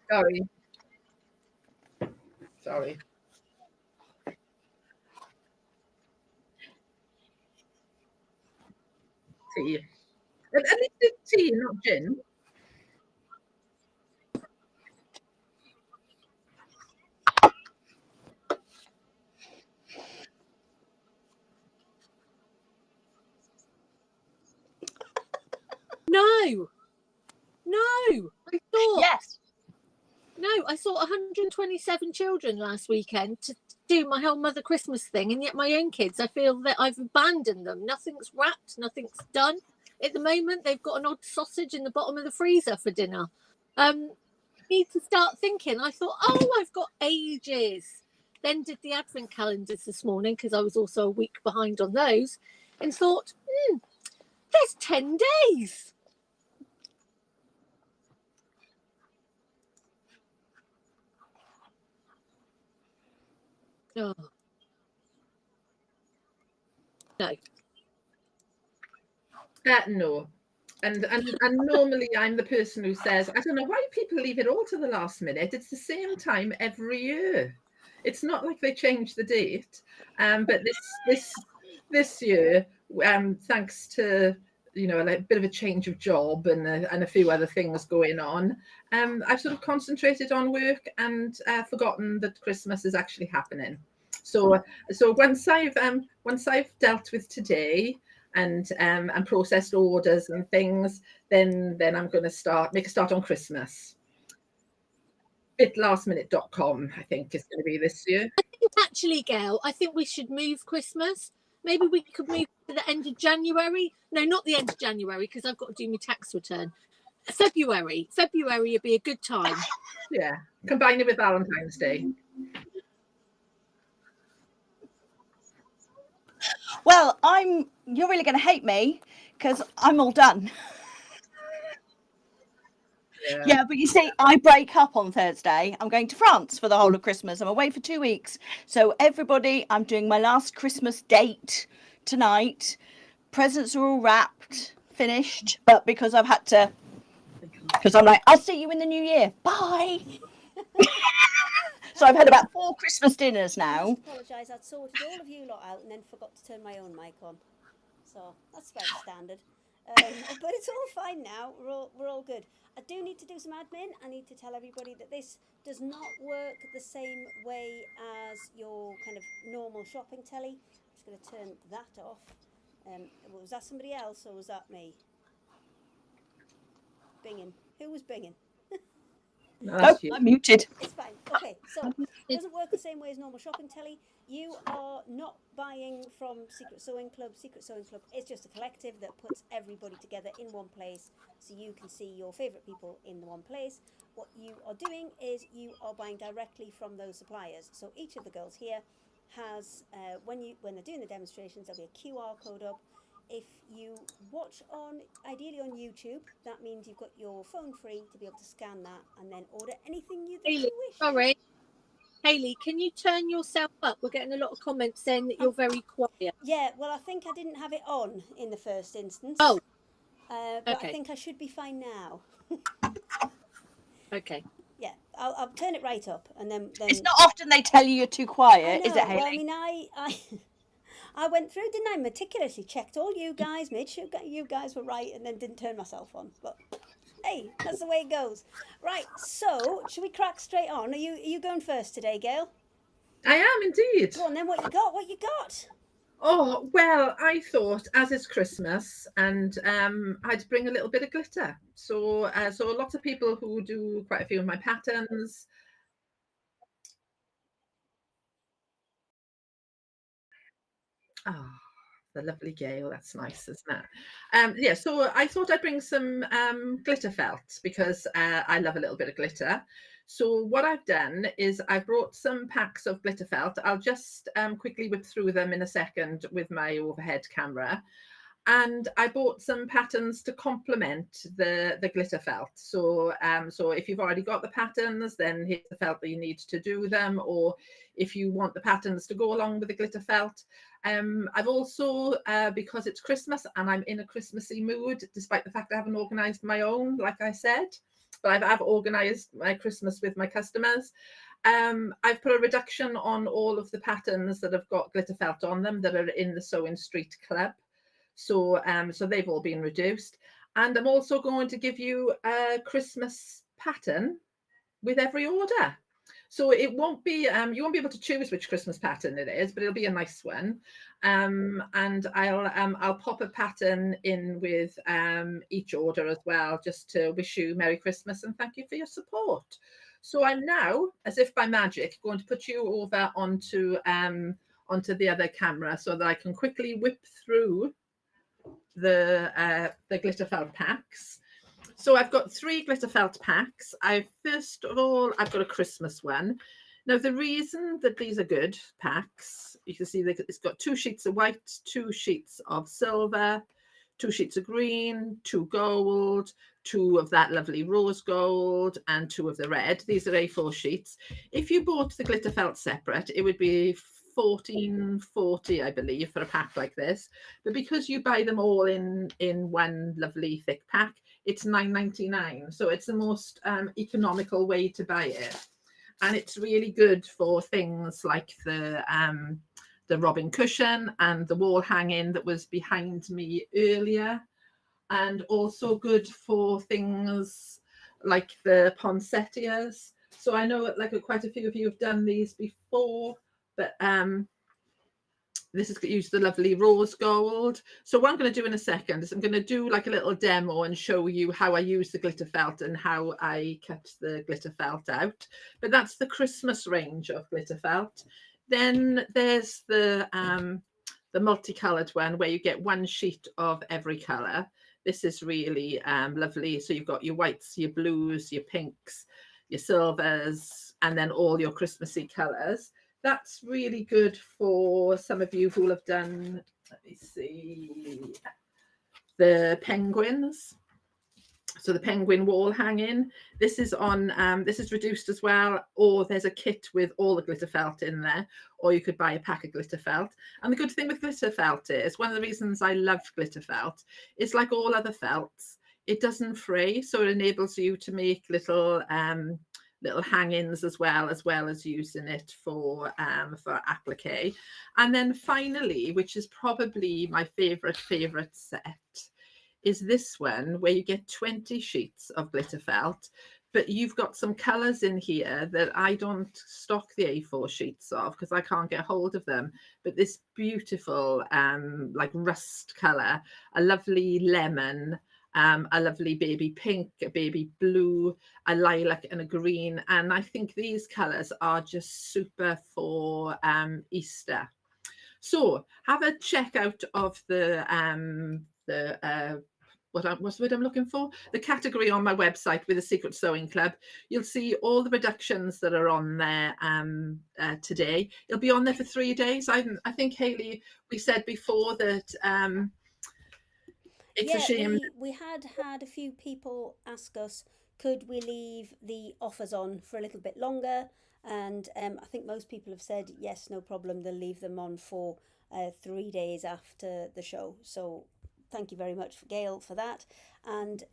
Sorry. Tea. At least it's tea, not gin. No, I thought. Yes. No, I saw 127 children last weekend to do my whole Mother Christmas thing, and yet my own kids, I feel that I've abandoned them. Nothing's wrapped, nothing's done. At the moment, they've got an odd sausage in the bottom of the freezer for dinner. Need to start thinking. I thought, oh, I've got ages. Then did the advent calendars this morning because I was also a week behind on those, and thought, there's 10 days. Oh. No. No. And normally I'm the person who says, I don't know why people leave it all to the last minute. It's the same time every year. It's not like they change the date. But this year, thanks to a bit of a change of job and a few other things going on, I've sort of concentrated on work and forgotten that Christmas is actually happening. So once I've dealt with today and processed orders and things, then I'm going to make a start on Christmas. Bitlastminute.com, I think, is going to be this year. I think actually, Gail, I think we should move Christmas. Maybe we could move to the end of January. No, not the end of January, because I've got to do my tax return. February would be a good time. Yeah, combine it with Valentine's Day. Well, you're really going to hate me because I'm all done. Yeah, but you see, I break up on Thursday. I'm going to France for the whole of Christmas. I'm away for 2 weeks. So everybody, I'm doing my last Christmas date tonight. Presents are all wrapped, finished. But because I'm like, I'll see you in the new year. Bye. So I've had about 4 Christmas dinners now. I apologise. I'd sorted all of you lot out and then forgot to turn my own mic on. So that's very standard. But it's all fine now. We're all good. I do need to do some admin. I need to tell everybody that this does not work the same way as your kind of normal shopping telly. I'm just going to turn that off. Was that somebody else or was that me? Binging. Who was binging? Oh, I'm muted. It's fine. Okay, so it doesn't work the same way as normal shopping telly. You are not buying from Secret Sewing Club. Secret Sewing Club is just a collective that puts everybody together in one place so you can see your favourite people in the one place. What you are doing is you are buying directly from those suppliers. So each of the girls here has, when they're doing the demonstrations, there'll be a QR code up. If you watch ideally on YouTube, that means you've got your phone free to be able to scan that and then order anything you wish. Sorry. Hayley, can you turn yourself up? We're getting a lot of comments saying that you're very quiet. Yeah, well, I think I didn't have it on in the first instance. Oh. But okay. I think I should be fine now. Okay. Yeah, I'll turn it right up and then... It's not often they tell you you're too quiet, is it, Hayley? Well, I mean, I went through, didn't I? Meticulously checked all you guys, made sure you guys were right, and then didn't turn myself on. But hey, that's the way it goes. Right, so should we crack straight on? Are you going first today, Gail? I am indeed. Go on then. What you got? Oh, well, I thought, as it's Christmas, and I'd bring a little bit of glitter. So lots of people who do quite a few of my patterns. Oh, the lovely Gail. That's nice, isn't it? Yeah, so I thought I'd bring some glitter felt because I love a little bit of glitter. So what I've done is I've brought some packs of glitter felt. I'll just quickly whip through them in a second with my overhead camera. And I bought some patterns to complement the glitter felt. So if you've already got the patterns, then here's the felt that you need to do them. Or if you want the patterns to go along with the glitter felt. I've also, because it's Christmas and I'm in a Christmassy mood, despite the fact I haven't organised my own, like I said, but I've organised my Christmas with my customers. I've put a reduction on all of the patterns that have got glitter felt on them that are in the Sewing Street Club. So so they've all been reduced. And I'm also going to give you a Christmas pattern with every order. So it won't be, you won't be able to choose which Christmas pattern it is, but it'll be a nice one. And I'll pop a pattern in with each order as well, just to wish you Merry Christmas and thank you for your support. So I'm now, as if by magic, going to put you over onto the other camera so that I can quickly whip through the glitter felt packs. So I've got 3 glitter felt packs. First of all, I've got a Christmas one. Now, the reason that these are good packs, you can see that it's got 2 sheets of white, 2 sheets of silver, 2 sheets of green, 2 gold, 2 of that lovely rose gold, and 2 of the red. These are A4 sheets. If you bought the glitter felt separate, it would be $14.40, I believe, for a pack like this. But because you buy them all in one lovely thick pack, it's $9.99. So it's the most economical way to buy it. And it's really good for things like the robin cushion and the wall hanging that was behind me earlier. And also good for things like the poinsettias. So I know like quite a few of you have done these before, but this is used the lovely rose gold. So what I'm going to do in a second is I'm going to do like a little demo and show you how I use the glitter felt and how I cut the glitter felt out. But that's the Christmas range of glitter felt. Then there's the multicolored one where you get 1 sheet of every color. This is really lovely. So you've got your whites, your blues, your pinks, your silvers, and then all your Christmassy colors. That's really good for some of you who have done, let me see, the penguins. So the penguin wall hanging. This is on, this is reduced as well, or there's a kit with all the glitter felt in there, or you could buy a pack of glitter felt. And the good thing with glitter felt is, one of the reasons I love glitter felt is like all other felts, it doesn't fray, so it enables you to make little hangings as well as using it for applique. And then finally, which is probably my favorite set, is this one where you get 20 sheets of glitter felt, but you've got some colors in here that I don't stock the A4 sheets of because I can't get hold of them. But this beautiful like rust color, a lovely lemon, a lovely baby pink, a baby blue, a lilac and a green. And I think these colors are just super for Easter. So have a check out of what's the word I'm looking for? The category on my website with the Secret Sewing Club. You'll see all the reductions that are on there today. It'll be on there for 3 days. I think, Hayley, we said before that it's a shame. We had a few people ask us, could we leave the offers on for a little bit longer? And I think most people have said, yes, no problem. They'll leave them on for 3 days after the show. So thank you very much, Gail, for that. And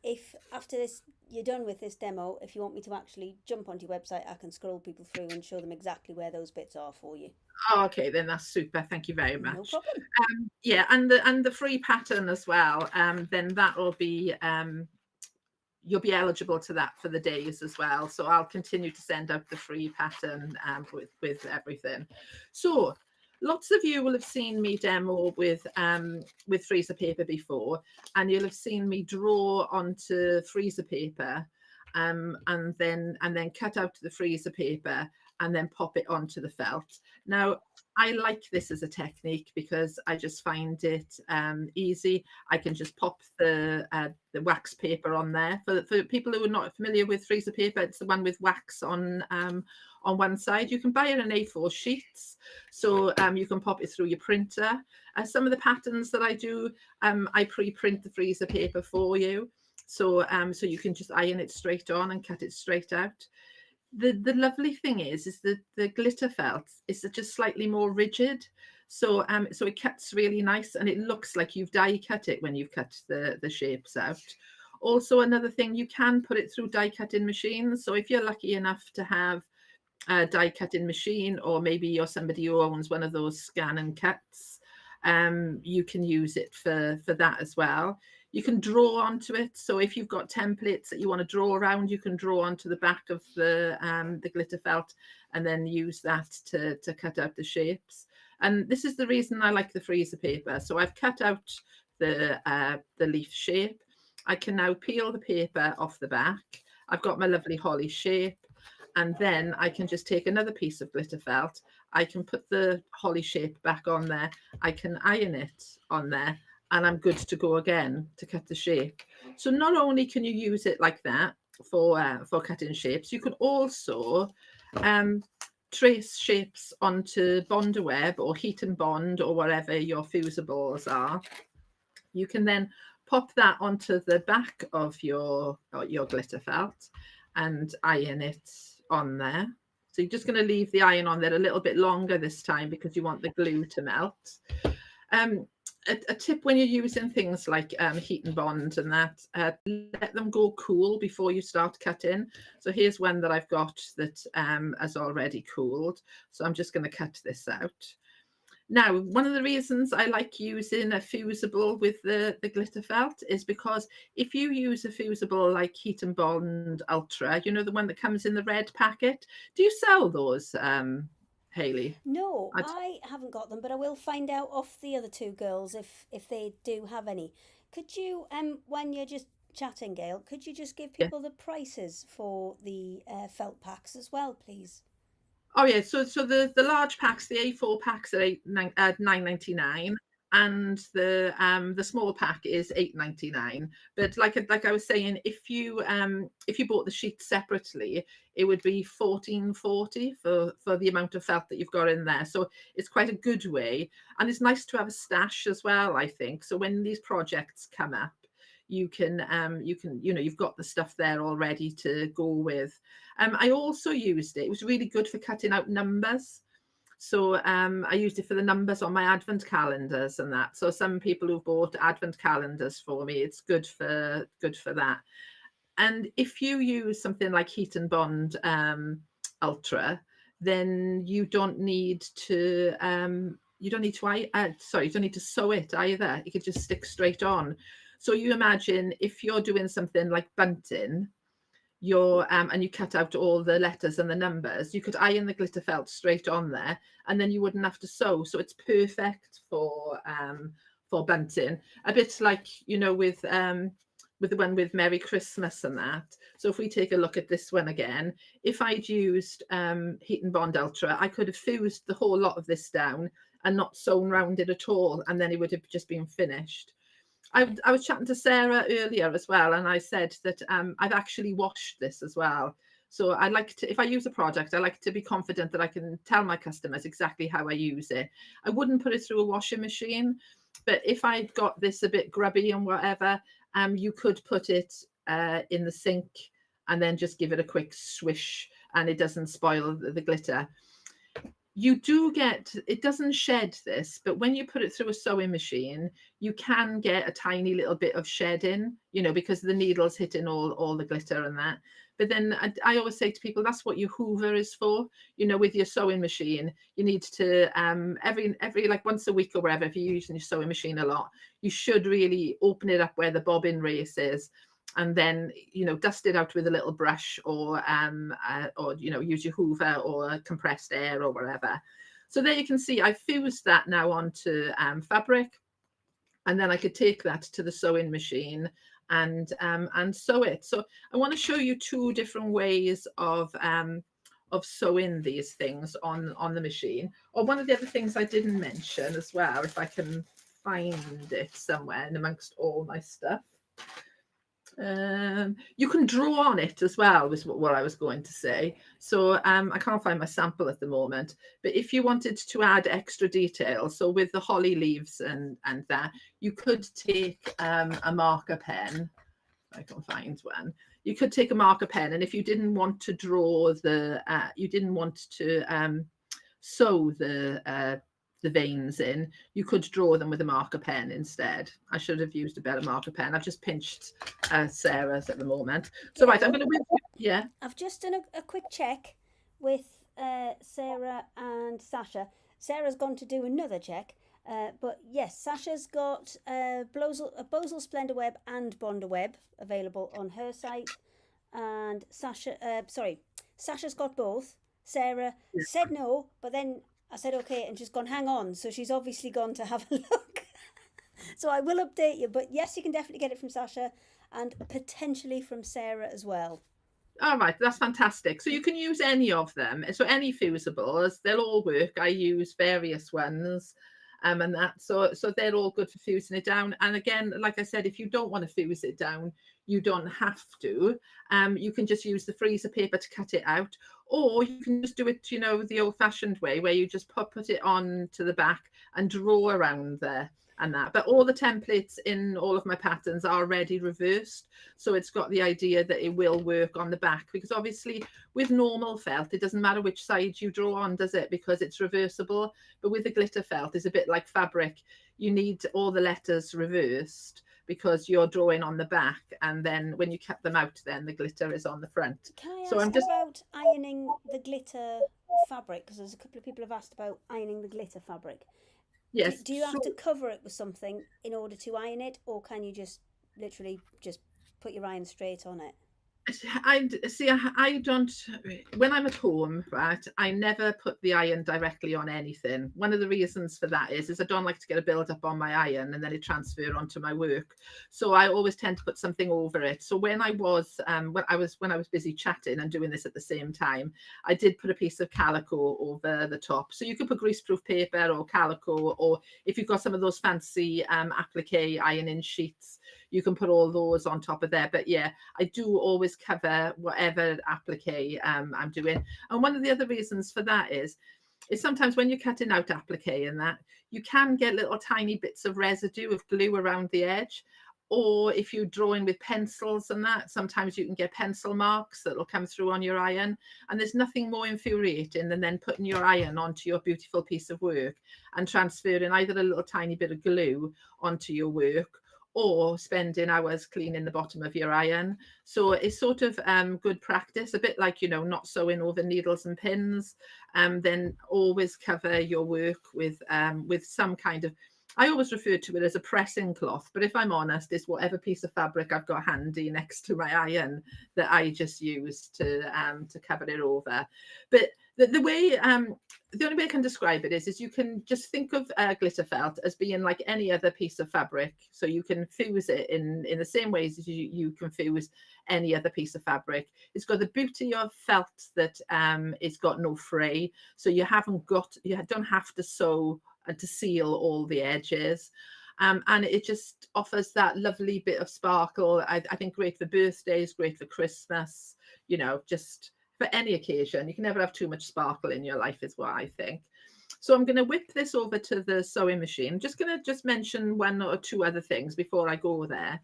if after this you're done with this demo, if you want me to actually jump onto your website, I can scroll people through and show them exactly where those bits are for you. Oh, okay, then that's super. Thank you very much. No problem. Yeah, and the free pattern as well. Then that will be you'll be eligible to that for the days as well. So I'll continue to send out the free pattern with everything. So lots of you will have seen me demo with freezer paper before, and you'll have seen me draw onto freezer paper and then cut out the freezer paper and then pop it onto the felt. Now, I like this as a technique because I just find it easy. I can just pop the wax paper on there. For people who are not familiar with freezer paper, it's the one with wax on one side. You can buy it in A4 sheets, so you can pop it through your printer. Some of the patterns that I do, I pre-print the freezer paper for you, so you can just iron it straight on and cut it straight out. The lovely thing is that the glitter felt is just slightly more rigid, so it cuts really nice, and it looks like you've die cut it when you've cut the shapes out. Also, another thing, you can put it through die cutting machines. So if you're lucky enough to have a die cutting machine, or maybe you're somebody who owns one of those scan and cuts, you can use it for that as well. You can draw onto it. So if you've got templates that you want to draw around, you can draw onto the back of the glitter felt and then use that to cut out the shapes. And this is the reason I like the freezer paper. So I've cut out the leaf shape. I can now peel the paper off the back. I've got my lovely holly shape. And then I can just take another piece of glitter felt. I can put the holly shape back on there. I can iron it on there, and I'm good to go again to cut the shape. So not only can you use it like that for cutting shapes, you can also trace shapes onto Bond-A-Web or Heat and Bond or whatever your fusibles are. You can then pop that onto the back of your glitter felt and iron it on there. So you're just going to leave the iron on there a little bit longer this time because you want the glue to melt. A tip when you're using things like Heat and Bond and that, let them go cool before you start cutting. So here's one that I've got that has already cooled. So I'm just going to cut this out. Now, one of the reasons I like using a fusible with the glitter felt is because if you use a fusible like Heat and Bond Ultra, you know, the one that comes in the red packet, do you sell those, Hayley? No, I haven't got them, but I will find out off the other two girls if they do have any. Could you, when you're just chatting, Gail, could you just give people the prices for the felt packs as well, please? Oh yeah, so the large packs, the A4 packs are $9.99, and the small pack is $8.99. But like I was saying, if you bought the sheets separately, it would be $14.40 for the amount of felt that you've got in there. So it's quite a good way, and it's nice to have a stash as well, I think. So when these projects come up, you can you've got the stuff there already to go with. I also used it. It was really good for cutting out numbers. So I used it for the numbers on my advent calendars and that. So some people who've bought advent calendars for me, it's good for that. And if you use something like Heat and Bond Ultra, then you don't need to you don't need to sew it either. You could just stick straight on. So you imagine if you're doing something like bunting, and you cut out all the letters and the numbers, you could iron the glitter felt straight on there, and then you wouldn't have to sew. So it's perfect for bunting. A bit like, you know, with the one with Merry Christmas and that. So if we take a look at this one again, if I'd used Heat and Bond Ultra, I could have fused the whole lot of this down and not sewn round it at all, and then it would have just been finished. I was chatting to Sarah earlier as well, and I said that I've actually washed this as well. So I like to, if I use a product, I like to be confident that I can tell my customers exactly how I use it. I wouldn't put it through a washing machine, but if I've got this a bit grubby and whatever, you could put it in the sink and then just give it a quick swish, and it doesn't spoil the glitter. You do get, it doesn't shed this, but when you put it through a sewing machine, you can get a tiny little bit of shedding, you know, because the needle's hitting all the glitter and that. But then I always say to people, that's what your Hoover is for. You know, with your sewing machine, you need to, every like once a week or wherever, if you're using your sewing machine a lot, you should really open it up where the bobbin race is, and then, you know, dust it out with a little brush, or you know, use your Hoover or compressed air or whatever. So there you can see I've fused that now onto fabric, and then I could take that to the sewing machine and sew it. So I want to show you two different ways of sewing these things on the machine. Or one of the other things I didn't mention as well, if I can find it somewhere in amongst all my stuff. You can draw on it as well, was what I was going to say. So I can't find my sample at the moment, but if you wanted to add extra detail, so with the holly leaves and that, you could take a marker pen. I can find one. You could take a marker pen, and if you didn't want to draw the you didn't want to sew the the veins in, you could draw them with a marker pen instead. I should have used a better marker pen. I've just pinched Sarah's at the moment. So right, I'm going to, yeah. I've just done a quick check with Sarah and Sasha. Sarah's gone to do another check. But yes, Sasha's got a Bosal Splendor Web and Bonder Web available on her site. And Sasha's got both. Sarah said no, but then I said okay, and she's gone, hang on. So she's obviously gone to have a look. So I will update you. But yes, you can definitely get it from Sasha and potentially from Sarah as well. All right, that's fantastic. So you can use any of them. So any fusibles, they'll all work. I use various ones. And that so they're all good for fusing it down. And again, like I said, if you don't want to fuse it down, you don't have to. You can just use the freezer paper to cut it out, or you can just do it, you know, the old-fashioned way where you just put it on to the back and draw around there and that. But all the templates in all of my patterns are already reversed, so it's got the idea that it will work on the back, because obviously with normal felt it doesn't matter which side you draw on, does it, because it's reversible. But with the glitter felt, it's a bit like fabric. You need all the letters reversed because you're drawing on the back, and then when you cut them out, then the glitter is on the front. Can I ask So I'm just about ironing the glitter fabric? Because there's a couple of people have asked about ironing the glitter fabric. yes. Do you have to cover it with something in order to iron it, or can you just literally just put your iron straight on it? I see. I don't. When I'm at home, right, I never put the iron directly on anything. One of the reasons for that is I don't like to get a build up on my iron and then it transfer onto my work. So I always tend to put something over it. So when I was busy chatting and doing this at the same time, I did put a piece of calico over the top. So you could put greaseproof paper or calico, or if you've got some of those fancy applique ironing sheets, you can put all those on top of there. But yeah, I do always cover whatever applique I'm doing. And one of the other reasons for that is sometimes when you're cutting out applique and that, you can get little tiny bits of residue of glue around the edge. Or if you're drawing with pencils and that, sometimes you can get pencil marks that will come through on your iron. And there's nothing more infuriating than then putting your iron onto your beautiful piece of work and transferring either a little tiny bit of glue onto your work, or spending hours cleaning the bottom of your iron. So it's sort of good practice, a bit like, you know, not sewing over needles and pins. Then always cover your work with some kind of, I always refer to it as a pressing cloth, but if I'm honest, it's whatever piece of fabric I've got handy next to my iron that I just use to cover it over. But the way the only way I can describe it is you can just think of glitter felt as being like any other piece of fabric. So you can fuse it in the same ways as you can fuse any other piece of fabric. It's got the beauty of felt that it's got no fray, so you don't have to sew and to seal all the edges. And it just offers that lovely bit of sparkle. I think great for birthdays, great for Christmas, you know, just for any occasion. You can never have too much sparkle in your life is what I think. So I'm going to whip this over to the sewing machine. I'm just going to mention one or two other things before I go there.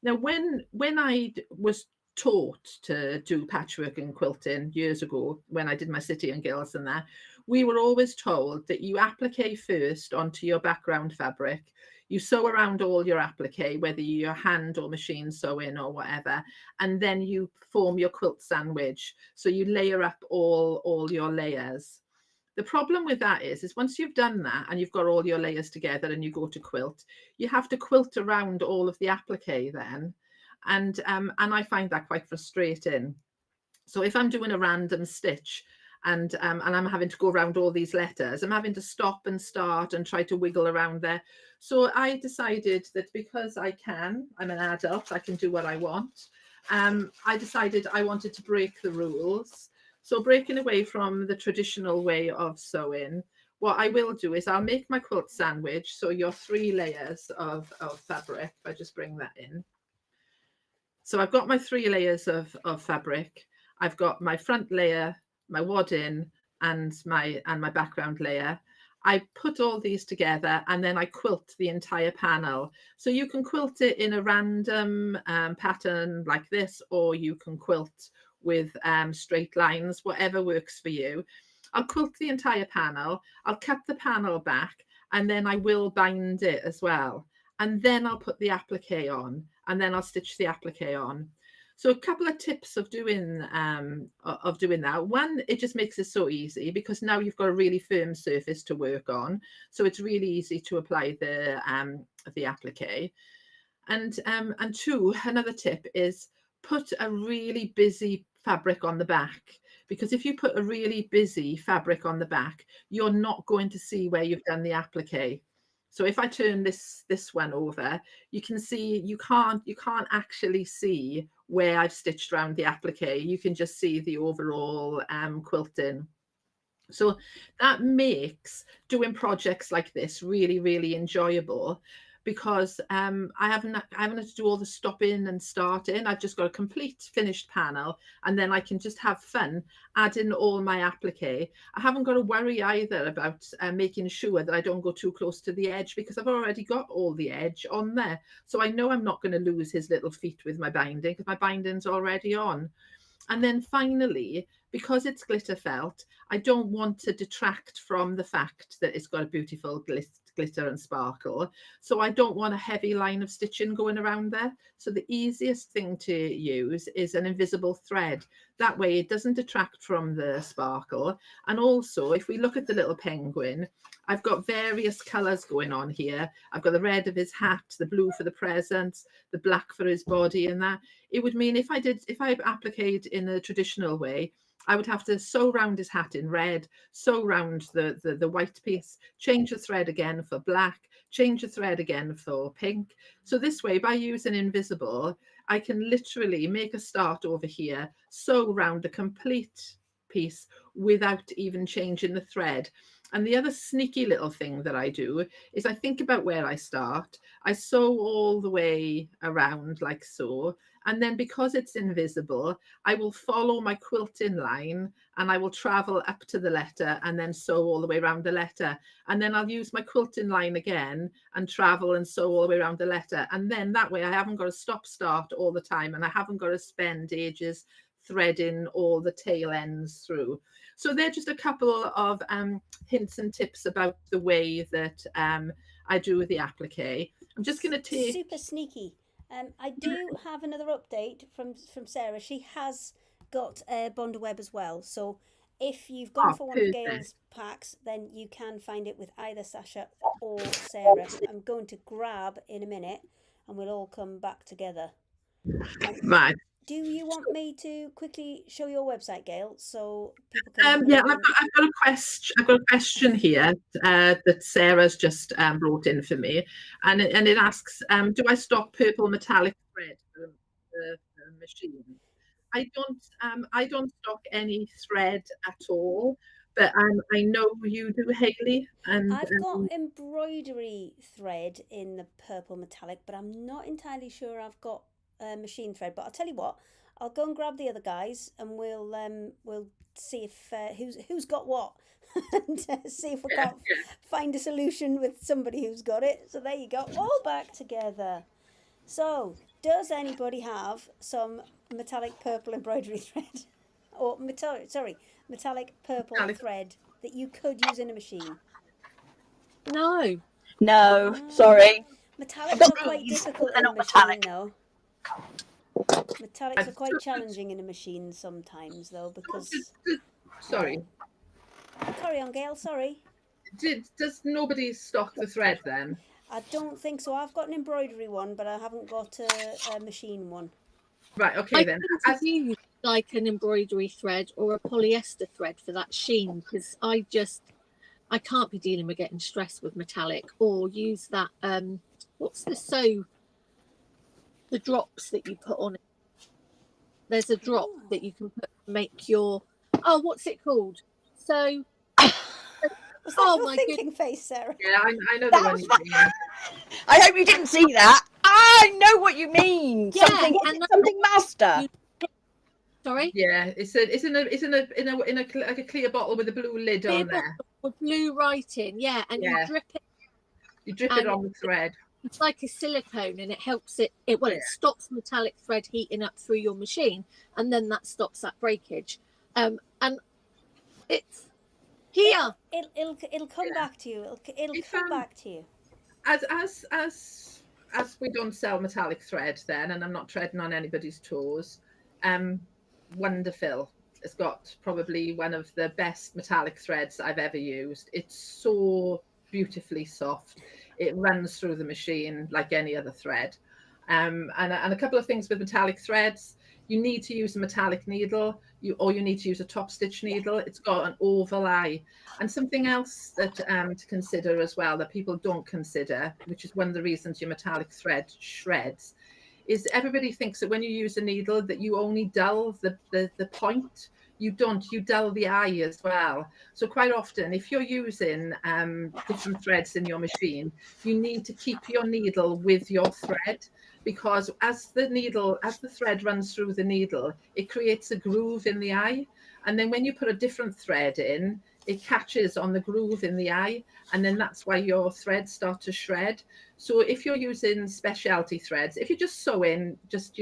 Now, when I was taught to do patchwork and quilting years ago, when I did my City and Guilds and that, we were always told that you applique first onto your background fabric. You sew around all your applique, whether you're hand or machine sewing or whatever, and then you form your quilt sandwich. So you layer up all your layers. The problem with that is once you've done that and you've got all your layers together and you go to quilt, you have to quilt around all of the applique then. And I find that quite frustrating. So if I'm doing a random stitch and I'm having to go around all these letters, I'm having to stop and start and try to wiggle around there. So I decided that because I'm an adult, I can do what I want. I decided I wanted to break the rules. So breaking away from the traditional way of sewing, what I will do is I'll make my quilt sandwich. So your 3 layers of fabric, if I just bring that in. So I've got my 3 layers of fabric. I've got my front layer, my wadding, and my background layer. I put all these together and then I quilt the entire panel. So you can quilt it in a random pattern like this, or you can quilt with straight lines, whatever works for you. I'll quilt the entire panel, I'll cut the panel back, and then I will bind it as well. And then I'll put the applique on, and then I'll stitch the applique on. So a couple of tips of doing that. One, it just makes it so easy because now you've got a really firm surface to work on. So it's really easy to apply the applique. And two, another tip is put a really busy fabric on the back, because if you put a really busy fabric on the back, you're not going to see where you've done the applique. So if I turn this one over, you can see you can't actually see where I've stitched around the applique. You can just see the overall quilting. So that makes doing projects like this really, really enjoyable, because I haven't had to do all the stopping and starting. I've just got a complete finished panel, and then I can just have fun adding all my applique. I haven't got to worry either about making sure that I don't go too close to the edge, because I've already got all the edge on there. So I know I'm not going to lose his little feet with my binding, because my binding's already on. And then finally, because it's glitter felt, I don't want to detract from the fact that it's got a beautiful glitter and sparkle. So I don't want a heavy line of stitching going around there. So the easiest thing to use is an invisible thread. That way it doesn't detract from the sparkle. And also, if we look at the little penguin, I've got various colours going on here. I've got the red of his hat, the blue for the presents, the black for his body, and that. It would mean if I appliqued in a traditional way, I would have to sew round his hat in red, sew round the white piece, change the thread again for black, change the thread again for pink. So this way, by using invisible, I can literally make a start over here, sew round a complete piece without even changing the thread. And the other sneaky little thing that I do is I think about where I start. I sew all the way around like so. And then because it's invisible, I will follow my quilting line and I will travel up to the letter and then sew all the way around the letter. And then I'll use my quilting line again and travel and sew all the way around the letter. And then that way I haven't got to stop start all the time, and I haven't got to spend ages threading all the tail ends through. So they're just a couple of hints and tips about the way that I do the applique. I'm just going to take... Super sneaky. I do have another update from Sarah. She has got a bundle web as well. So if you've gone for one of Gail's packs, then you can find it with either Sasha or Sarah. I'm going to grab in a minute and we'll all come back together. Right. Do you want me to quickly show your website, Gail, so people can? Yeah, I've got a question here that Sarah's just brought in for me, and it asks, do I stock purple metallic thread for the machine? I don't stock any thread at all, but I know you do, Hayley. And I've got embroidery thread in the purple metallic, but I'm not entirely sure I've got machine thread. But I'll tell you what, I'll go and grab the other guys and we'll see if who's got what and see if we can't find a solution with somebody who's got it. So there you go, all back together. So does anybody have some metallic purple embroidery thread or metallic purple thread that you could use in a machine? No, sorry. Metallics are quite difficult in a machine, though. Metallics are quite challenging in a machine sometimes, though, because... Sorry. Carry on, Gail, sorry. Does nobody stock the thread, then? I don't think so. I've got an embroidery one, but I haven't got a machine one. Right, okay, then. I use like an embroidery thread or a polyester thread for that sheen, because I can't be dealing with getting stressed with metallic, or use that, what's the drops that you put on it. There's a drop that you can make your, what's it called? So, was that your thinking face, Sarah? Yeah, I know the one you mean. I hope you didn't see that. I know what you mean. Yeah, something master. Sorry? Yeah, it's in a clear bottle with a blue lid on there. With blue writing, yeah, and you drip it. You drip it on the thread. It's like a silicone, and it helps it stops metallic thread heating up through your machine, and then that stops that breakage. And Here. It'll come back to you. It'll come back to you. As we don't sell metallic thread then, and I'm not treading on anybody's toes, Wonderfill has got probably one of the best metallic threads I've ever used. It's so beautifully soft. It runs through the machine like any other thread. And a couple of things with metallic threads: you need to use a metallic needle, or you need to use a top stitch needle. It's got an oval eye. And something else that to consider as well, that people don't consider, which is one of the reasons your metallic thread shreds, is everybody thinks that when you use a needle that you only dull the point. You don't, you dull the eye as well. So quite often, if you're using different threads in your machine, you need to keep your needle with your thread, because as the thread runs through the needle, it creates a groove in the eye. And then when you put a different thread in, it catches on the groove in the eye, and then that's why your threads start to shred. So if you're using specialty threads, if you're just sewing, just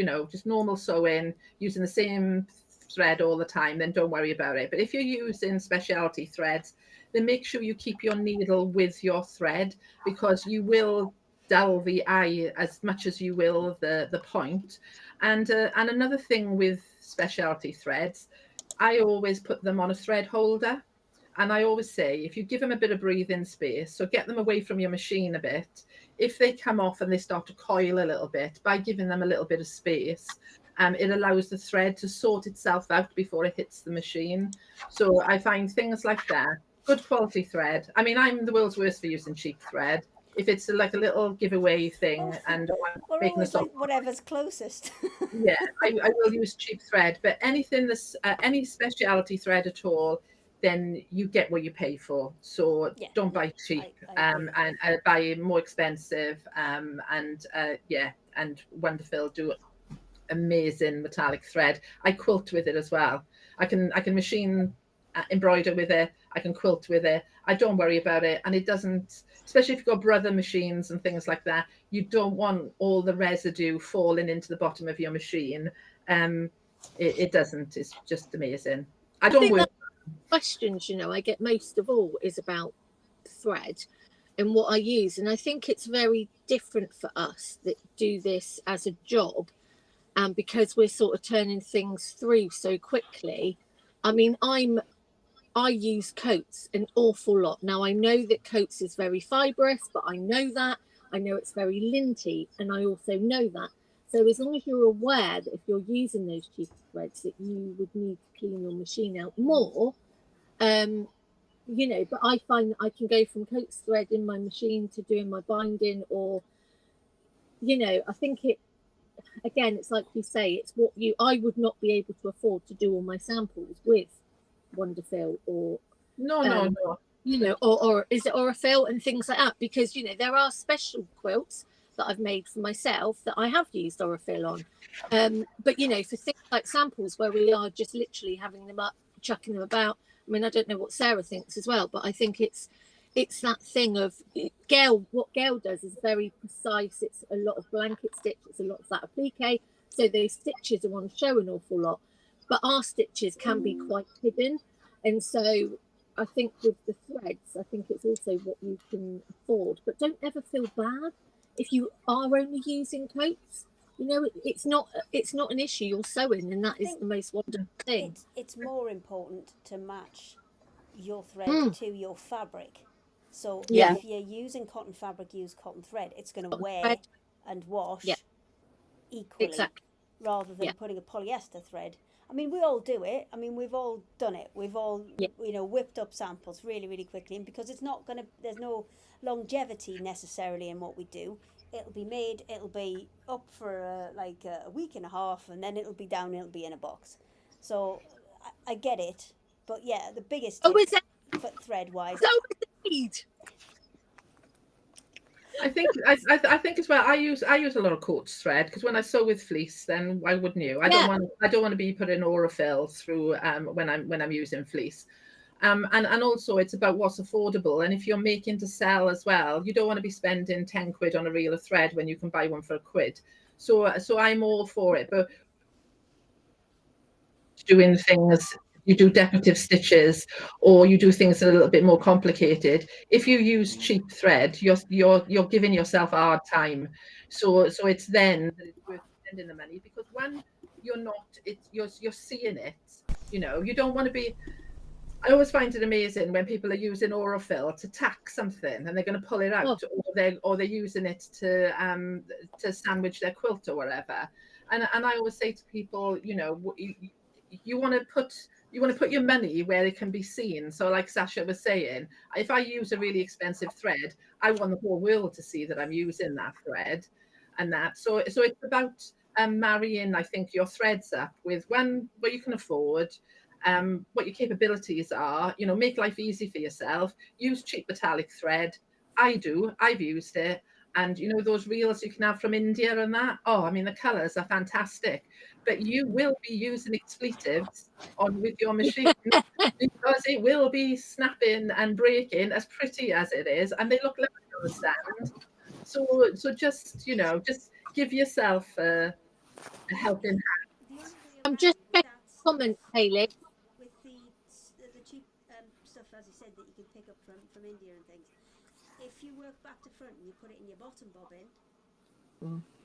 normal sewing, using the same thread all the time, then don't worry about it. But if you're using specialty threads, then make sure you keep your needle with your thread, because you will dull the eye as much as you will the point. And another thing with specialty threads, I always put them on a thread holder. And I always say, if you give them a bit of breathing space, so get them away from your machine a bit, if they come off and they start to coil a little bit, by giving them a little bit of space, it allows the thread to sort itself out before it hits the machine. So I find things like that, good quality thread. I mean, I'm the world's worst for using cheap thread. If it's like a little giveaway thing, and we're always like whatever's closest. Yeah, I will use cheap thread, but anything that's any specialty thread at all, then you get what you pay for. So don't buy cheap, and buy more expensive. And Wonderfill do amazing metallic thread. I quilt with it as well. I can machine embroider with it. I can quilt with it. I don't worry about it, and it doesn't. Especially if you've got brother machines and things like that, you don't want all the residue falling into the bottom of your machine. It doesn't. It's just amazing. I don't work. Questions I get most of all is about thread and what I use, and I think it's very different for us that do this as a job, and because we're sort of turning things through so quickly. I mean, I use coats an awful lot now. I know that coats is very fibrous, but I know it's very linty, and I also know that. So as long as you're aware that if you're using those cheap threads, that you would need to clean your machine out more, but I find that I can go from coats thread in my machine to doing my binding, or, I think it's like you say, it's what I would not be able to afford to do all my samples with Wonderfill or no, or is it Aurifil and things like that, because there are special quilts that I've made for myself that I have used Aurifil on, but for things like samples where we are just literally having them up, chucking them about. I mean, I don't know what Sarah thinks as well, but I think it's that thing of Gail. What Gail does is very precise. It's a lot of blanket stitch. It's a lot of that applique. So those stitches are on show an awful lot, but our stitches can be quite hidden. And so I think with the threads, I think it's also what you can afford. But don't ever feel bad if you are only using coats. It's not an issue. You're sewing, and that is the most wonderful thing. It's more important to match your thread to your fabric. So if you're using cotton fabric, use cotton thread. It's going to wear and wash equally, rather than putting a polyester thread. I mean, we all do it. I mean, we've all done it. We've all, whipped up samples really, really quickly. And because there's no longevity necessarily in what we do. It'll be made, it'll be up for a week and a half, and then it'll be down, it'll be in a box. So I get it. But the biggest tip for thread-wise. I think as well. I use a lot of quartz thread, because when I sew with fleece, then why wouldn't you? I don't want to be putting Aurifil through when I'm using fleece. And also it's about what's affordable. And if you're making to sell as well, you don't want to be spending 10 quid on a reel of thread when you can buy one for £1. So I'm all for it, but doing things you do decorative stitches, or you do things that are a little bit more complicated. If you use cheap thread, you're giving yourself a hard time. So it's then that it's worth spending the money, because when you're not, you're seeing it. You don't want to be. I always find it amazing when people are using Aurifil to tack something and they're going to pull it out, or they're using it to sandwich their quilt or whatever. And I always say to people, you want to put your money where it can be seen. So, like Sasha was saying, if I use a really expensive thread, I want the whole world to see that I'm using that thread, and that. So it's about marrying, I think, your threads up with what you can afford. What your capabilities are, make life easy for yourself. Use cheap metallic thread. I've used it. And those reels you can have from India and that. Oh, I mean, the colours are fantastic. But you will be using expletives on with your machine because it will be snapping and breaking, as pretty as it is, and they look lovely on the stand. So just give yourself a helping hand. The only thing I'm about just it is checking that comments, Hayley. with the cheap stuff, as you said, that you can pick up from India and things, if you work back to front and you put it in your bottom bobbin,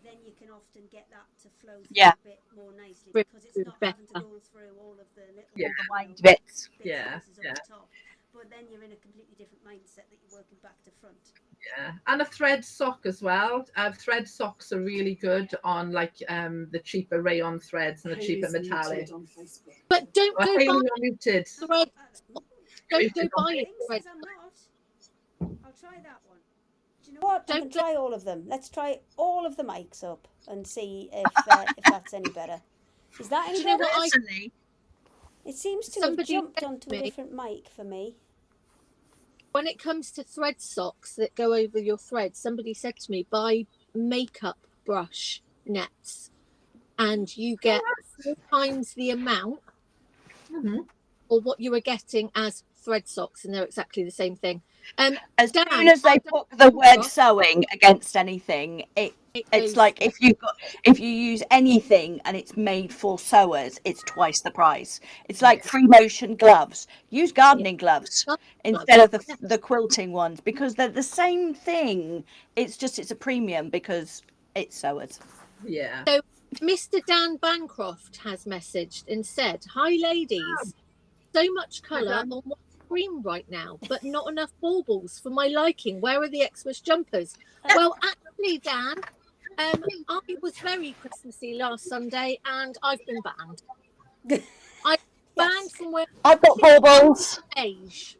then you can often get that to flow through a bit more nicely, because it's not having to go through all of the little the wide bits. and pieces up the top. But then you're in a completely different mindset that you're working back to front. Yeah, and a thread sock as well. Thread socks are really good on like the cheaper rayon threads and the cheaper metallic. But don't go Hayley, buy you're muted. thread. Don't go Muted. buying Thing thread. says I'm not. I'll try that one. Do you know what? I can try all of them. Let's try all of the mics up and see if that's any better. Is that any Do you know better? what It seems to Somebody have jumped said onto to a me- different mic for me. when it comes to thread socks that go over your thread, somebody said to me, buy makeup brush nets and you get 4 times the amount or what you were getting as thread socks, and they're exactly the same thing. As Dan, soon as they put the word sewing against anything, it's like if you use anything and it's made for sewers, it's twice the price. It's like free motion gloves. Use gardening gloves instead of the quilting ones, because they're the same thing. It's a premium because it's sewers. Yeah. So Mr. Dan Bancroft has messaged and said, "Hi ladies, so much colour on my screen right now, but not enough baubles for my liking. Where are the Xmas jumpers?" Well, actually, Dan, I was very Christmassy last Sunday, and I've been banned. I banned from wearing I've got baubles. beige.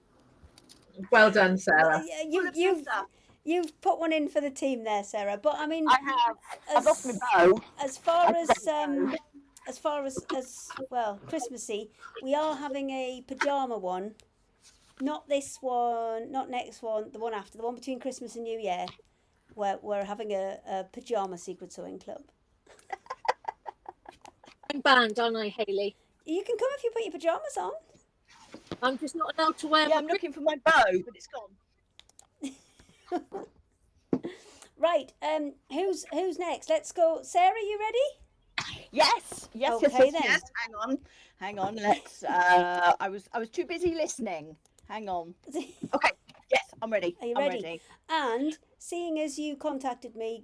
Well done, Sarah. You've put one in for the team there, Sarah. But I mean, I have. I've lost my bow. As far as well, Christmassy, we are having a pajama one. Not this one, not next one, the one after, the one between Christmas and New Year, where we're having a pajama secret sewing club. I'm banned, aren't I, Hayley? You can come if you put your pajamas on. I'm just not allowed to wear. Yeah, I'm looking for my bow, but it's gone. Right. Who's next? Let's go. Sarah, you ready? Yes. Okay, then. Yes. Hang on. Let's. I was too busy listening. Hang on. Okay. Yes, I'm ready. Are you ready? And seeing as you contacted me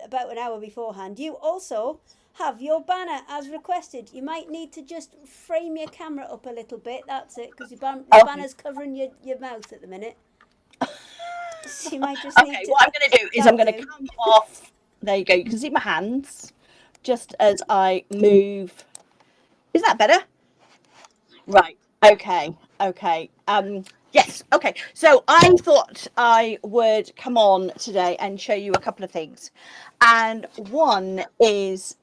about an hour beforehand, you also have your banner as requested. You might need to just frame your camera up a little bit. That's it, because your banner's covering your mouth at the minute. So you might just need to. What I'm going to do is I'm going to come off. There you go. You can see my hands just as I move. Is that better? Right. Okay. Yes. Okay. So I thought I would come on today and show you a couple of things. And one is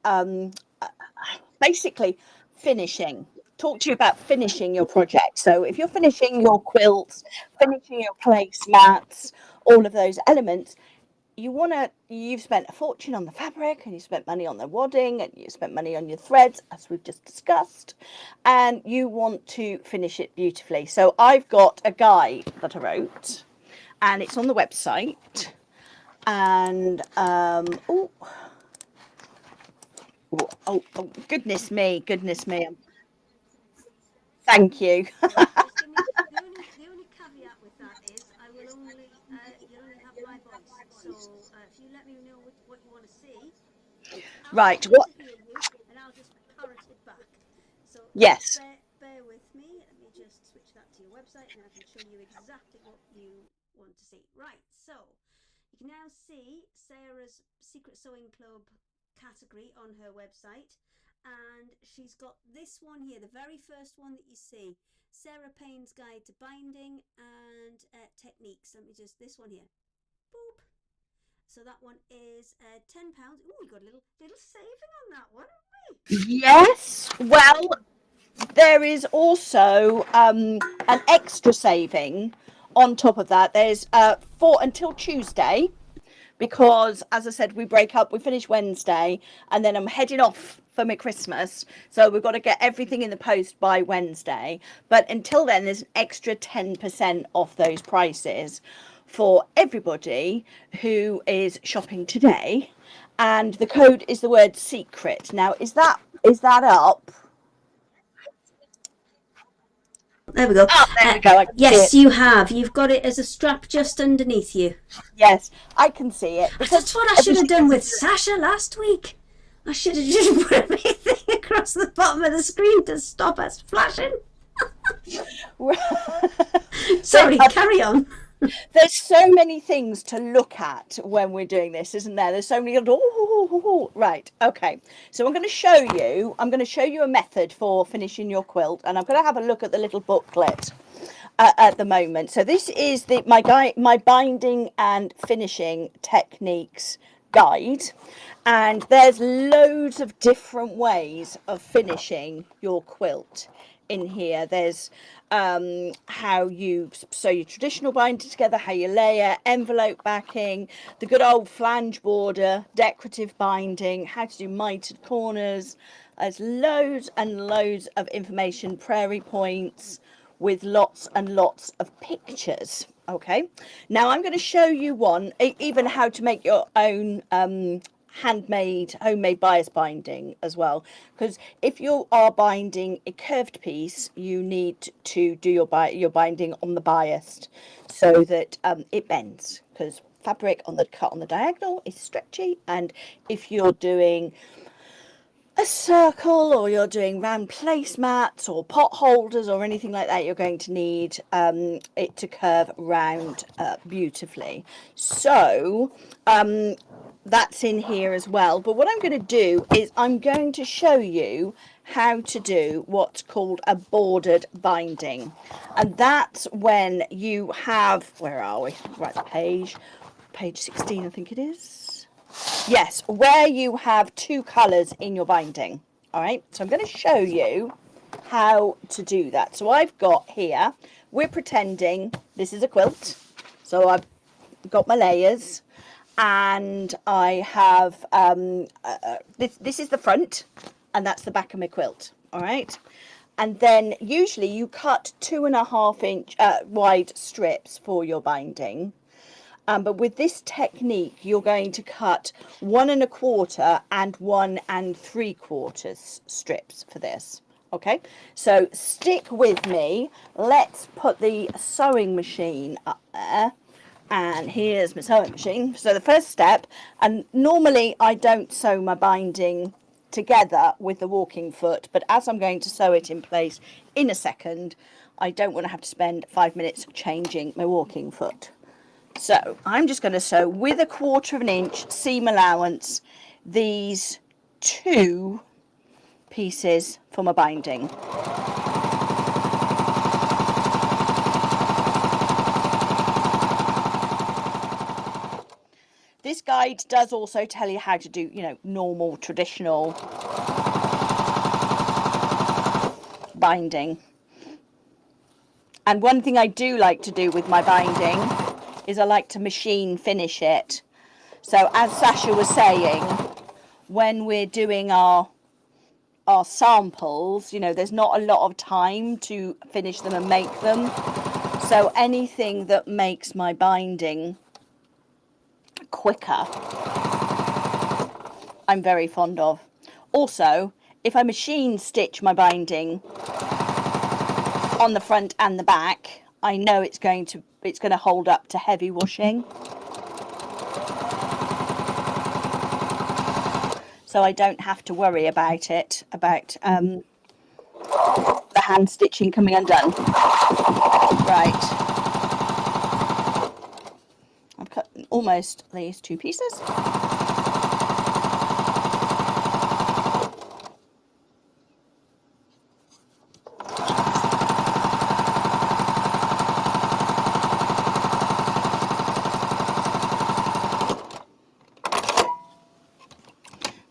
basically finishing. Talk to you about finishing your project. So if you're finishing your quilts, finishing your placemats, all of those elements, you've spent a fortune on the fabric, and you spent money on the wadding, and you spent money on your threads, as we've just discussed, and you want to finish it beautifully. So I've got a guide that I wrote, and it's on the website. And oh goodness me. Thank you. Just give me the only caveat with that is I will only you'll only have my voice. So if you let me know what you want to see, I'll Right. be able What? to hear you, and I'll just parrot it back. So Yes. bear with me. Let me just switch that to your website, and I can show you exactly what you want to see. Right. So you can now see Sarah's Secret Sewing Club category on her website, and she's got this one here, the very first one that you see, Sarah Payne's Guide to Binding and Techniques. Let me just, this one here, boop. So that one is £10. Oh, we got a little saving on that one, haven't we? Yes. Well, there is also an extra saving on top of that. There's for until Tuesday, because as I said, we break up, we finish Wednesday, and then I'm heading off for my Christmas, so we've got to get everything in the post by Wednesday. But until then, there's an extra 10% off those prices for everybody who is shopping today, and the code is the word secret. Now, is that up? There we go. Oh, there we go. I can see Yes, it. you have. You've got it as a strap just underneath you. Yes, I can see it. That's what I should have done with Sasha last week. I should have just put a big thing across the bottom of the screen to stop us flashing. Sorry, carry on. There's so many things to look at when we're doing this, isn't there? There's so many. Right. Okay. So I'm going to show you a method for finishing your quilt, and I'm going to have a look at the little booklet at the moment. So this is my binding and finishing techniques guide, and there's loads of different ways of finishing your quilt in here. There's how you sew your traditional binding together, how you layer, envelope backing, the good old flange border, decorative binding, how to do mitered corners. There's loads and loads of information, prairie points, with lots and lots of pictures. Okay, now I'm going to show you one, even how to make your own homemade bias binding as well, because if you are binding a curved piece, you need to do your binding on the biased so that it bends, because fabric cut on the diagonal is stretchy, and if you're doing a circle or you're doing round placemats or pot holders or anything like that, you're going to need it to curve round beautifully. So that's in here as well. But what I'm going to do is I'm going to show you how to do what's called a bordered binding, and that's when you have, where are we, right, page 16 I think it is. Yes, where you have two colours in your binding. All right, so I'm going to show you how to do that. So I've got here, we're pretending this is a quilt. So I've got my layers, and I have this is the front, and that's the back of my quilt. All right, and then usually you cut 2.5 inch wide strips for your binding. But with this technique, you're going to cut 1 1/4 and 1 3/4 strips for this. Okay, so stick with me. Let's put the sewing machine up there. And here's my sewing machine. So the first step, and normally I don't sew my binding together with the walking foot, but as I'm going to sew it in place in a second, I don't want to have to spend 5 minutes changing my walking foot. So I'm just going to sew with 1/4 inch seam allowance these 2 pieces for my binding. This guide does also tell you how to do, normal traditional binding. And one thing I do like to do with my binding is I like to machine finish it. So as Sasha was saying, when we're doing our samples, there's not a lot of time to finish them and make them. So anything that makes my binding quicker, I'm very fond of. Also, if I machine stitch my binding, on the front and the back, I know it's going to hold up to heavy washing. So I don't have to worry about the hand stitching coming undone. Right. I've cut almost these 2 pieces.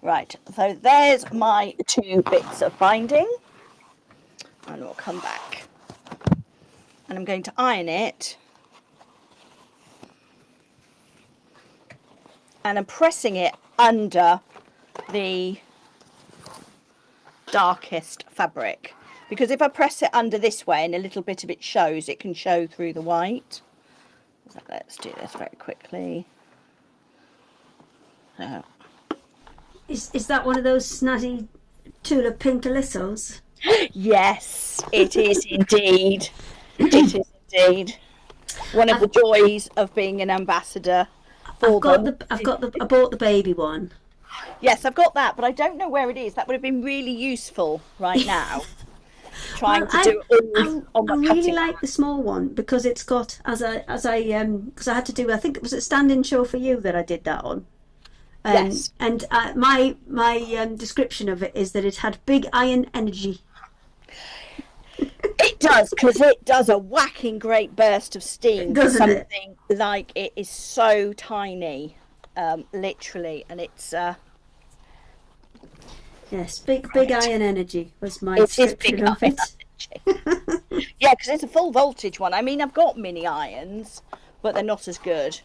Right, so there's my 2 bits of binding, and we'll come back and I'm going to iron it, and I'm pressing it under the darkest fabric, because if I press it under this way and a little bit of it shows, it can show through the white. So let's do this very quickly. So. Is that one of those snazzy Tula pink alissos? Yes, it is indeed. It is indeed. One of the joys of being an ambassador. I bought the baby one. Yes, I've got that, but I don't know where it is. That would have been really useful right now. Trying to do it all on my I really like the small one because it's got because I had to do, I think it was a stand-in show for you that I did that on. Yes. And my description of it is that it had big iron energy. It does, because it does a whacking great burst of steam. Doesn't something it? Like it is so tiny, literally, and it's yes, big iron energy was my description of it. Yeah, because it's a full voltage one. I mean, I've got mini irons, but they're not as good.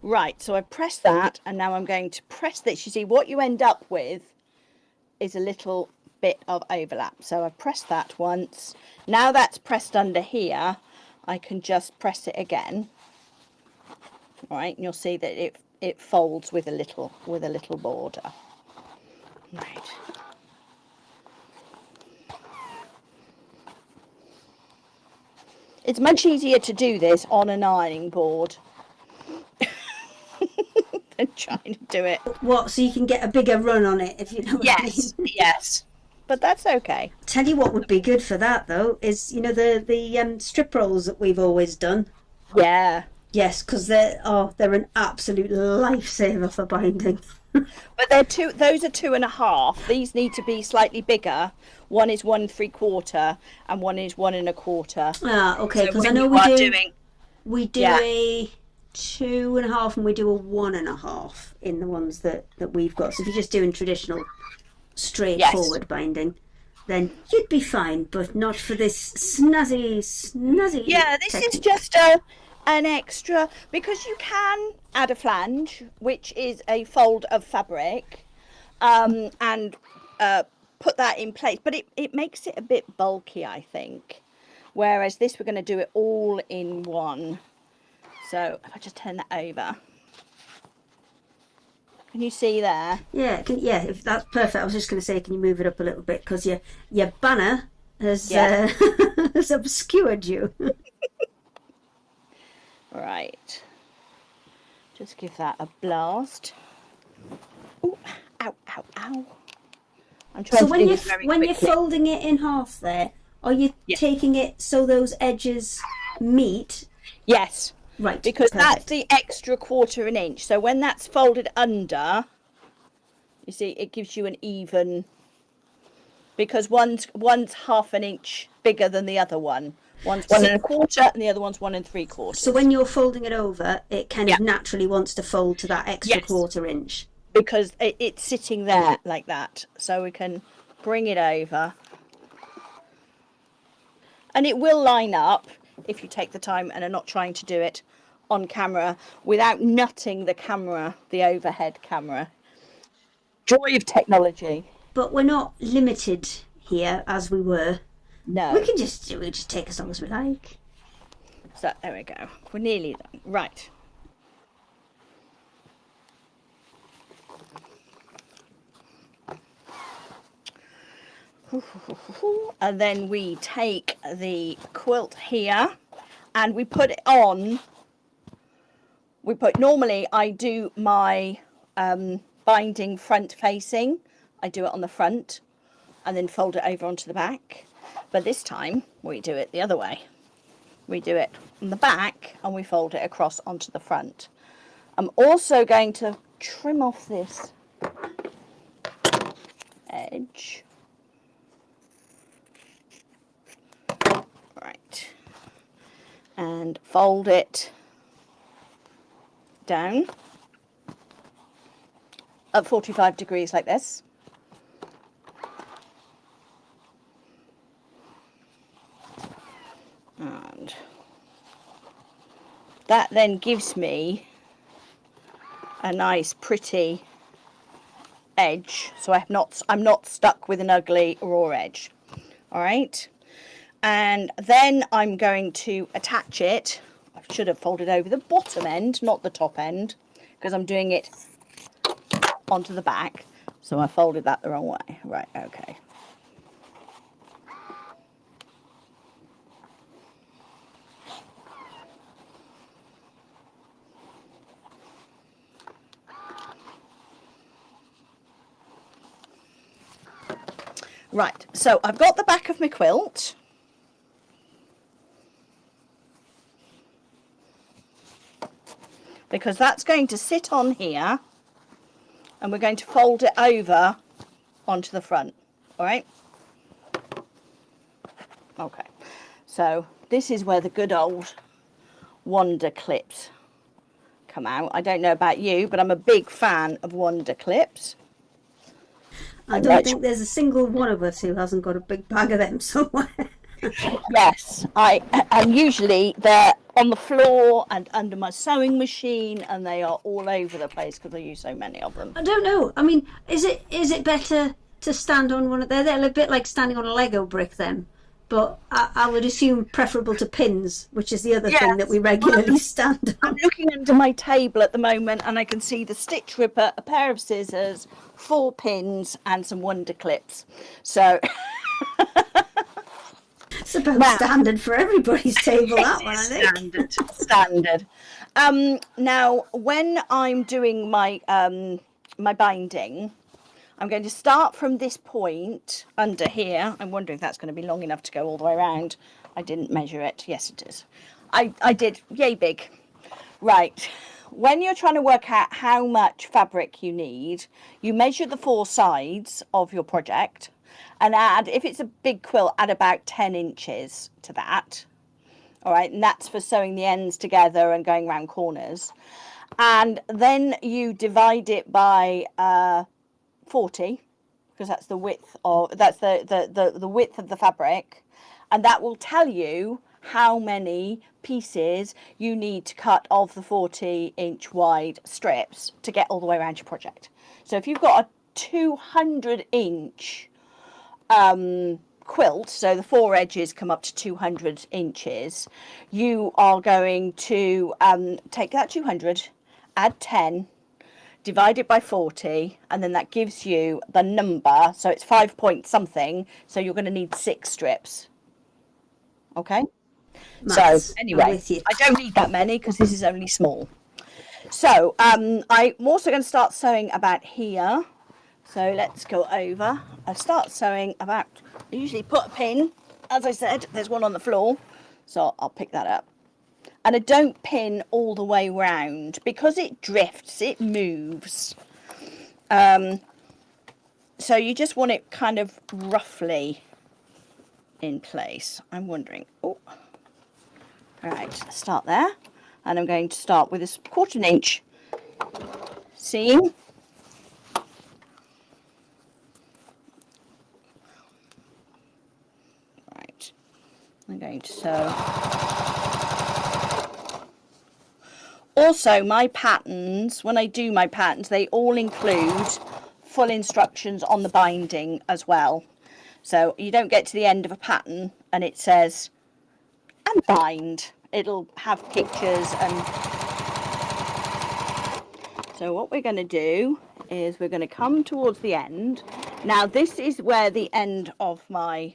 Right, so I press that, and now I'm going to press this. You see, what you end up with is a little bit of overlap. So I've pressed that once. Now that's pressed under here, I can just press it again. All right, and you'll see that it folds with a little border. Right. It's much easier to do this on an ironing board than trying to do it. What, so you can get a bigger run on it, if you know what I mean? Yes. But that's okay. Tell you what would be good for that though is, you know, the strip rolls that we've always done. Yeah. Yes, because they're an absolute lifesaver for binding. But those are 2.5. These need to be slightly bigger. One is 1 3/4 and one is 1 1/4. Ah, okay. Because So I know we do Yeah. a 2.5 and we do a 1.5 in the ones that we've got. So if you're just doing traditional, straightforward binding, then you'd be fine. But not for this snazzy. Yeah, this is just an extra, because you can add a flange, which is a fold of fabric, and put that in place, but it makes it a bit bulky, I think, whereas this, we're going to do it all in one. So if I just turn that over, can you see there? Yeah, if that's perfect. I was just going to say, can you move it up a little bit, because your banner has has obscured you. Right, just give that a blast. Ooh, ow. I'm trying So to do this very when you're quickly. folding it in half there, are you taking it so those edges meet? Yes, Right. because perfect. that's the extra 1/4 inch. So when that's folded under, you see, it gives you an even, because one's 1/2 inch bigger than the other one. One's 1 1/4 and the other one's 1 3/4. So when you're folding it over, it kind of naturally wants to fold to that extra 1/4 inch. Because it's sitting there like that. So we can bring it over. And it will line up if you take the time and are not trying to do it on camera without nutting the camera, the overhead camera. Joy of technology. But we're not limited here as we were. No. We can just take as long as we like. So there we go. We're nearly done. Right. And then we take the quilt here and we put it on. Normally I do my binding front facing. I do it on the front and then fold it over onto the back. But this time we do it the other way. We do it on the back and we fold it across onto the front. I'm also going to trim off this edge. Right. And fold it down at 45 degrees like this. And that then gives me a nice pretty edge, so I'm not stuck with an ugly raw edge. All right, and then I'm going to attach it. I should have folded over the bottom end, not the top end, because I'm doing it onto the back, so I folded that the wrong way. Right, okay. Right, so I've got the back of my quilt. Because that's going to sit on here and we're going to fold it over onto the front, all right? Okay, so this is where the good old Wonder clips come out. I don't know about you, but I'm a big fan of Wonder clips. I don't think there's a single one of us who hasn't got a big bag of them somewhere. Yes, and usually they're on the floor and under my sewing machine, and they are all over the place because I use so many of them. I don't know. I mean, is it better to stand on one of them? They're a bit like standing on a Lego brick then, but I would assume preferable to pins, which is the other thing that we regularly stand on. I'm looking under my table at the moment and I can see the stitch ripper, a pair of scissors, 4 pins and some Wonder clips. So it's about standard for everybody's table, that one, I think. Standard. Now, when I'm doing my my binding, I'm going to start from this point under here. I'm wondering if that's going to be long enough to go all the way around. I didn't measure it. Yes, it is. I did. Yay big. Right. When you're trying to work out how much fabric you need, you measure the 4 sides of your project and add, if it's a big quilt, add about 10 inches to that. All right. And that's for sewing the ends together and going around corners. And then you divide it by 40, because that's the width of the width of the fabric, and that will tell you how many pieces you need to cut of the 40-inch wide strips to get all the way around your project. So if you've got a 200-inch quilt, so the 4 edges come up to 200 inches, you are going to take that 200, add 10, divide it by 40, and then that gives you the number. So it's 5 point something. So you're going to need 6 strips. Okay. Maths, so anyway, I don't need that many because this is only small. So I'm also going to start sewing about here. So let's go over. I start sewing about, I usually put a pin. As I said, there's one on the floor. So I'll pick that up. And I don't pin all the way round because it drifts, it moves. So you just want it kind of roughly in place. I'm wondering, oh, all right, start there. And I'm going to start with this 1/4 inch seam. Right, I'm going to sew. Also, my patterns, when I do my patterns, they all include full instructions on the binding as well. So you don't get to the end of a pattern and it says, and bind. It'll have pictures. And so what we're going to do is we're going to come towards the end Now this is where the end of my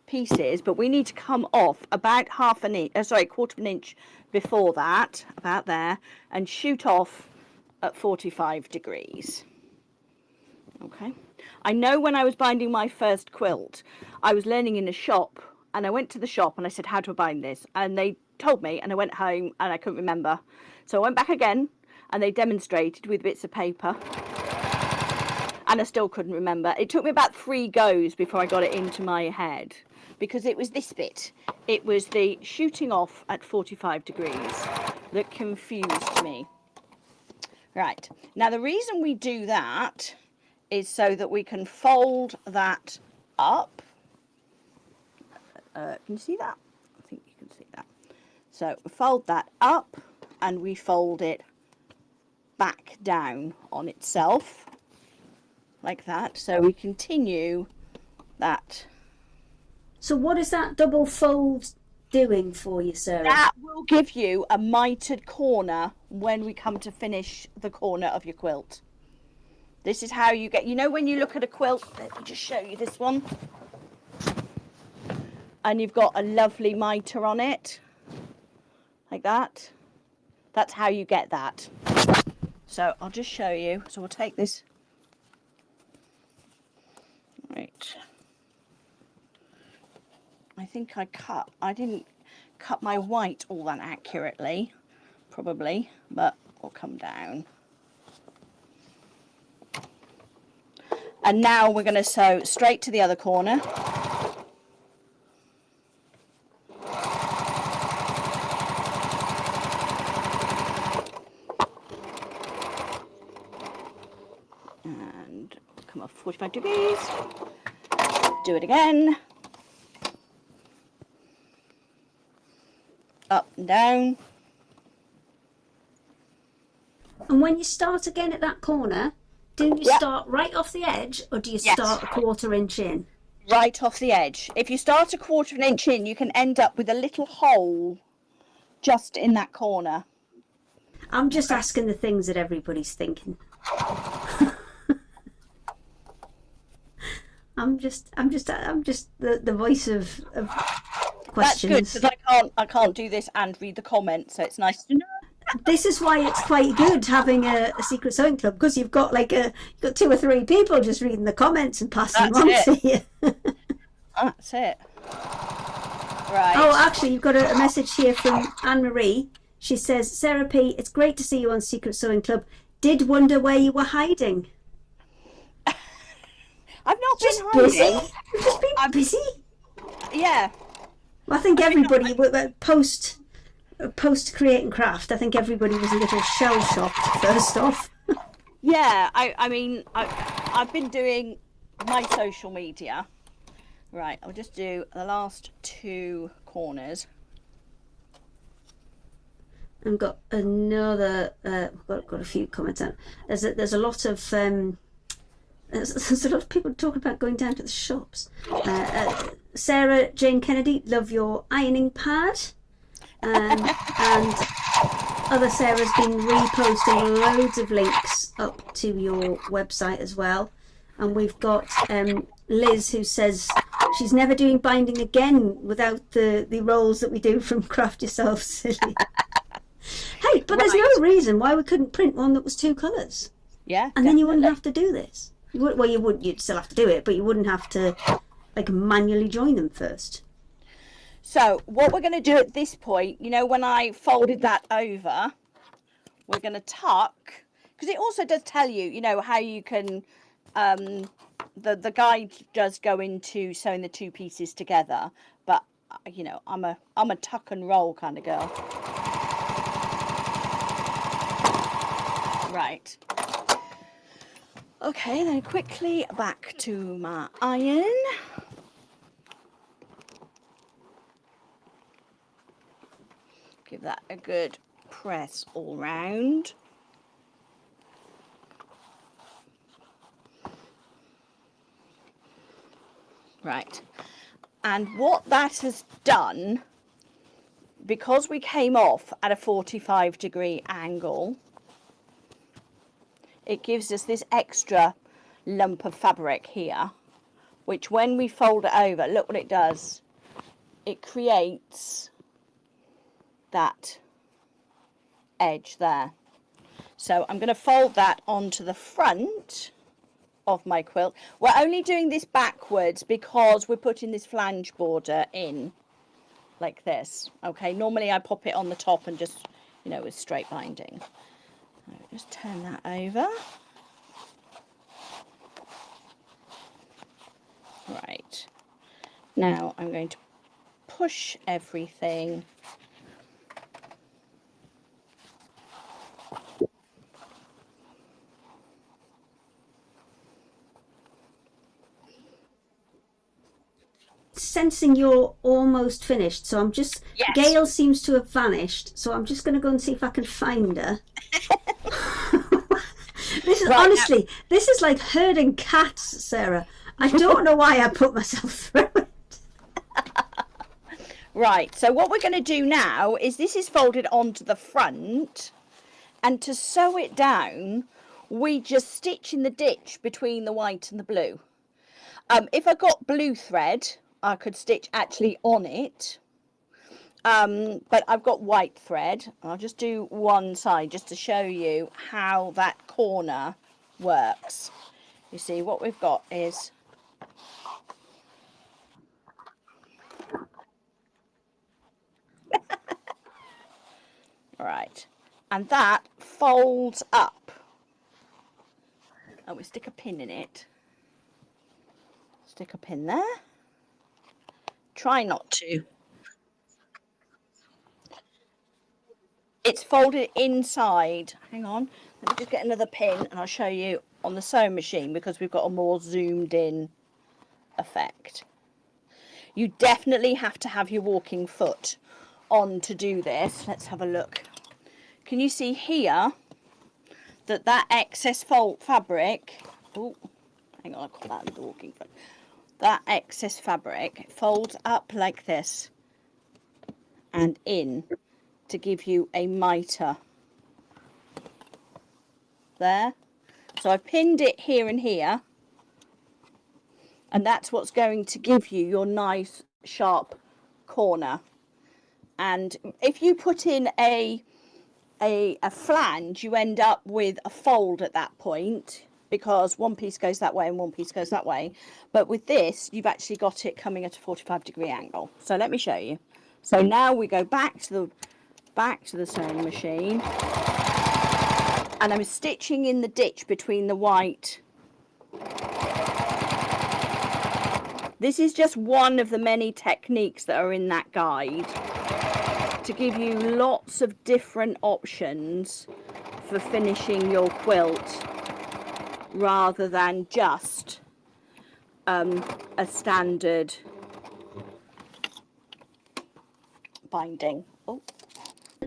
piece is, but we need to come off about half an inch, quarter of an inch before that, about there, and shoot off at 45 degrees. Okay. I know when I was binding my first quilt, I was learning in a shop, and I went to the shop and I said, how do I bind this? And they told me, and I went home and I couldn't remember. So I went back again and they demonstrated with bits of paper, and I still couldn't remember. It took me about 3 goes before I got it into my head, because it was this bit. It was the shooting off at 45 degrees that confused me. Right, now the reason we do that is so that we can fold that up. Can you see that? I think you can see that. So we fold that up and we fold it back down on itself like that. So we continue that. So what is that double fold doing for you, Sarah? That will give you a mitered corner when we come to finish the corner of your quilt. This is how you get, you know, when you look at a quilt, let me just show you this one. And you've got a lovely mitre on it, like that. That's how you get that. So I'll just show you. So we'll take this. Right. I think I didn't cut my white all that accurately, probably, but we'll come down. And now we're going to sew straight to the other corner. And come off 45 degrees. Do it again. Up and down. And when you start again at that corner, do you start right off the edge, or do you start a 1/4 inch in? Right off the edge. If you start a 1/4 inch in, you can end up with a little hole just in that corner. I'm just asking the things that everybody's thinking. I'm just the voice of questions. That's good, because I can't do this and read the comments, so it's nice to know. This is why it's quite good having a secret sewing club, because you've got you've got 2 or 3 people just reading the comments and passing them on to you. That's it. Right. Oh, actually, you've got a message here from Anne Marie. She says, Sarah P, it's great to see you on Secret Sewing Club. Did wonder where you were hiding. I've not Just been busy. hiding. You've just been busy. Yeah. Well, I think everybody post create and craft, I think everybody was a little shell shocked first off. Yeah, I mean, I've been doing my social media. Right, I'll just do the last 2 corners. I've got another. Got a few comments on. There's a lot of there's a lot of people talking about going down to the shops. Sarah Jane Kennedy, love your ironing pad. And other Sarah's been reposting loads of links up to your website as well. And we've got Liz, who says she's never doing binding again without the rolls that we do from Craft Yourself Silly. Hey, but there's no reason why we couldn't print one that was 2 colours. Yeah. And then you wouldn't have to do this. You'd still have to do it, but you wouldn't have to manually join them first. So what we're going to do at this point, you know, when I folded that over, we're going to tuck, because it also does tell you, you know, how you can, the guide does go into sewing the 2 pieces together, but you know, I'm a tuck and roll kind of girl. Right. Okay, then quickly back to my iron. Give that a good press all round. Right. And what that has done, because we came off at a 45-degree angle, it gives us this extra lump of fabric here, which when we fold it over, look what it does. It creates that edge there. So I'm going to fold that onto the front of my quilt. We're only doing this backwards because we're putting this flange border in like this. Okay, normally I pop it on the top and just, you know, with straight binding. I'll just turn that over. Right, now I'm going to push everything sensing you're almost finished, so I'm just, yes. Gail seems to have vanished, so I'm just going to go and see if I can find her. This is right, honestly, this is like herding cats, Sarah. I don't know why I put myself through it. Right, so what we're going to do now is this is folded onto the front, and to sew it down we just stitch in the ditch between the white and the blue. If I got blue thread I could stitch actually on it, but I've got white thread. I'll just do one side just to show you how that corner works. You see what we've got is right, and that folds up, and we stick a pin in it. Stick a pin there. Try not to. It's folded inside. Hang on, let me just get another pin and I'll show you on the sewing machine because we've got a more zoomed in effect. You definitely have to have your walking foot on to do this. Let's have a look. Can you see here that that excess fold fabric, oh hang on, I've got that in the walking foot. That excess fabric folds up like this and in to give you a mitre there. So I pinned it here and here, and that's what's going to give you your nice sharp corner. And if you put in a flange, you end up with a fold at that point, because one piece goes that way and one piece goes that way. But with this, you've actually got it coming at a 45-degree angle. So let me show you. So now we go back to the sewing machine, and I'm stitching in the ditch between the white. This is just one of the many techniques that are in that guide to give you lots of different options for finishing your quilt, rather than just a standard binding. Oh.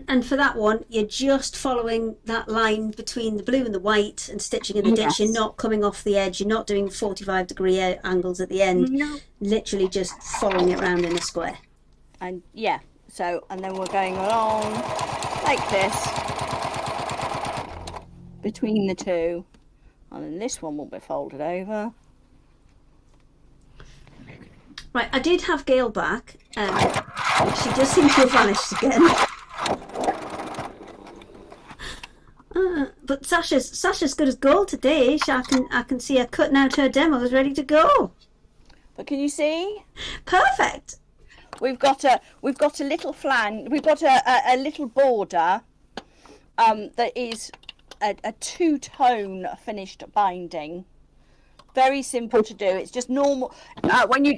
And for that one, you're just following that line between the blue and the white and stitching in the ditch. You're not coming off the edge. You're not doing 45-degree angles at the end. No. Literally just following it around in a square. And yeah, so, and then we're going along like this between the two. And then this one will be folded over. Right, I did have Gail back. She just seemed to have vanished again. But Sasha's good as gold today. I can see her cutting out her demos, ready to go. But can you see? Perfect. We've got a little flange. We've got a little border that is a two-tone finished binding. Very simple to do. It's just normal when you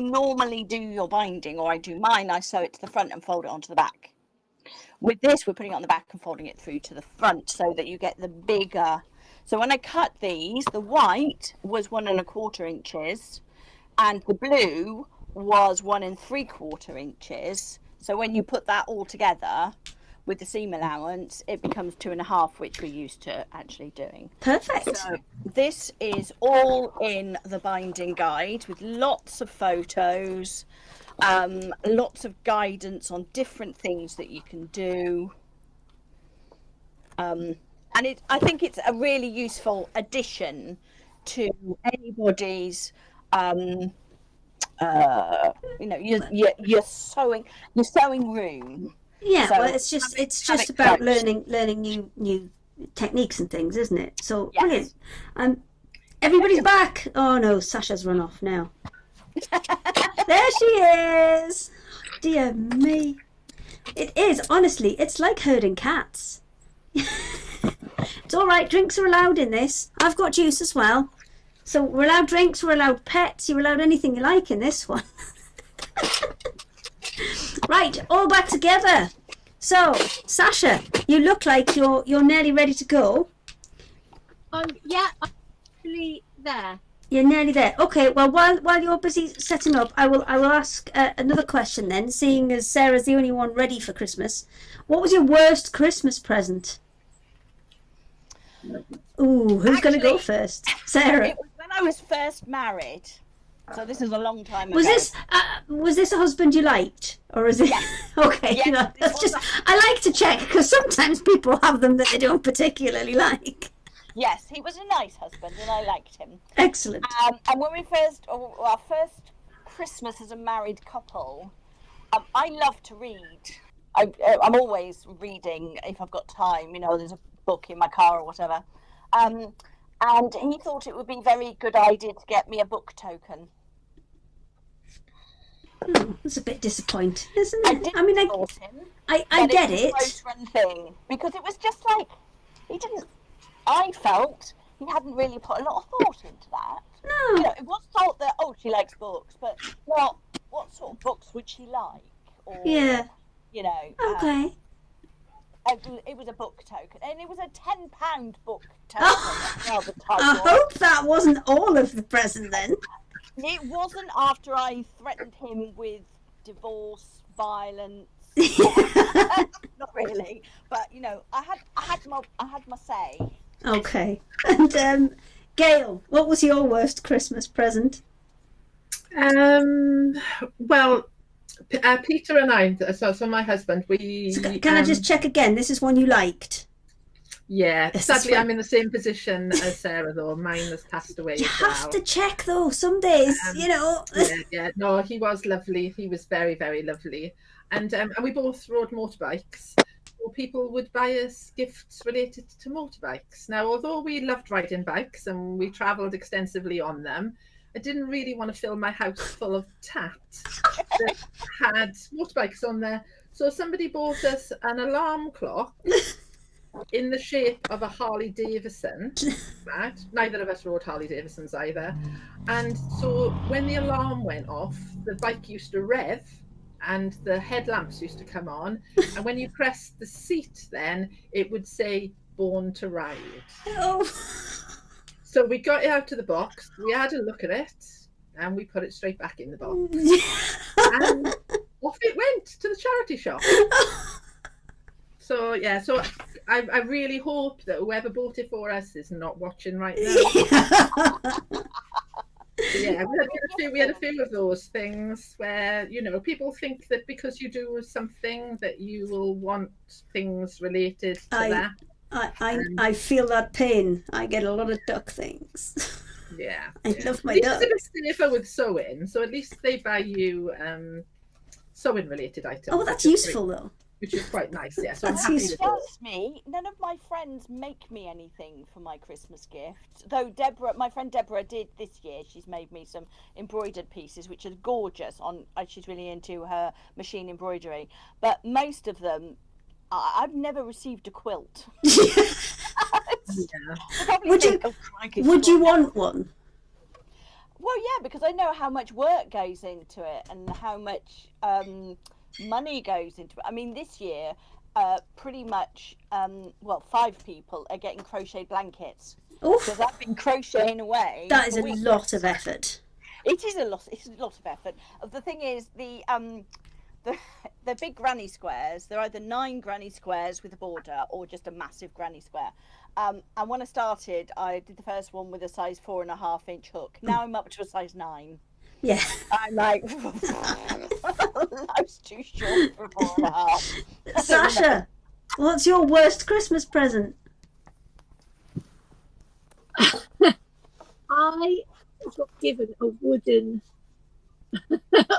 normally do your binding, or I do mine, I sew it to the front and fold it onto the back. With this, we're putting it on the back and folding it through to the front so that you get the bigger. So when I cut these, the white was 1 1/4 inches and the blue was 1 3/4 inches. So when you put that all together with the seam allowance, it becomes 2 1/2, which we're used to actually doing. Perfect. So this is all in the binding guide with lots of photos, lots of guidance on different things that you can do. And I think it's a really useful addition to anybody's your sewing room. Yeah, So well, it's just about learning new techniques and things, isn't it? So yes. Brilliant. Everybody's back. Oh no, Sasha's run off now. There she is. Dear me. It is, honestly, it's like herding cats. It's all right, drinks are allowed in this. I've got juice as well. So we're allowed drinks, we're allowed pets, you're allowed anything you like in this one. Right, all back together. So, Sasha, you look like you're nearly ready to go. Yeah, I'm actually there. You're nearly there. Okay, well, while you're busy setting up, I will ask another question then, seeing as Sarah's the only one ready for Christmas. What was your worst Christmas present? Ooh, who's going to go first? Sarah. It was when I was first married. So this is a long time ago. Was this a husband you liked, or is it? Yes. Okay, yes, no, that's just. I like to check because sometimes people have them that they don't particularly like. Yes, he was a nice husband, and I liked him. Excellent. And when our first Christmas as a married couple, I love to read. I'm always reading if I've got time. There's a book in my car or whatever. And he thought it would be a very good idea to get me a book token. That's a bit disappointing, isn't it? I get it. Close run thing, because it was just like I felt he hadn't really put a lot of thought into that. No. It was thought that she likes books, but not what sort of books would she like? Or, yeah. Okay. It was a book token, and it was a £10 book token. I hope that wasn't all of the present then. It wasn't after I threatened him with divorce, violence. Not really, but I had my say. Okay. And Gail, what was your worst Christmas present? Well, Peter and I, so my husband, we... So can I just check again? This is one you liked? Yeah, sadly I'm in the same position as Sarah, though. Mine has passed away. You have to check, though, some days, Yeah, no, he was lovely. He was very, very lovely. And we both rode motorbikes. So people would buy us gifts related to motorbikes. Now, although we loved riding bikes and we travelled extensively on them, I didn't really want to fill my house full of tat that had motorbikes on there. So somebody bought us an alarm clock in the shape of a Harley Davidson. Right? Neither of us rode Harley Davidsons either. And so when the alarm went off, the bike used to rev and the headlamps used to come on. And when you pressed the seat, then it would say "Born to Ride." Oh. So we got it out of the box, we had a look at it, and we put it straight back in the box. And off it went to the charity shop. So I really hope that whoever bought it for us is not watching right now. Yeah, we had a few of those things where, people think that because you do something that you will want things related to that. I feel that pain. I get a lot of duck things. Yeah. I love my ducks. It's a bit safer with sewing, so at least they buy you sewing related items. Oh, that's useful though. Which is quite nice, yeah. So That's I'm happy useful. with Me, none of my friends make me anything for my Christmas gift. Though my friend Deborah did this year. She's made me some embroidered pieces, which are gorgeous. She's really into her machine embroidery. But most of them, I've never received a quilt. Yeah. Would you want one? Well, yeah, because I know how much work goes into it and how much money goes into it. I mean, this year, pretty much, 5 people are getting crochet blankets. Because I've been crocheting away. That is a lot of effort. It is a lot. It's a lot of effort. The thing is, the big granny squares. They're either 9 granny squares with a border or just a massive granny square. And when I started, I did the first one with a size 4.5-inch hook. Now I'm up to a size 9. Yeah. I'm like, life's too short for 4.5. Sasha, what's your worst Christmas present? I got given a wooden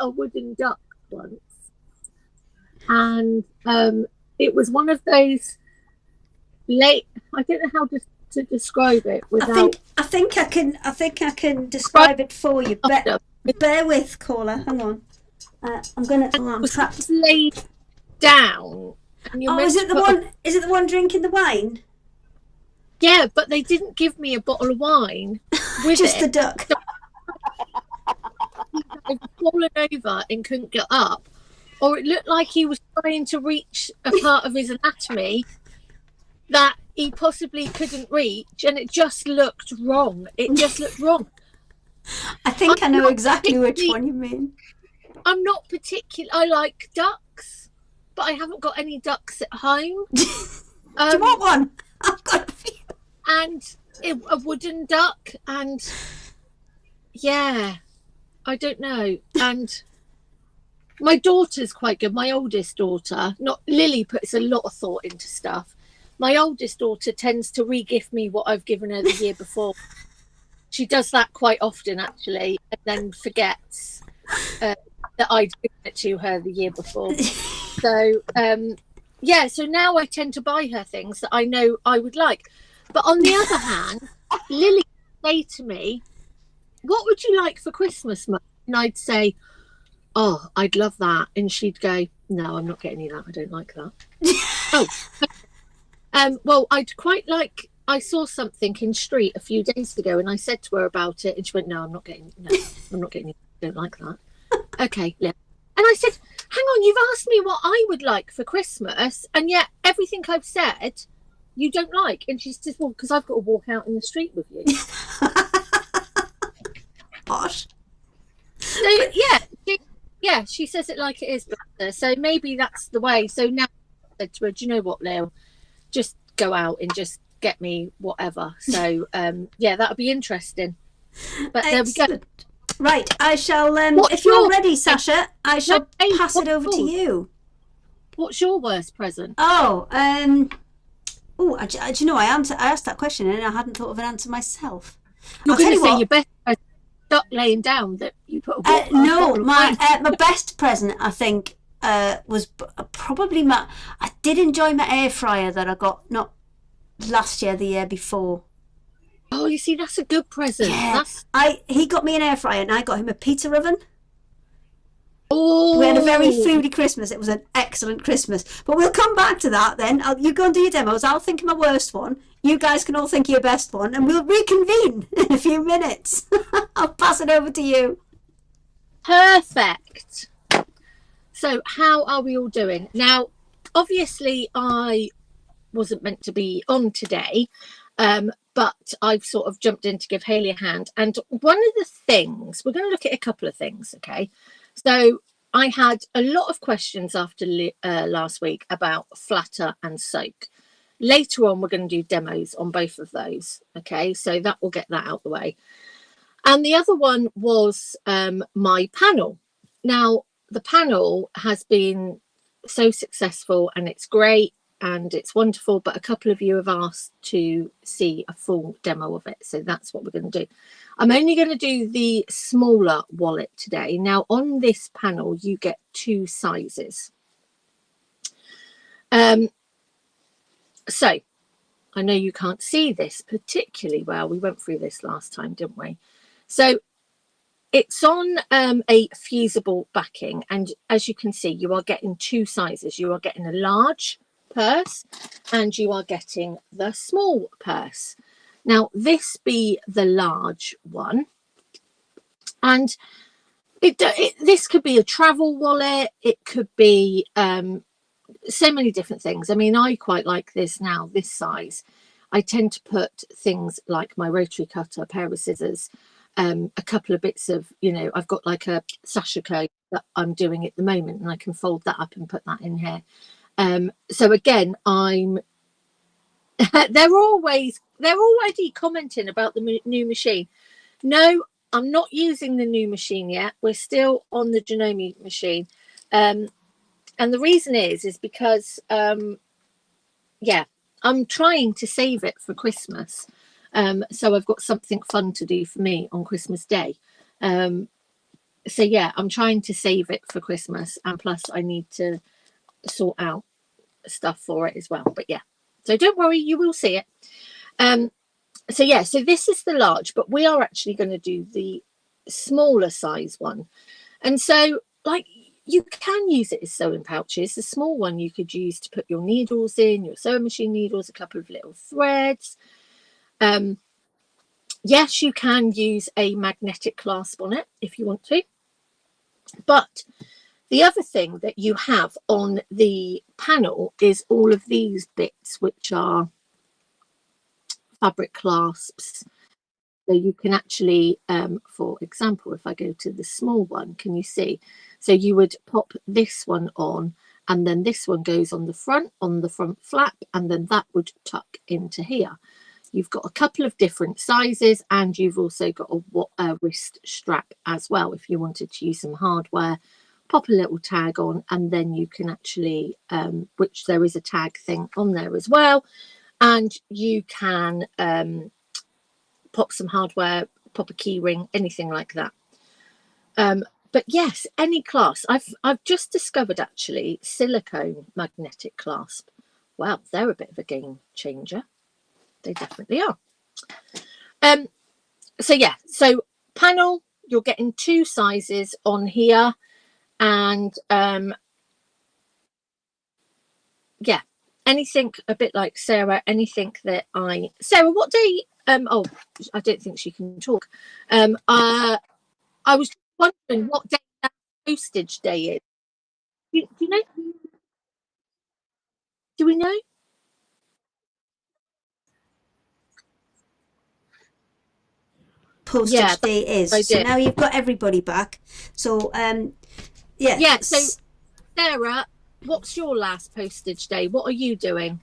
a wooden duck once, and it was one of those late. I don't know how to describe it without. I think I can describe it for you. Bear with, caller. Hang on. I'm gonna. Oh, I'm trapped. Laid down. And you're Is it the one? Is it the one drinking the wine? Yeah, but they didn't give me a bottle of wine with Just it. the duck. I'd fallen over and couldn't get up, or it looked like he was trying to reach a part of his anatomy that he possibly couldn't reach, and it just looked wrong. It just looked wrong. I think I know exactly which one you mean. I'm not particular. I like ducks, but I haven't got any ducks at home. Do you want one? I've got a few. And a wooden duck, and yeah, I don't know. And my daughter's quite good. My oldest daughter, not Lily, puts a lot of thought into stuff. My oldest daughter tends to re-gift me what I've given her the year before. She does that quite often, actually, and then forgets that I'd given it to her the year before. So, yeah, so now I tend to buy her things that I know I would like. But on the other hand, Lily would say to me, "What would you like for Christmas, Mum?" And I'd say, "Oh, I'd love that." And she'd go, "No, I'm not getting you that. I don't like that." Oh, well, I'd quite like. I saw something in street a few days ago, and I said to her about it, and she went, "No, I'm not getting you. I don't like that." Okay, yeah. And I said, "Hang on, you've asked me what I would like for Christmas, and yet everything I've said you don't like." And she says, "Well, because I've got to walk out in the street with you." Gosh. So yeah, she says it like it is. So maybe that's the way. So now I said to her, "Do you know what, Leo? Just go out and just get me whatever." So yeah, that'll be interesting. But Excellent. There we go. Right, I shall. If you're ready, Sasha, I shall pass it over to you. What's your worst present? Oh, do you know, I asked that question and I hadn't thought of an answer myself. You're going to say your best present, duck laying down that you put a no, my best present, I think, was probably I did enjoy my air fryer that I got not last year, the year before. Oh, you see, that's a good present. Yeah, he got me an air fryer and I got him a pizza oven. Oh, we had a very foodie Christmas. It was an excellent Christmas. But we'll come back to that then. You go and do your demos. I'll think of my worst one. You guys can all think of your best one, and we'll reconvene in a few minutes. I'll pass it over to you. Perfect. So how are we all doing? Now, obviously, I wasn't meant to be on today, but I've sort of jumped in to give Hayley a hand. And one of the things, we're going to look at a couple of things, okay? So I had a lot of questions after last week about flatter and soak. Later on, we're going to do demos on both of those, okay? So that will get that out the way. And the other one was my panel. Now, the panel has been so successful and it's great and it's wonderful, but a couple of you have asked to see a full demo of it. So that's what we're going to do. I'm only going to do the smaller wallet today. Now, on this panel, you get two sizes. So I know you can't see this particularly well. We went through this last time, didn't we? So it's on a fusible backing. And as you can see, you are getting two sizes. You are getting a large purse and you are getting the small purse. Now, this be the large one. And this could be a travel wallet. It could be so many different things. I mean, I quite like this now, this size. I tend to put things like my rotary cutter, a pair of scissors, a couple of bits of, I've got like a Sasha code that I'm doing at the moment, and I can fold that up and put that in here. So again, they're already commenting about the new machine. No, I'm not using the new machine yet. We're still on the Janome machine. And the reason is because, I'm trying to save it for Christmas. So I've got something fun to do for me on Christmas Day. So yeah, I'm trying to save it for Christmas, and plus I need to sort out stuff for it as well. But yeah, so don't worry, you will see it. So yeah, so this is the large, but we are actually going to do the smaller size one. And so like you can use it as sewing pouches. The small one you could use to put your needles in, your sewing machine needles, a couple of little threads. Yes, you can use a magnetic clasp on it if you want to. But the other thing that you have on the panel is all of these bits, which are fabric clasps. So you can actually, for example, if I go to the small one, can you see? So you would pop this one on, and then this one goes on the front flap, and then that would tuck into here. You've got a couple of different sizes, and you've also got a wrist strap as well. If you wanted to use some hardware, pop a little tag on, and then you can actually, which there is a tag thing on there as well, and you can pop some hardware, pop a key ring, anything like that. But yes, any clasp. I've just discovered actually silicone magnetic clasp. Wow, they're a bit of a game changer. They definitely are. So yeah, so panel, you're getting 2 sizes on here, and yeah, anything a bit like Sarah, anything that Sarah, what day? Oh, I don't think she can talk. I was wondering what day that postage day is. Do you know? Do we know? Postage day is. So now you've got everybody back. So yeah. So Sarah, what's your last postage day? What are you doing?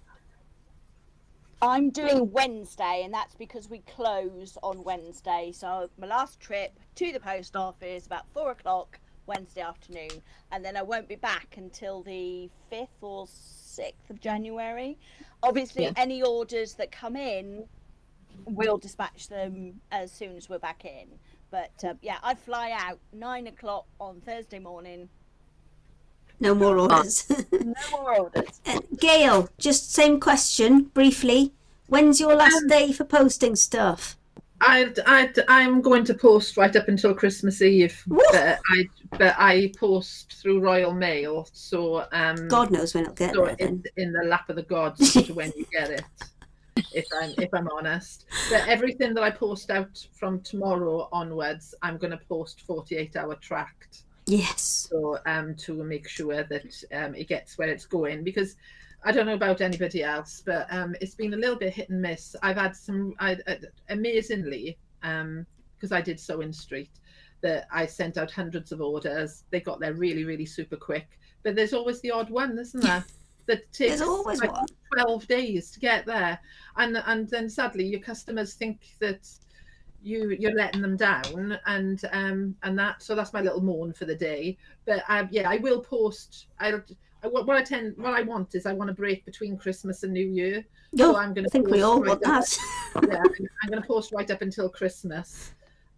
I'm doing Wednesday, and that's because we close on Wednesday. So my last trip to the post office about 4 o'clock Wednesday afternoon, and then I won't be back until the 5th or 6th of January. Obviously, any orders that come in, we'll dispatch them as soon as we're back in. But yeah, I fly out 9 o'clock on Thursday morning. No more orders. No more orders. Gail, just same question briefly. When's your last day for posting stuff? I'm going to post right up until Christmas Eve, but I post through Royal Mail, so God knows when it'll get there. It's in the lap of the gods to when you get it. If I'm honest, but everything that I post out from tomorrow onwards, I'm going to post 48-hour tracked. Yes. So to make sure that it gets where it's going, because I don't know about anybody else, but it's been a little bit hit and miss. I've had some amazingly, because I did Sewing Street, that I sent out hundreds of orders. They got there really, really super quick. But there's always the odd one, isn't there? That takes like 12 days to get there, and then sadly your customers think that you're letting them down, and that's my little moan for the day. But yeah, I will post. What I want is I want a break between Christmas and New Year. So I think we all want that. Yeah, I'm going to post right up until Christmas,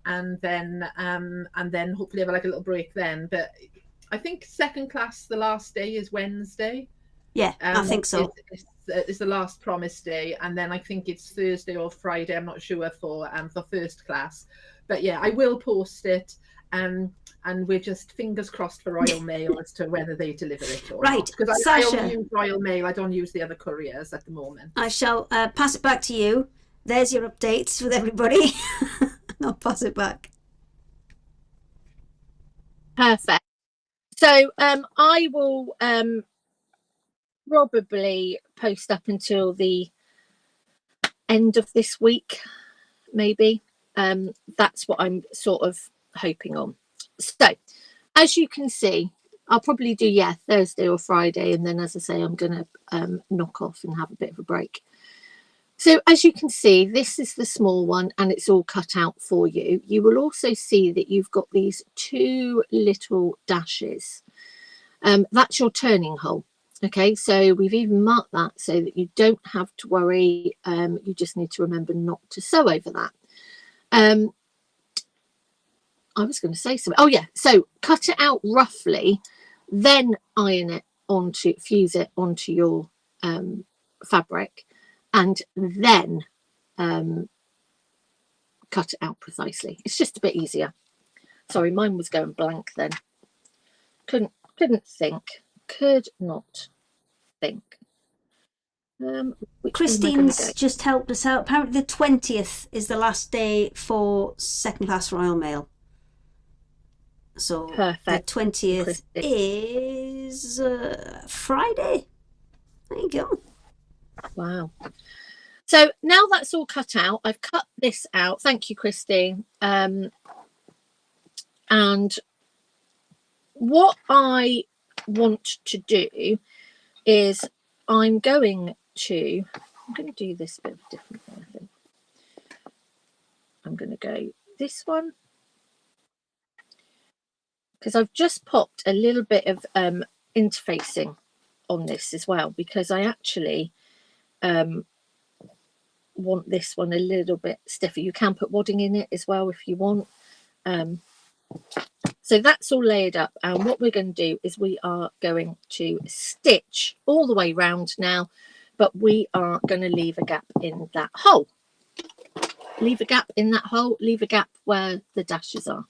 and then hopefully have like a little break then. But I think second class, the last day is Wednesday. Yeah, I think so. It's the last promise day, and then I think it's Thursday or Friday. I'm not sure for first class, but yeah, I will post it. And we're just fingers crossed for Royal Mail as to whether they deliver it or not. Because I only use Royal Mail. I don't use the other couriers at the moment. I shall pass it back to you. There's your updates with everybody. I'll pass it back. Perfect. So I will probably post up until the end of this week, maybe. That's what I'm sort of hoping on. So as you can see, I'll probably do Thursday or Friday, and then as I say, I'm gonna knock off and have a bit of a break. So as you can see, this is the small one, and it's all cut out for you. You will also see that you've got these 2 little dashes. That's your turning hole. Okay, so we've even marked that so that you don't have to worry. You just need to remember not to sew over that. I was going to say something. Oh yeah, so cut it out roughly, then iron it onto, fuse it onto your fabric, and then cut it out precisely. It's just a bit easier. Sorry, mine was going blank then. Couldn't think. Could not think. Christine's just helped us out. Apparently the 20th is the last day for second class Royal Mail. So perfect. The 20th is Friday. There you go. Wow. So now that's all cut out. I've cut this out. Thank you, Christine. And what I want to do is I'm going to do this a bit differently, I think. I'm going to go this one, because I've just popped a little bit of interfacing on this as well, because I actually want this one a little bit stiffer. You can put wadding in it as well if you want. So that's all layered up, and what we're going to do is we are going to stitch all the way round now, but we are going to leave a gap in that hole. Leave a gap in that hole, leave a gap where the dashes are.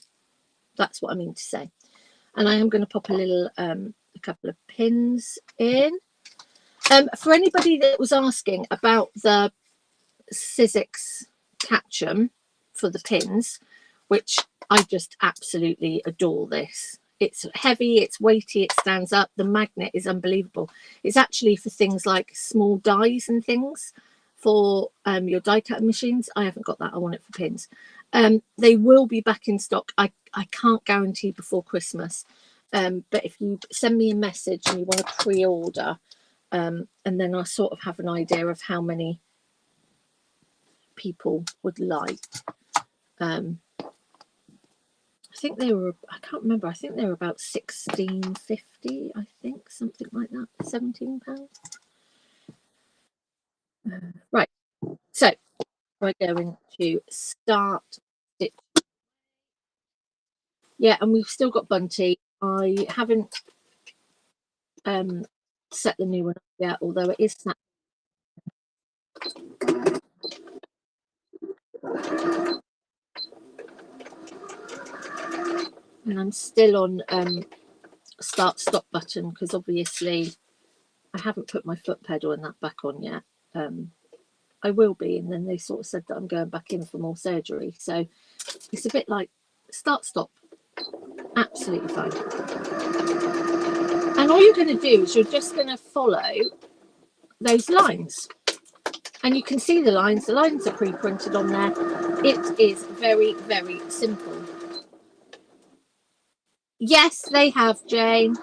That's what I mean to say. And I am going to pop a little a couple of pins in. For anybody that was asking about the Sizzix Catchem for the pins, which I just absolutely adore this. It's heavy, it's weighty, it stands up. The magnet is unbelievable. It's actually for things like small dies and things for your die cutting machines. I haven't got that. I want it for pins. They will be back in stock. I can't guarantee before Christmas. But if you send me a message and you want to pre-order, and then I sort of have an idea of how many people would like. I think they were, I can't remember, I think they were about £16.50, I think, something like that, £17. Right, so we're going to start it. Yeah, and we've still got Bunty. I haven't set the new one up yet, although it is snapped. And I'm still on start stop button, because obviously I haven't put my foot pedal and that back on yet. I will be, and then they sort of said that I'm going back in for more surgery, so it's a bit like start stop. Absolutely fine. And all you're going to do is you're just going to follow those lines, and you can see the lines are pre-printed on there. It is very, very simple. Yes, they have, Jane.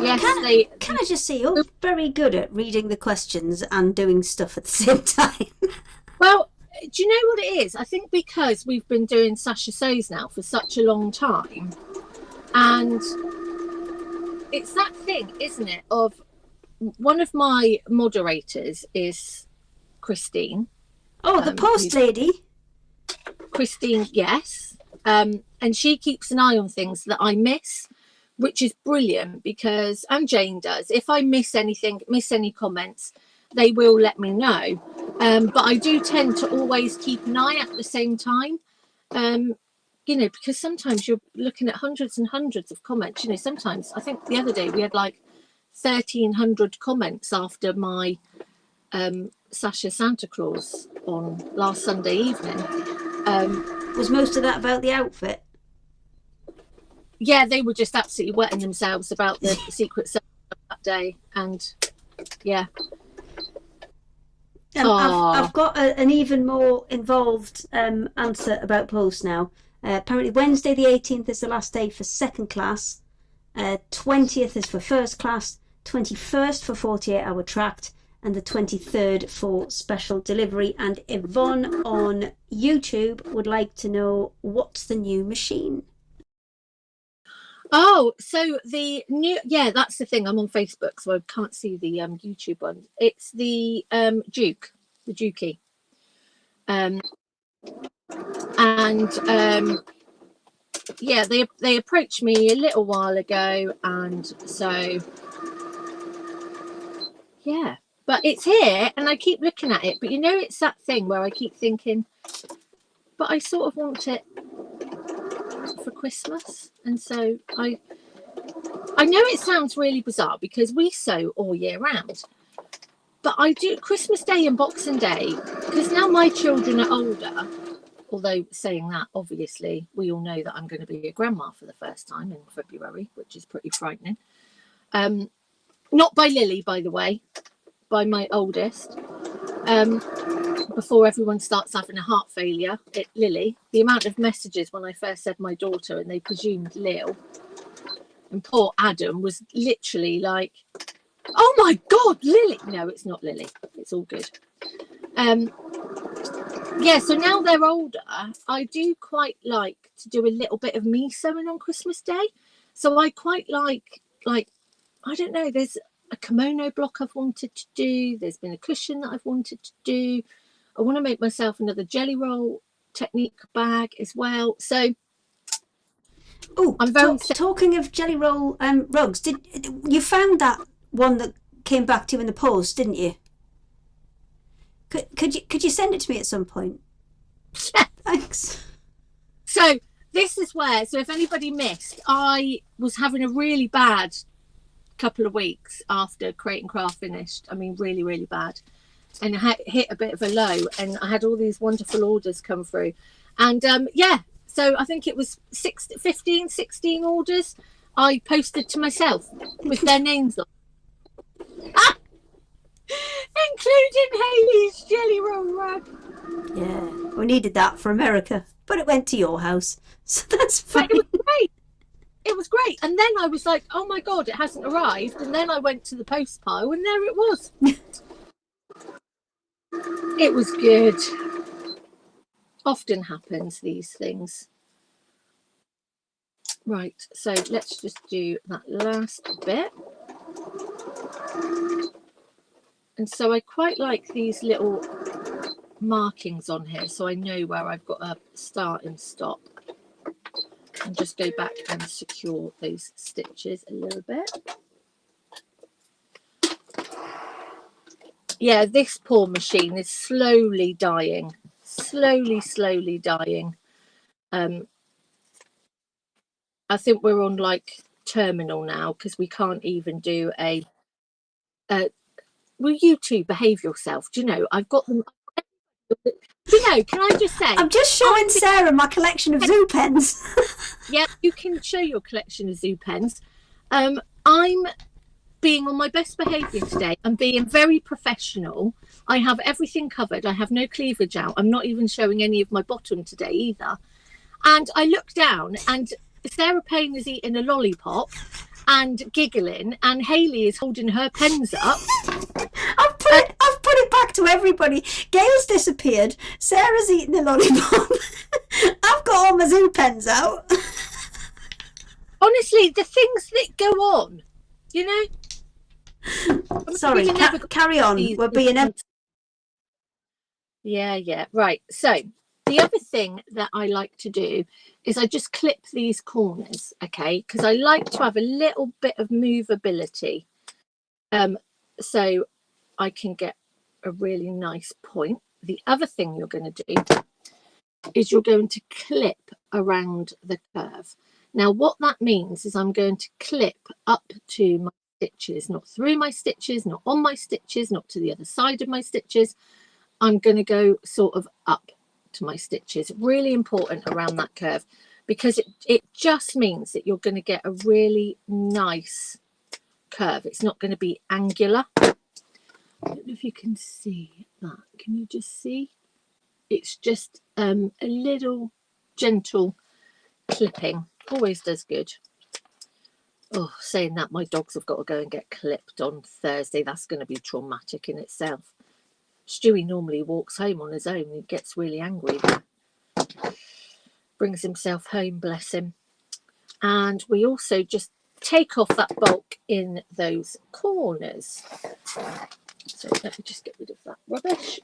Yes, Can I just say, you're very good at reading the questions and doing stuff at the same time. Well, do you know what it is? I think because we've been doing Sasha Sews now for such a long time, and it's that thing, isn't it, of one of my moderators is Christine. Oh, the post lady. Christine, yes. And she keeps an eye on things that I miss, which is brilliant, because, and Jane does, if I miss anything, miss any comments, they will let me know. But I do tend to always keep an eye at the same time, you know, because sometimes you're looking at hundreds and hundreds of comments. You know, sometimes, I think the other day we had like 1,300 comments after my Sasha Santa Claus on last Sunday evening. Was most of that about the outfit? Yeah, they were just absolutely wetting themselves about the secret Santa that day, and yeah. I've got an even more involved answer about post now. Apparently Wednesday the 18th is the last day for second class, 20th is for first class, 21st for 48-hour tracked, and the 23rd for special delivery. And Yvonne on YouTube would like to know, what's the new machine? Oh, so the new, yeah, that's the thing. I'm on Facebook, so I can't see the YouTube one. It's the Duke, the Dukey. And yeah, they approached me a little while ago, and so yeah, but it's here, and I keep looking at it. But you know, it's that thing where I keep thinking, but I sort of want it for Christmas, and so I know it sounds really bizarre because we sew all year round, but I do Christmas Day and Boxing Day because now my children are older. Although saying that, obviously, we all know that I'm going to be a grandma for the first time in February, which is pretty frightening. Not by Lily, by the way, by my oldest. Before everyone starts having a heart failure, Lily, the amount of messages when I first said my daughter and they presumed Lil, and poor Adam was literally like, oh my God, Lily. No, it's not Lily. It's all good. Yeah, so now they're older, I do quite like to do a little bit of me sewing on Christmas Day. So I quite like, I don't know, there's a kimono block I've wanted to do. There's been a cushion that I've wanted to do. I want to make myself another jelly roll technique bag as well. So Oh, I'm very talking of jelly roll rugs, did you found that one that came back to you in the post, didn't you? Could you send it to me at some point? Thanks. So this is where, so if anybody missed, I was having a really bad couple of weeks after Create and Craft finished. I mean, really, really bad. And I hit a bit of a low, and I had all these wonderful orders come through. And yeah, so I think it was 16 orders I posted to myself with their names on. Including Hayley's jelly roll rug. Yeah, we needed that for America, but it went to your house, so that's fine. But it was great. It was great. And then I was like, oh my God, it hasn't arrived. And then I went to the post pile, and there it was. It was good. Often happens, these things. Right, so let's just do that last bit. And so I quite like these little markings on here, so I know where I've got a start and stop. And just go back and secure those stitches a little bit. Yeah, this poor machine is slowly dying. Slowly dying. I think we're on like terminal now because we can't even do a will you two behave yourself? Do you know, I've got them. Do you know, can I just say, I'm just showing Sarah my collection of zoo pens. Yeah, you can show your collection of zoo pens. I'm being on my best behaviour today. I'm being very professional. I have everything covered. I have no cleavage out. I'm not even showing any of my bottom today either. And I look down and Sarah Payne is eating a lollipop and giggling, and Hayley is holding her pens up. I've put it back to everybody. Gail's disappeared. Sarah's eating a lollipop. I've got all my zoo pens out. Honestly, the things that go on, you know. Sorry, carry on. We're being yeah. Right. So the other thing that I like to do is I just clip these corners, okay? Because I like to have a little bit of movability, so I can get a really nice point. The other thing you're going to do is you're going to clip around the curve. Now, what that means is I'm going to clip up to my stitches, not through my stitches, not on my stitches, not to the other side of my stitches. I'm going to go sort of up to my stitches. Really important around that curve, because it just means that you're going to get a really nice curve. It's not going to be angular. I don't know if you can see that. Can you just see? It's just a little gentle clipping. Always does good. Oh, saying that, my dogs have got to go and get clipped on Thursday. That's going to be traumatic in itself. Stewie normally walks home on his own. He gets really angry there. Brings himself home, bless him. And we also just take off that bulk in those corners. So let me just get rid of that rubbish.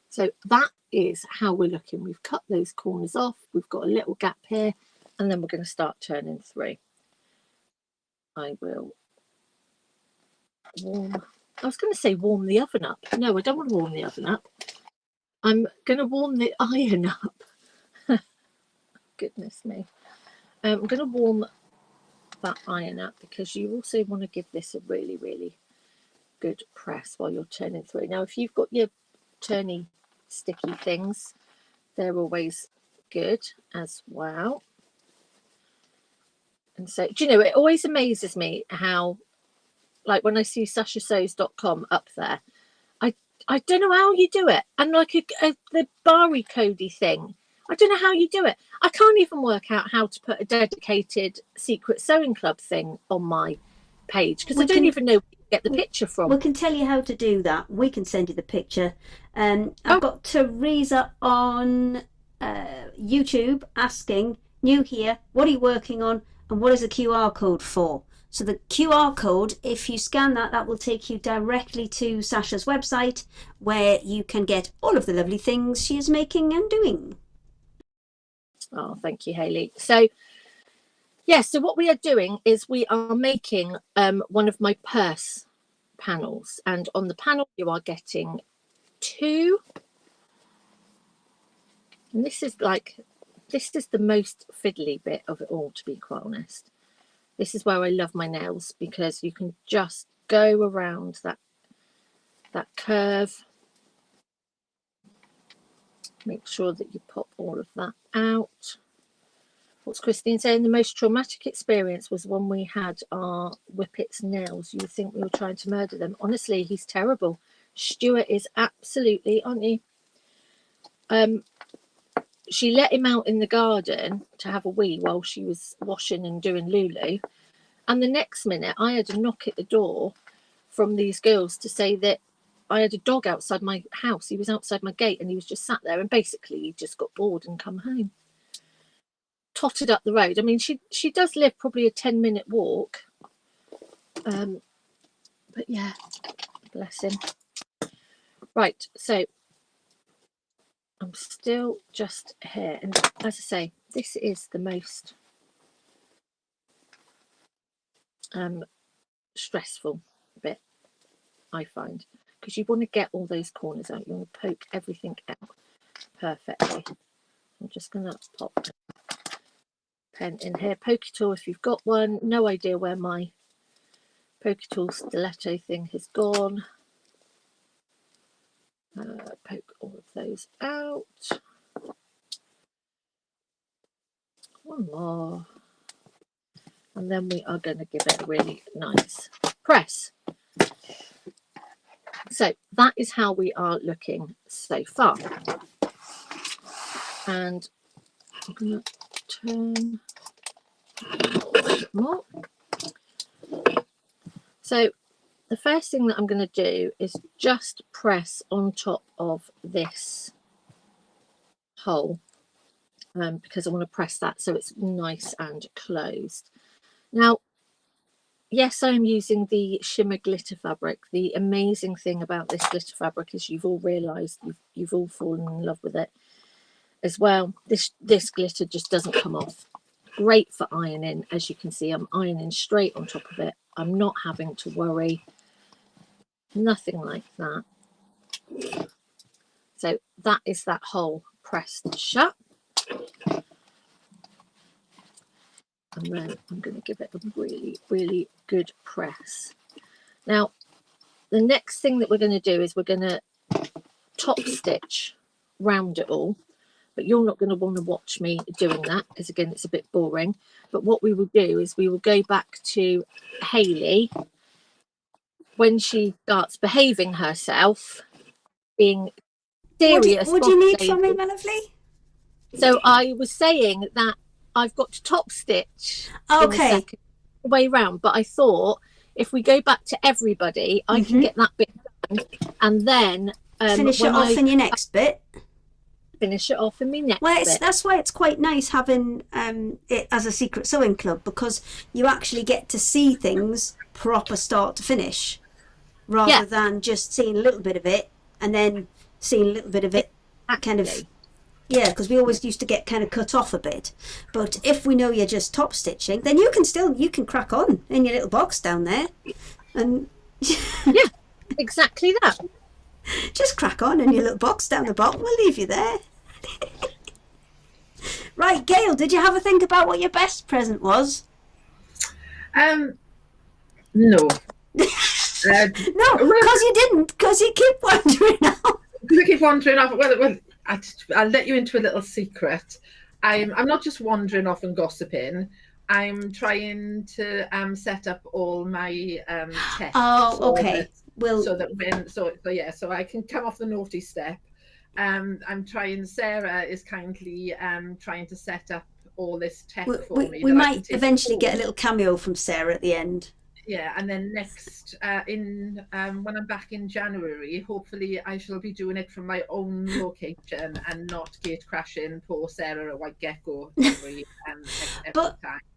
So that is how we're looking. We've cut those corners off. We've got a little gap here, and then we're going to start turning through. I will warm. I was going to say warm the oven up. No, I don't want to warm the oven up. I'm going to warm the iron up. Goodness me. I'm going to warm that iron up because you also want to give this a really, really good press while you're turning through. Now, if you've got your turny sticky things, they're always good as well. And so, do you know, it always amazes me how, like when I see sashasews.com up there, I don't know how you do it. And like the barcode thing, I don't know how you do it. I can't even work out how to put a dedicated secret sewing club thing on my page because I don't even know where to get the picture from. We can tell you how to do that. We can send you the picture. I've got Teresa on YouTube asking, new here, what are you working on and what is the QR code for? So the QR code, if you scan that, that will take you directly to Sasha's website where you can get all of the lovely things she is making and doing. Oh, thank you, Hayley. So, yeah, so what we are doing is we are making one of my purse panels. And on the panel, you are getting 2. And this is the most fiddly bit of it all, to be quite honest. This is where I love my nails because you can just go around that curve. Make sure that you pop all of that out. What's Christine saying? The most traumatic experience was when we had our Whippet's nails. You would think we were trying to murder them. Honestly, he's terrible. Stuart is absolutely, aren't you? She let him out in the garden to have a wee while she was washing and doing Lulu. And the next minute, I had a knock at the door from these girls to say that I had a dog outside my house. He was outside my gate and he was just sat there. And basically, he just got bored and come home. Tottered up the road. I mean, she does live probably a 10-minute walk. But yeah, bless him. Right, so I'm still just here. And as I say, this is the most stressful bit, I find. Because you want to get all those corners out. You want to poke everything out perfectly. I'm just going to pop a pen in here. Pokey tool if you've got one. No idea where my pokey tool stiletto thing has gone. Poke all of those out. One more. And then we are going to give it a really nice press. So that is how we are looking so far. And I'm going to turn a little bit more. So the first thing that I'm going to do is just press on top of this hole because I want to press that so it's nice and closed. Now, yes, I'm using the shimmer glitter fabric. The amazing thing about this glitter fabric is you've all realised, you've all fallen in love with it as well. This glitter just doesn't come off. Great for ironing. As you can see, I'm ironing straight on top of it. I'm not having to worry. Nothing like that. So that is that hole pressed shut. And then I'm going to give it a really, really good press. Now, the next thing that we're going to do is we're going to top stitch round it all. But you're not going to want to watch me doing that because, again, it's a bit boring. But what we will do is we will go back to Hayley when she starts behaving herself, being serious. What do you need from me, my lovely? So I was saying that I've got to top stitch in the second way round, but I thought if we go back to everybody, I can get that bit done and then finish it off in your next bit. finish it off in my next Well, bit. that's why it's quite nice having it as a secret sewing club, because you actually get to see things proper start to finish, rather than just seeing a little bit of it and then seeing a little bit of it kind of. Yeah, because we always used to get kind of cut off a bit. But if we know you're just top stitching, then you can crack on in your little box down there, and Yeah, exactly that. just crack on in your little box down the bottom. We'll leave you there. Right, Gail, did you have a think about what your best present was? No. No, because you didn't, because you keep wandering out. I keep wandering off. Well, I'll let you into a little secret. I'm not just wandering off and gossiping. I'm trying to set up all my tests. Oh, okay. Well, so I can come off the naughty step. I'm trying. Sarah is kindly trying to set up all this tech for me. We might eventually get a little cameo from Sarah at the end. Yeah, and then next when I'm back in January, hopefully I shall be doing it from my own location and not gate crashing poor Sarah at White Gecko every time.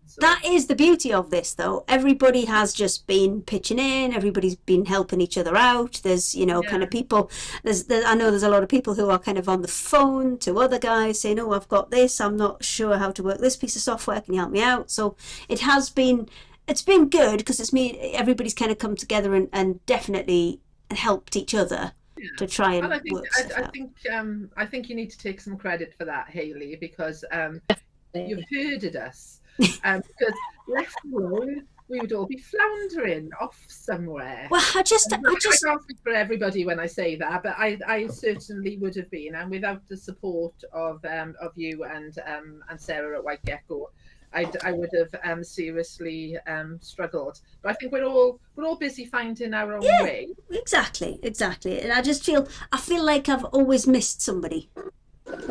So. That is the beauty of this, though. Everybody has just been pitching in. Everybody's been helping each other out. There's, kind of people. I know there's a lot of people who are kind of on the phone to other guys saying, "Oh, I've got this. I'm not sure how to work this piece of software. Can you help me out?" So it has been. It's been good because everybody's kind of come together and definitely helped each other to try and work stuff out. I think you need to take some credit for that, Hayley, because you've herded us. Because left alone, we would all be floundering off somewhere. Well, I can't speak for everybody when I say that, but I certainly would have been, and without the support of you and Sarah at White Gecko, I would have seriously struggled. But I think we're all busy finding our own way. Exactly. And I feel like I've always missed somebody.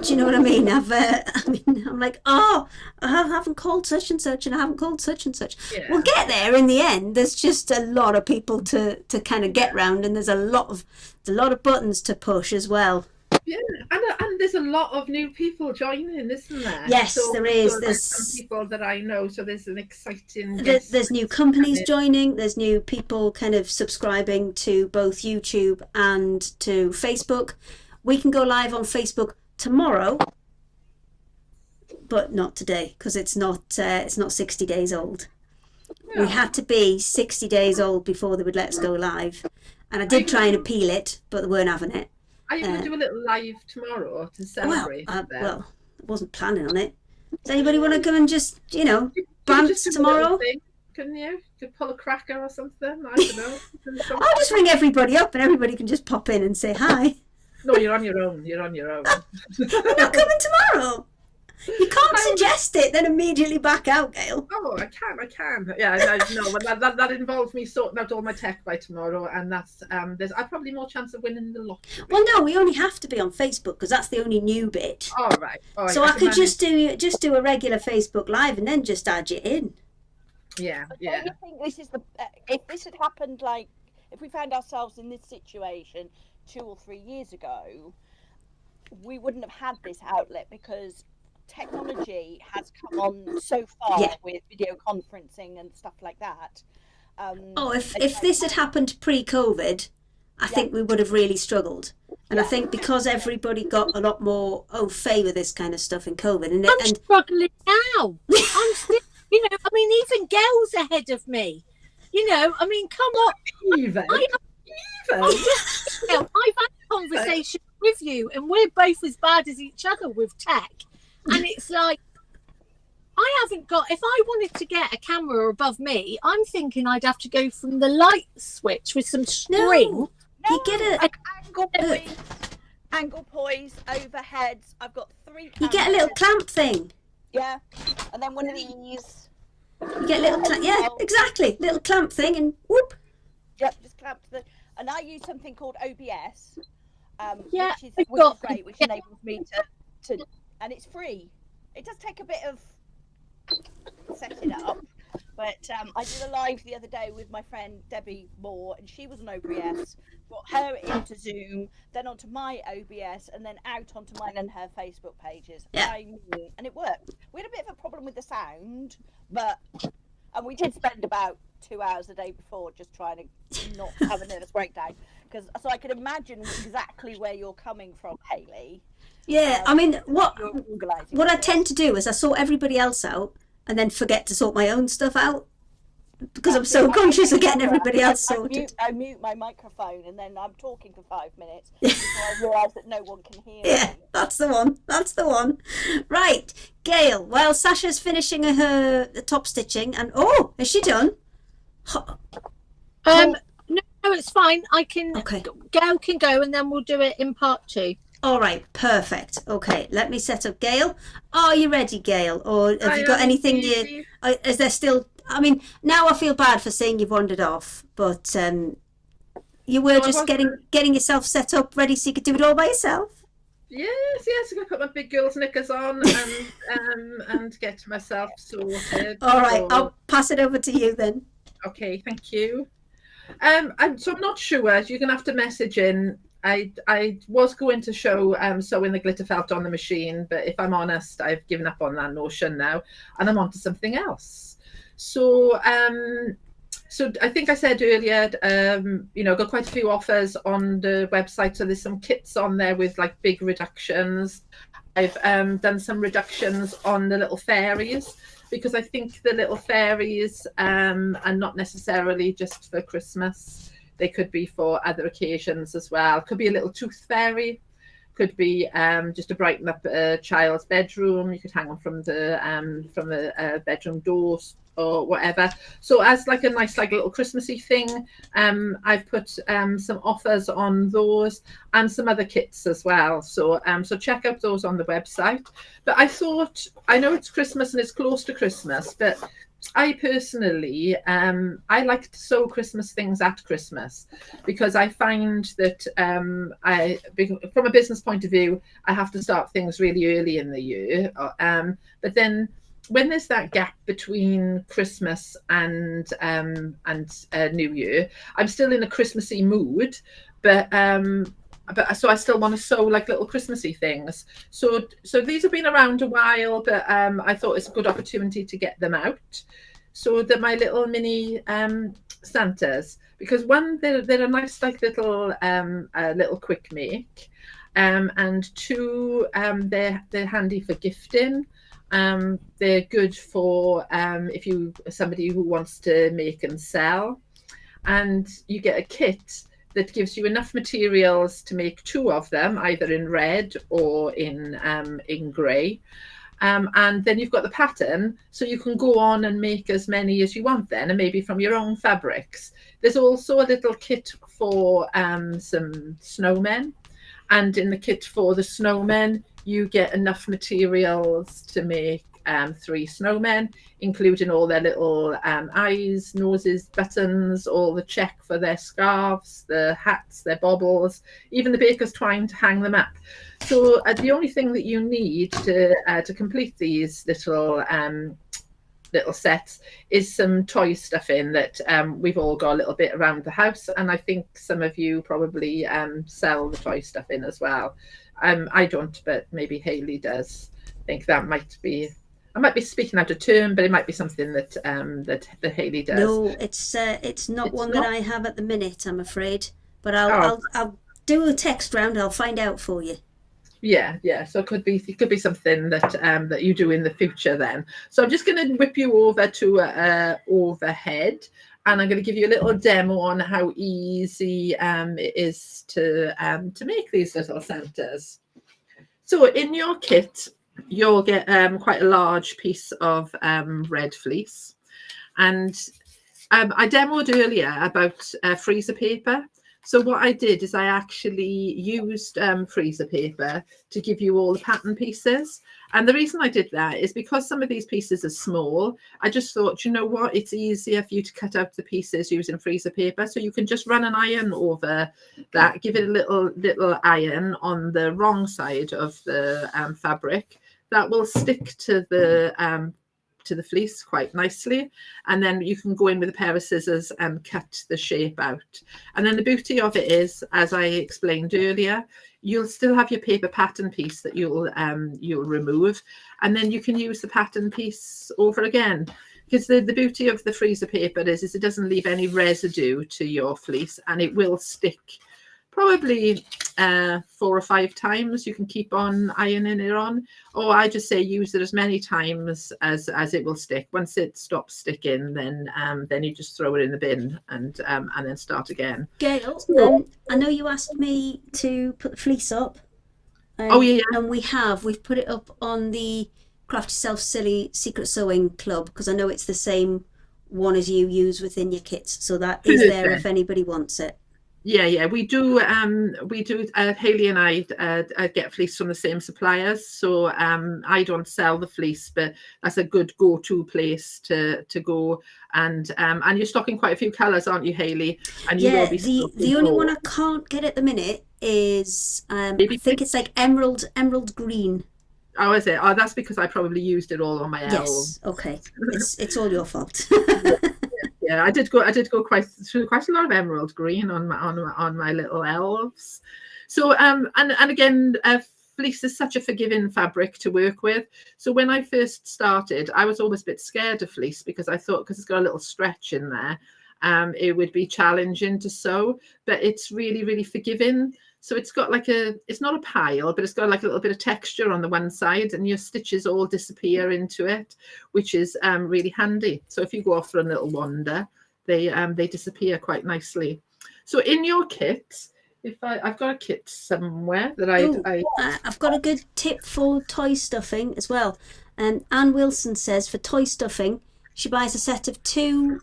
Do you know what I mean? I'm like, I haven't called such and such, and I haven't called such and such. Yeah. We'll get there in the end. There's just a lot of people to kind of get round, and there's a lot of buttons to push as well. Yeah, and there's a lot of new people joining, isn't there? Yes, there is. So there's some people that I know, so there's an exciting. There's new companies joining. There's new people kind of subscribing to both YouTube and to Facebook. We can go live on Facebook tomorrow, but not today because it's not 60 days old. Yeah. We had to be 60 days old before they would let us go live, and I did try and appeal it, but they weren't having it. Are you going to do a little live tomorrow to celebrate? Well, I wasn't planning on it. Does anybody want to come and just bounce tomorrow? Couldn't you? Could pull a cracker or something? I don't know. I'll just ring everybody up and everybody can just pop in and say hi. No, you're on your own. I'm not coming tomorrow. You can't suggest it, then immediately back out, Gail. Oh, I can. Yeah, no, but that involves me sorting out all my tech by tomorrow, and that's there's probably more chance of winning the lottery. Well, no, we only have to be on Facebook because that's the only new bit. All right. So I could just do a regular Facebook Live and then just add you in. Yeah. Don't you think this is if this had happened, like if we found ourselves in this situation 2 or 3 years ago, we wouldn't have had this outlet because technology has come on so far with video conferencing and stuff like that. If this had happened pre-COVID, I think we would have really struggled. And I think because everybody got a lot more au fait with this kind of stuff in COVID. I'm struggling now. I'm still, even Gail's ahead of me. Come on. I've had a conversation with you, and we're both as bad as each other with tech. And it's like, I haven't got. If I wanted to get a camera above me, I'm thinking I'd have to go from the light switch with some string. You get a angle poise, overheads. I've got 3 cameras. You get a little clamp thing. Yeah, and then one of these. You get a little clamp. Yeah, exactly. Little clamp thing, and whoop. Yep, just clamp to the. And I use something called OBS, which is great, which enables me to, and it's free. It does take a bit of setting up, But I did a live the other day with my friend Debbie Moore, and she was on OBS. Got her into Zoom, then onto my OBS, and then out onto mine and her Facebook pages. Yeah. And it worked. We had a bit of a problem with the sound, and we did spend about 2 hours a day before just trying to not have a nervous breakdown. So I can imagine exactly where you're coming from, Hayley. Yeah, I mean, what I this. tend to do is I sort everybody else out and then forget to sort my own stuff out because I'm so conscious of getting everybody else sorted. I mute my microphone and then I'm talking for 5 minutes before I realise that no one can hear Yeah, me. that's the one. That's the one. Right, Gail. Well, Sasha's finishing her top stitching, and oh, is she done? No, it's fine. I can. Okay. Gail can go, and then we'll do it in part 2. All right, perfect. Okay, let me set up Gail. Are you ready, Gail? Or have you got anything is there still, I mean, now I feel bad for saying you've wandered off, but you were just getting yourself set up ready so you could do it all by yourself. Yes, I'm going to put my big girl's knickers on and get myself sorted. All right, I'll pass it over to you then. Okay, thank you. I'm not sure. You're going to have to message in. I was going to show sewing the glitter felt on the machine, but if I'm honest, I've given up on that notion now, and I'm on to something else. So I think I said earlier, got quite a few offers on the website. So there's some kits on there with like big reductions. I've done some reductions on the little fairies, because I think the little fairies are not necessarily just for Christmas. They could be for other occasions as well. Could be a little tooth fairy. Could be just to brighten up a child's bedroom. You could hang them from the bedroom doors or whatever. So as like a nice like little Christmassy thing, I've put some offers on those and some other kits as well. So check out those on the website. But I thought, I know it's Christmas and it's close to Christmas, but I personally, I like to sew Christmas things at Christmas, because I find that from a business point of view, I have to start things really early in the year. But then when there's that gap between Christmas and New Year, I'm still in a Christmassy mood, but so I still want to sew like little Christmassy things. So these have been around a while, but I thought it's a good opportunity to get them out. So they're my little mini Santas, because one, they're a nice like little quick make, and two, they're handy for gifting. They're good for if you somebody who wants to make and sell, and you get a kit that gives you enough materials to make 2 of them, either in red or in grey. And then you've got the pattern, so you can go on and make as many as you want then, and maybe from your own fabrics. There's also a little kit for some snowmen, and in the kit for the snowmen, you get enough materials to make 3 snowmen, including all their little eyes, noses, buttons, all the check for their scarves, the hats, their baubles, even the baker's twine to hang them up. So the only thing that you need to complete these little sets is some toy stuff in that we've all got a little bit around the house, and I think some of you probably sell the toy stuff in as well. I don't, but maybe Hayley does. I think that might be, I might be speaking out of turn, but it might be something that that Hayley does. No, it's not one that I have at the minute, I'm afraid. But I'll do a text round. I'll find out for you. Yeah. So it could be something that that you do in the future then. So I'm just going to whip you over to overhead, and I'm going to give you a little demo on how easy it is to make these little Santas. So in your kit, you'll get quite a large piece of red fleece, and I demoed earlier about freezer paper. So what I did is I actually used freezer paper to give you all the pattern pieces. And the reason I did that is because some of these pieces are small. I just thought, you know what, it's easier for you to cut out the pieces using freezer paper. So you can just run an iron over that, give it a little iron on the wrong side of the fabric. That will stick to the to the fleece quite nicely. And then you can go in with a pair of scissors and cut the shape out. And then the beauty of it is, as I explained earlier, you'll still have your paper pattern piece that you'll remove, and then you can use the pattern piece over again. Because the beauty of the freezer paper is it doesn't leave any residue to your fleece, and it will stick probably 4 or 5 times. You can keep on ironing it on, or I just say use it as many times as it will stick. Once it stops sticking, then you just throw it in the bin and then start again. Gail, I know you asked me to put the fleece up. Oh yeah. And we've put it up on the Craft Yourself Silly Secret Sewing Club, because I know it's the same one as you use within your kits, so that is there if anybody wants it. Yeah, we do. Hayley and I get fleece from the same suppliers, so I don't sell the fleece, but that's a good go-to place to go. And you're stocking quite a few colours, aren't you, Hayley? And you will be the only one I can't get at the minute is I think it's like emerald green. Oh, is it? Oh, that's because I probably used it all on my elves. Yes. Okay. It's all your fault. Yeah, I did go through quite a lot of emerald green on my little elves. So and again, fleece is such a forgiving fabric to work with. So when I first started, I was always a bit scared of fleece because I thought, because it's got a little stretch in there, it would be challenging to sew. But it's really, really forgiving. So it's got like it's not a pile, but it's got like a little bit of texture on the one side, and your stitches all disappear into it, which is really handy. So if you go off for a little wander, they disappear quite nicely. So in your kit, I've got a kit somewhere that I've got a good tip for toy stuffing as well. Anne Wilson says for toy stuffing, she buys a set of 2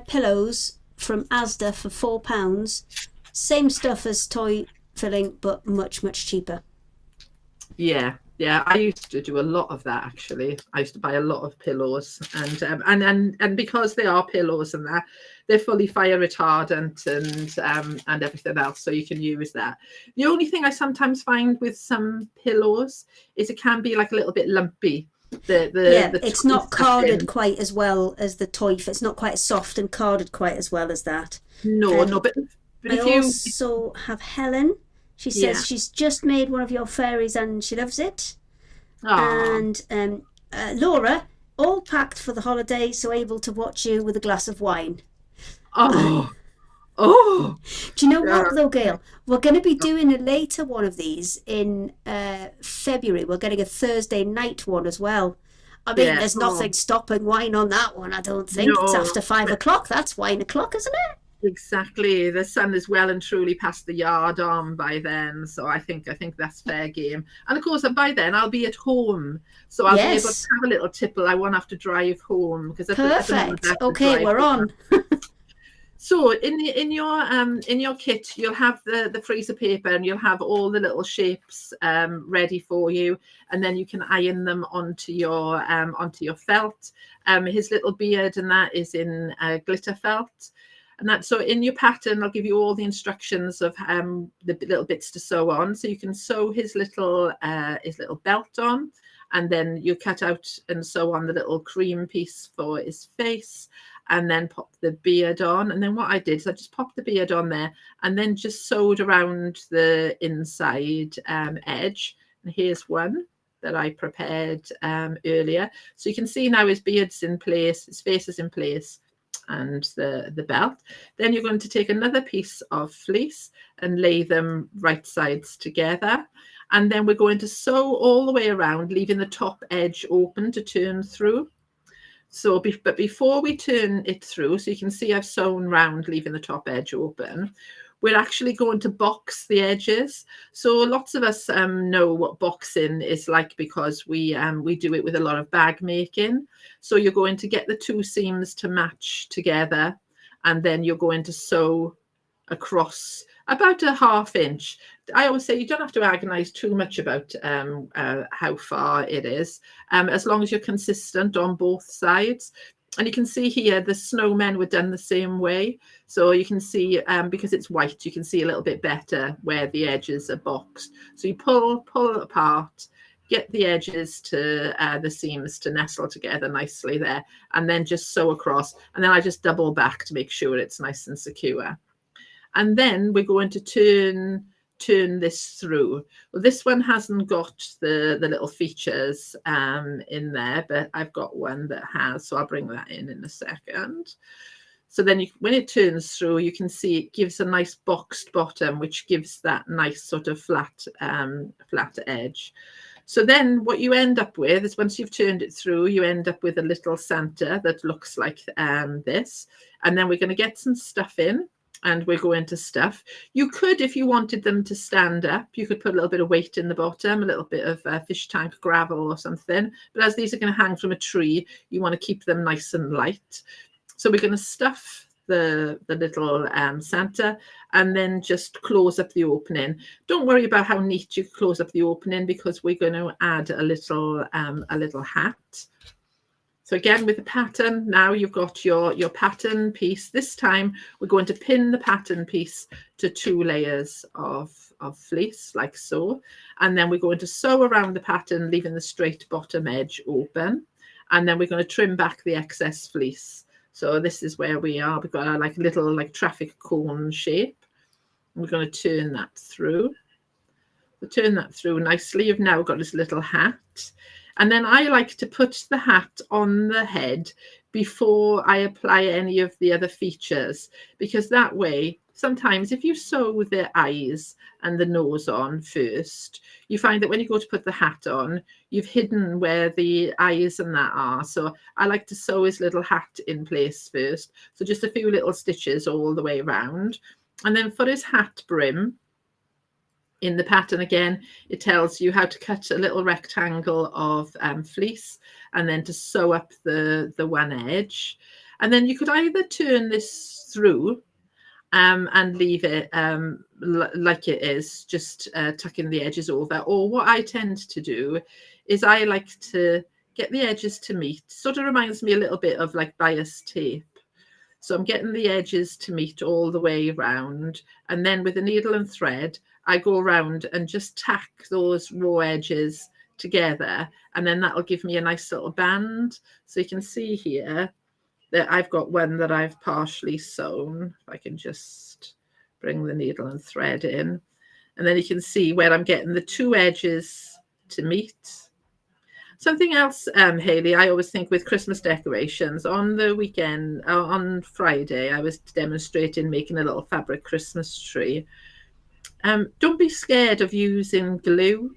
pillows from Asda for £4. Same stuff as toy filling, but much cheaper. Yeah, I used to do a lot of that actually. I used to buy a lot of pillows, and because they are pillows and that, they're fully fire retardant and everything else, so you can use that. The only thing I sometimes find with some pillows is it can be like a little bit lumpy. It's not carded quite as well as the toy. It's not quite as soft and carded quite as well as that. No, but I also have Helen. She says she's just made one of your fairies and she loves it. Aww. And Laura, all packed for the holiday, so able to watch you with a glass of wine. Oh. Do you know what though, Gail? We're going to be doing a later one of these in February. We're getting a Thursday night one as well. I mean, there's nothing stopping wine on that one, I don't think. No. It's after 5 o'clock. That's wine o'clock, isn't it? Exactly. The sun is well and truly past the yard arm by then, so I think that's fair game. And of course, by then I'll be at home, so I'll be able to have a little tipple. I won't have to drive home because perfect. Okay, we're on. So in your kit, you'll have the freezer paper and you'll have all the little shapes ready for you, and then you can iron them onto your felt. His little beard and that is in glitter felt. And that, so in your pattern, I'll give you all the instructions of the little bits to sew on. So you can sew his little belt on, and then you cut out and sew on the little cream piece for his face, and then pop the beard on. And then what I did is I just popped the beard on there, and then just sewed around the inside edge. And here's one that I prepared earlier. So you can see now his beard's in place, his face is in place, and the belt. Then you're going to take another piece of fleece and lay them right sides together, and then we're going to sew all the way around, leaving the top edge open to turn through. So but before we turn it through, so you can see I've sewn round, leaving the top edge open, we're actually going to box the edges. So lots of us know what boxing is like because we do it with a lot of bag making. So you're going to get the 2 seams to match together, and then you're going to sew across about a ½ inch. I always say you don't have to agonize too much about how far it is, as long as you're consistent on both sides. And you can see here the snowmen were done the same way. So you can see, because it's white, you can see a little bit better where the edges are boxed. So you pull it apart, get the edges to the seams to nestle together nicely there, and then just sew across. And then I just double back to make sure it's nice and secure. And then we're going to turn this through. Well, this one hasn't got the little features in there, but I've got one that has, so I'll bring that in a second. So then when it turns through, you can see it gives a nice boxed bottom, which gives that nice sort of flat edge. So then what you end up with is, once you've turned it through, you end up with a little center that looks like this. And then we're going to get some stuff in, and we're going to stuff. You could, if you wanted them to stand up, you could put a little bit of weight in the bottom, a little bit of fish tank gravel or something. But as these are going to hang from a tree, you want to keep them nice and light. So we're going to stuff the little center, and then just close up the opening. Don't worry about how neat you close up the opening, because we're going to add a little hat. So again, with the pattern, now you've got your pattern piece. This time we're going to pin the pattern piece to 2 layers of fleece, like so. And then we're going to sew around the pattern, leaving the straight bottom edge open. And then we're going to trim back the excess fleece. So this is where we are. We've got our little traffic cone shape. We're going to turn that through. We'll turn that through nicely. You've now got this little hat. And then I like to put the hat on the head before I apply any of the other features, because that way, sometimes if you sew the eyes and the nose on first, you find that when you go to put the hat on, you've hidden where the eyes and that are. So I like to sew his little hat in place first. So just a few little stitches all the way around. And then for his hat brim, in the pattern again, it tells you how to cut a little rectangle of fleece, and then to sew up the one edge. And then you could either turn this through and leave it like it is, just tucking the edges over. Or what I tend to do is I like to get the edges to meet. Sort of reminds me a little bit of like bias tape. So I'm getting the edges to meet all the way around, and then with a needle and thread, I go around and just tack those raw edges together, and then that'll give me a nice little band. So you can see here that I've got one that I've partially sewn. If I can just bring the needle and thread in, and then you can see where I'm getting the 2 edges to meet. Something else, Hayley, I always think with Christmas decorations, on the weekend, on Friday, I was demonstrating making a little fabric Christmas tree. Don't be scared of using glue.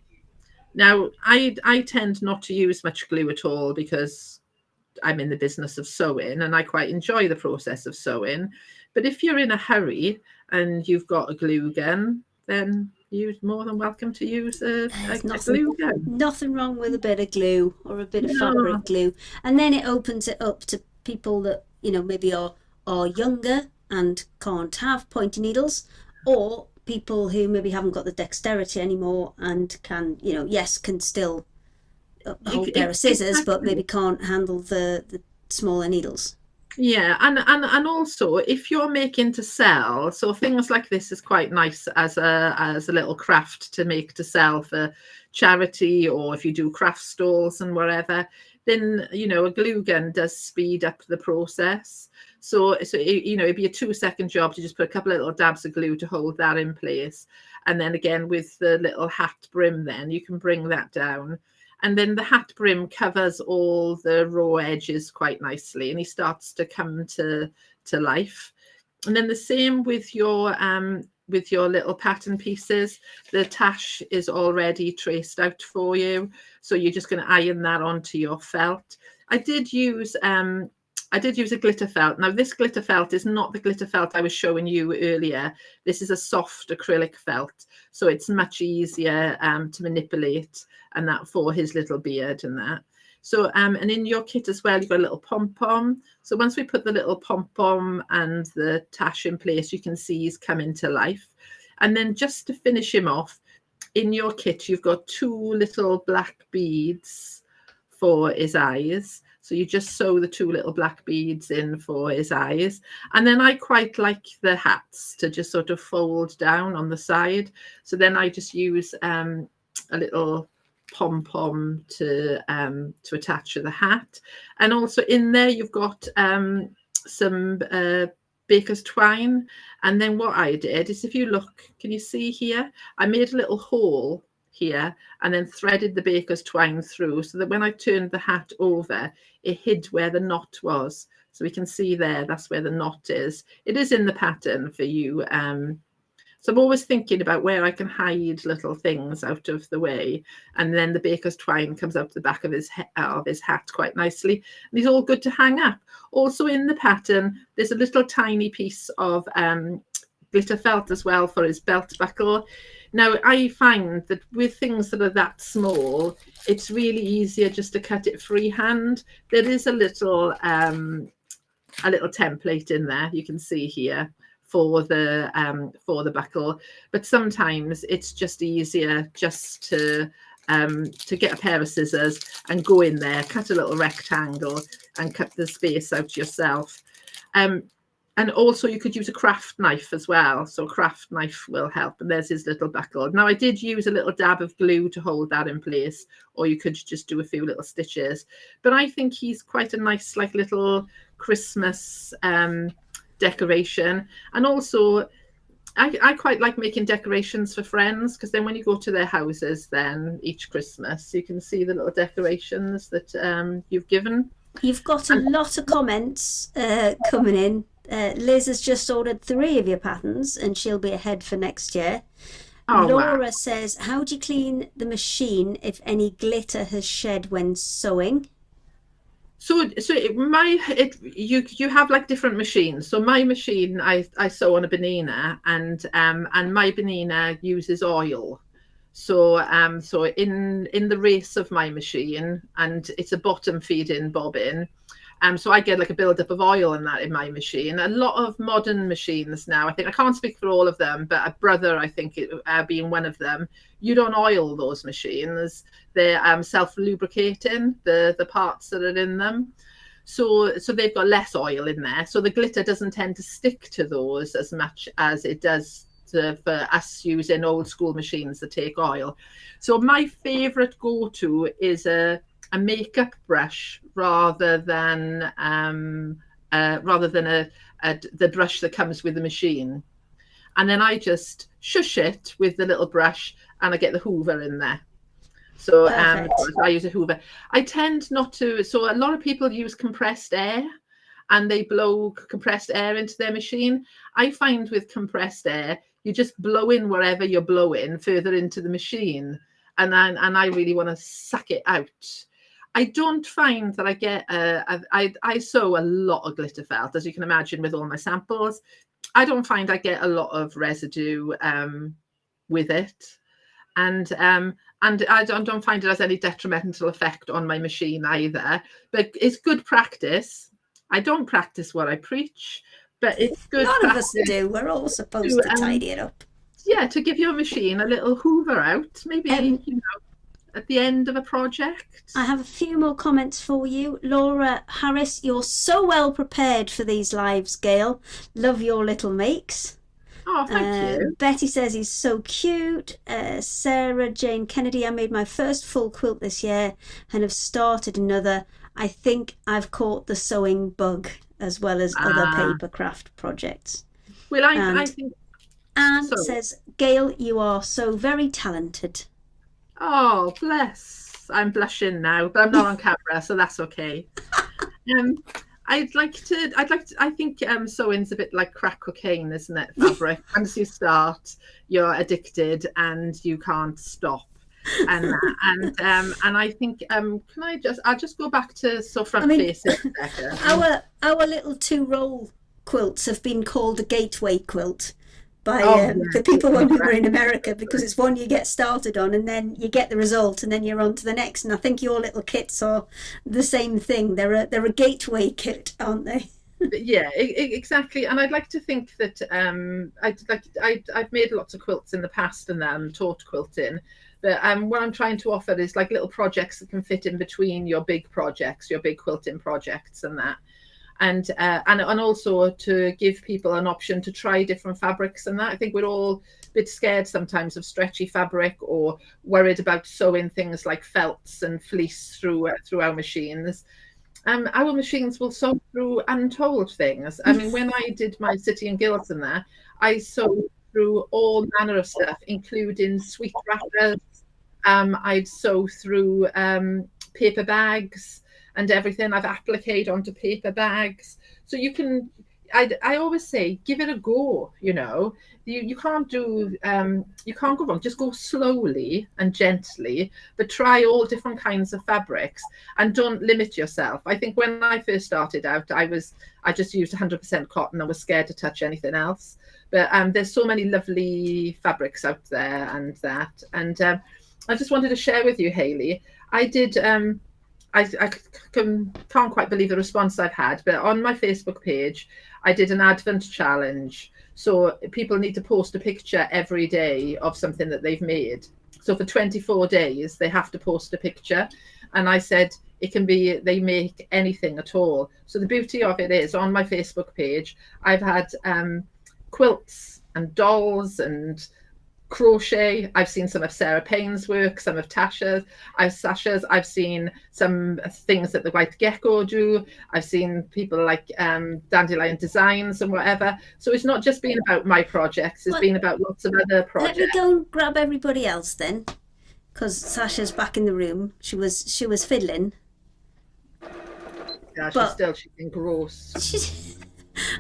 Now, I tend not to use much glue at all, because I'm in the business of sewing and I quite enjoy the process of sewing. But if you're in a hurry and you've got a glue gun, then you're more than welcome to use a glue gun. Nothing wrong with a bit of glue or a bit of fabric glue. And then it opens it up to people that, maybe are younger and can't have pointy needles, or people who maybe haven't got the dexterity anymore and can, can still hold a pair of scissors, but maybe can't handle the smaller needles. Yeah, and also if you're making to sell, so things like this is quite nice as a little craft to make to sell for charity, or if you do craft stalls and wherever, then a glue gun does speed up the process. So it'd be a 2-second job to just put a couple of little dabs of glue to hold that in place, and then again with the little hat brim, then you can bring that down. And then the hat brim covers all the raw edges quite nicely, and he starts to come to life. And then the same with your little pattern pieces. The tash is already traced out for you, so you're just going to iron that onto your felt. I did use a glitter felt. Now this glitter felt is not the glitter felt I was showing you earlier. This is a soft acrylic felt, so it's much easier to manipulate, and that for his little beard and that. So and in your kit as well, you've got a little pom-pom. So once we put the little pom-pom and the tash in place, you can see he's coming to life. And then just to finish him off, in your kit, you've got 2 little black beads for his eyes. So you just sew the 2 little black beads in for his eyes. And then I quite like the hats to just sort of fold down on the side. So then I just use a little pom-pom to attach to the hat. And also in there you've got some baker's twine. And then what I did is, if you look, can you see here? I made a little hole here and then threaded the baker's twine through, so that when I turned the hat over, it hid where the knot was. So we can see there, that's where the knot is. It is in the pattern for you. So I'm always thinking about where I can hide little things out of the way. And then the baker's twine comes out the back of his hat quite nicely. And he's all good to hang up. Also in the pattern, there's a little tiny piece of glitter felt as well for his belt buckle. Now, I find that with things that are that small, it's really easier just to cut it freehand. There is a little template in there, you can see here, for the buckle, but sometimes it's just easier just to get a pair of scissors and go in there, cut a little rectangle and cut the space out yourself. And also you could use a craft knife as well, so a craft knife will help. And there's his little buckle. Now I did use a little dab of glue to hold that in place, or you could just do a few little stitches, but I think he's quite a nice like little Christmas decoration. And also I quite like making decorations for friends, because then when you go to their houses then each Christmas, you can see the little decorations that you've given. You've got a lot of comments coming in. Liz has just ordered 3 of your patterns and she'll be ahead for next year. Oh, Laura wow. says, how do you clean the machine if any glitter has shed when sewing? So you have like different machines. So my machine, I sew on a banana, and my banana uses oil. So in the race of my machine, and it's a bottom feed-in bobbin. So I get like a build-up of oil in that in my machine. A lot of modern machines now, I think, I can't speak for all of them, but a brother, I think, being one of them, you don't oil those machines. They're self-lubricating, the parts that are in them. So they've got less oil in there. So the glitter doesn't tend to stick to those as much as it does for us using old school machines that take oil. So my favorite go-to is a makeup brush rather than the brush that comes with the machine. And then I just shush it with the little brush and I get the hoover in there. So I use a hoover. I tend not to, so a lot of people use compressed air and they blow compressed air into their machine. I find with compressed air, you just blow in wherever you're blowing further into the machine. And I really want to suck it out. I don't find that I get, I sew a lot of glitter felt, as you can imagine, with all my samples. I don't find I get a lot of residue with it. And I don't find it has any detrimental effect on my machine either. But it's good practice. I don't practice what I preach, but it's good None practice. of us do. We're all supposed to tidy it up. Yeah, to give your machine a little hoover out, maybe, at the end of a project. I have a few more comments for you. Laura Harris, you're so well prepared for these lives, Gail. Love your little makes. Oh, thank you. Betty says he's so cute. Sarah Jane Kennedy, I made my first full quilt this year and have started another. I think I've caught the sewing bug as well as other paper craft projects. Well, I think... Anne says, Gail, you are so very talented. Oh, bless. I'm blushing now, but I'm not on camera, so that's okay. I think sewing's a bit like crack cocaine, isn't it? Fabric. Once you start, you're addicted and you can't stop. And I think I'll just go back to front facing. Our little 2-roll quilts have been called a gateway quilt by the people when we were in America, because it's one you get started on and then you get the result and then you're on to the next. And I think your little kits are the same thing. They're a gateway kit, aren't they? Yeah, exactly. And I'd like to think that I've made lots of quilts in the past and taught quilting. But what I'm trying to offer is like little projects that can fit in between your big projects, your big quilting projects and that. and also to give people an option to try different fabrics and that. I think we're all a bit scared sometimes of stretchy fabric, or worried about sewing things like felts and fleece through our machines. Our machines will sew through untold things. I mean, when I did my City and Guilds and that, I sewed through all manner of stuff, including sweet wrappers. I'd sew through paper bags and everything. I've appliqued onto paper bags. So you can, I always say, give it a go, you know. You can't do, you can't go wrong. Just go slowly and gently, but try all different kinds of fabrics and don't limit yourself. I think when I first started out, I just used 100% cotton. I was scared to touch anything else. But there's so many lovely fabrics out there and that. And I just wanted to share with you, Hayley. I did, I can't quite believe the response I've had, but on my Facebook page, I did an Advent challenge. So people need to post a picture every day of something that they've made. So for 24 days, they have to post a picture. And I said, it can be, they make anything at all. So the beauty of it is, on my Facebook page, I've had quilts and dolls and crochet. I've seen some of Sarah Payne's work, some of Sasha's. I've seen some things that the White Gecko do. I've seen people like Dandelion Designs and whatever. So it's not just been about my projects, it's been about lots of other projects. Let me go and grab everybody else then, because Sasha's back in the room. She was fiddling. Yeah, she's engrossed.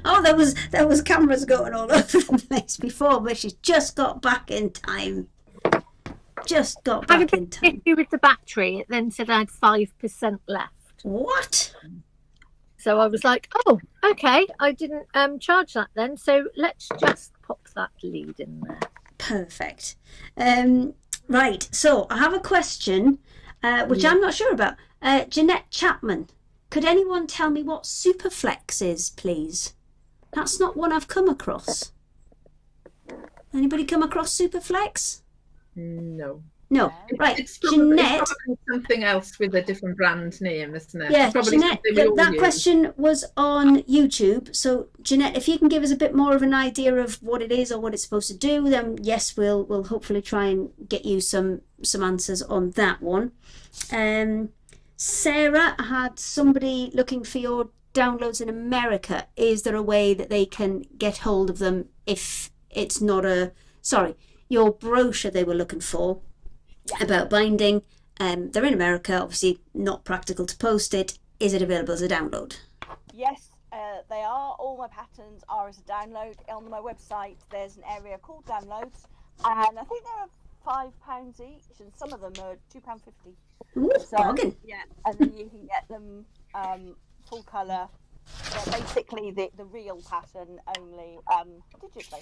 Oh, there was cameras going all over the place before, but she's just got back in time. Just got back in time. Issue with the battery, it then said I had 5% left. What? So I was like, oh, okay, I didn't charge that then. So let's just pop that lead in there. Perfect. Right, so I have a question, which I'm not sure about. Jeanette Chapman. Could anyone tell me what Superflex is, please? That's not one I've come across. Anybody come across Superflex? No. No. Right, It's Jeanette. probably something else with a different brand name, isn't it? Yeah, It's probably Jeanette, something we all that use. question was on YouTube. So, Jeanette, if you can give us a bit more of an idea of what it is or what it's supposed to do, then yes, we'll hopefully try and get you some answers on that one. Sarah had somebody looking for your downloads in America. Is there a way that they can get hold of them if it's not your brochure they were looking for about binding? They're in America, obviously not practical to post it. Is it available as a download? Yes, they are. All my patterns are as a download. On my website, there's an area called downloads, and I think they're £5 each, and some of them are £2.50. Ooh, bargain. Yeah, and then you can get them full colour. They're basically the real pattern, only digitally.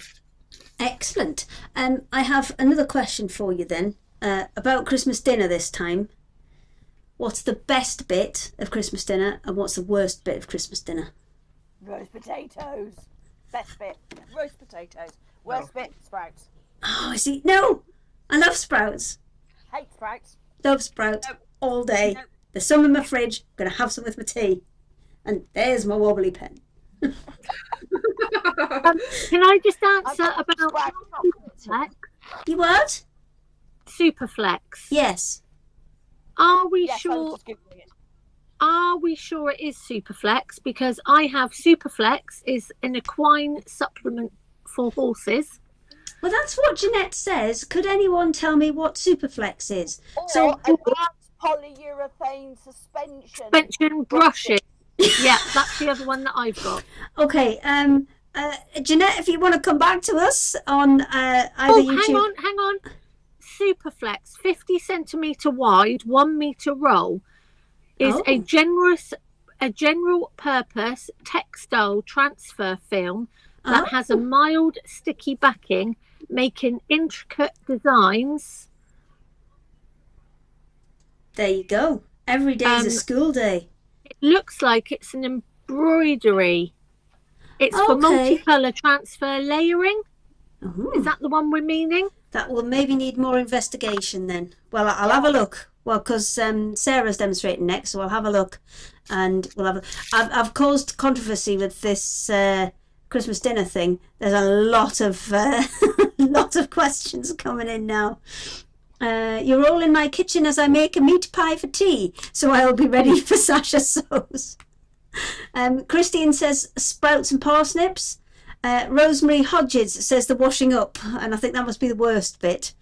Excellent. I have another question for you then, about Christmas dinner this time. What's the best bit of Christmas dinner and what's the worst bit of Christmas dinner? Roast potatoes. Best bit, roast potatoes. Worst bit, sprouts. Oh, I see. No, I love sprouts. Hate sprouts. Love sprouts all day. Nope. There's some in my fridge. I'm going to have some with my tea. And there's my wobbly pen. Can I just answer about Superflex? You what? Superflex. Yes. Are we Yes, I was sure? just Googling it. Are we sure it is Superflex? Because I have Superflex is an equine supplement for horses. Well, that's what Jeanette says. Could anyone tell me what Superflex is? Or advanced polyurethane suspension. Suspension brushes. Yeah, that's the other one that I've got. Okay, Jeanette, if you want to come back to us on either YouTube. Hang on. Superflex, 50 centimetre wide, 1 metre roll, is a general purpose textile transfer film that has a mild sticky backing, making intricate designs. There you go. Every day is a school day. It looks like it's an embroidery. It's for multicolour transfer layering. Ooh. Is that the one we're meaning? That will maybe need more investigation then. Well, I'll have a look. Well, because Sarah's demonstrating next, so I'll have a look, and we'll have. I've caused controversy with this Christmas dinner thing. There's a lot of lot of questions coming in now. You're all in my kitchen as I make a meat pie for tea, so I'll be ready for Sasha Sews. Christine says sprouts and parsnips. Rosemary Hodges says the washing up, and I think that must be the worst bit.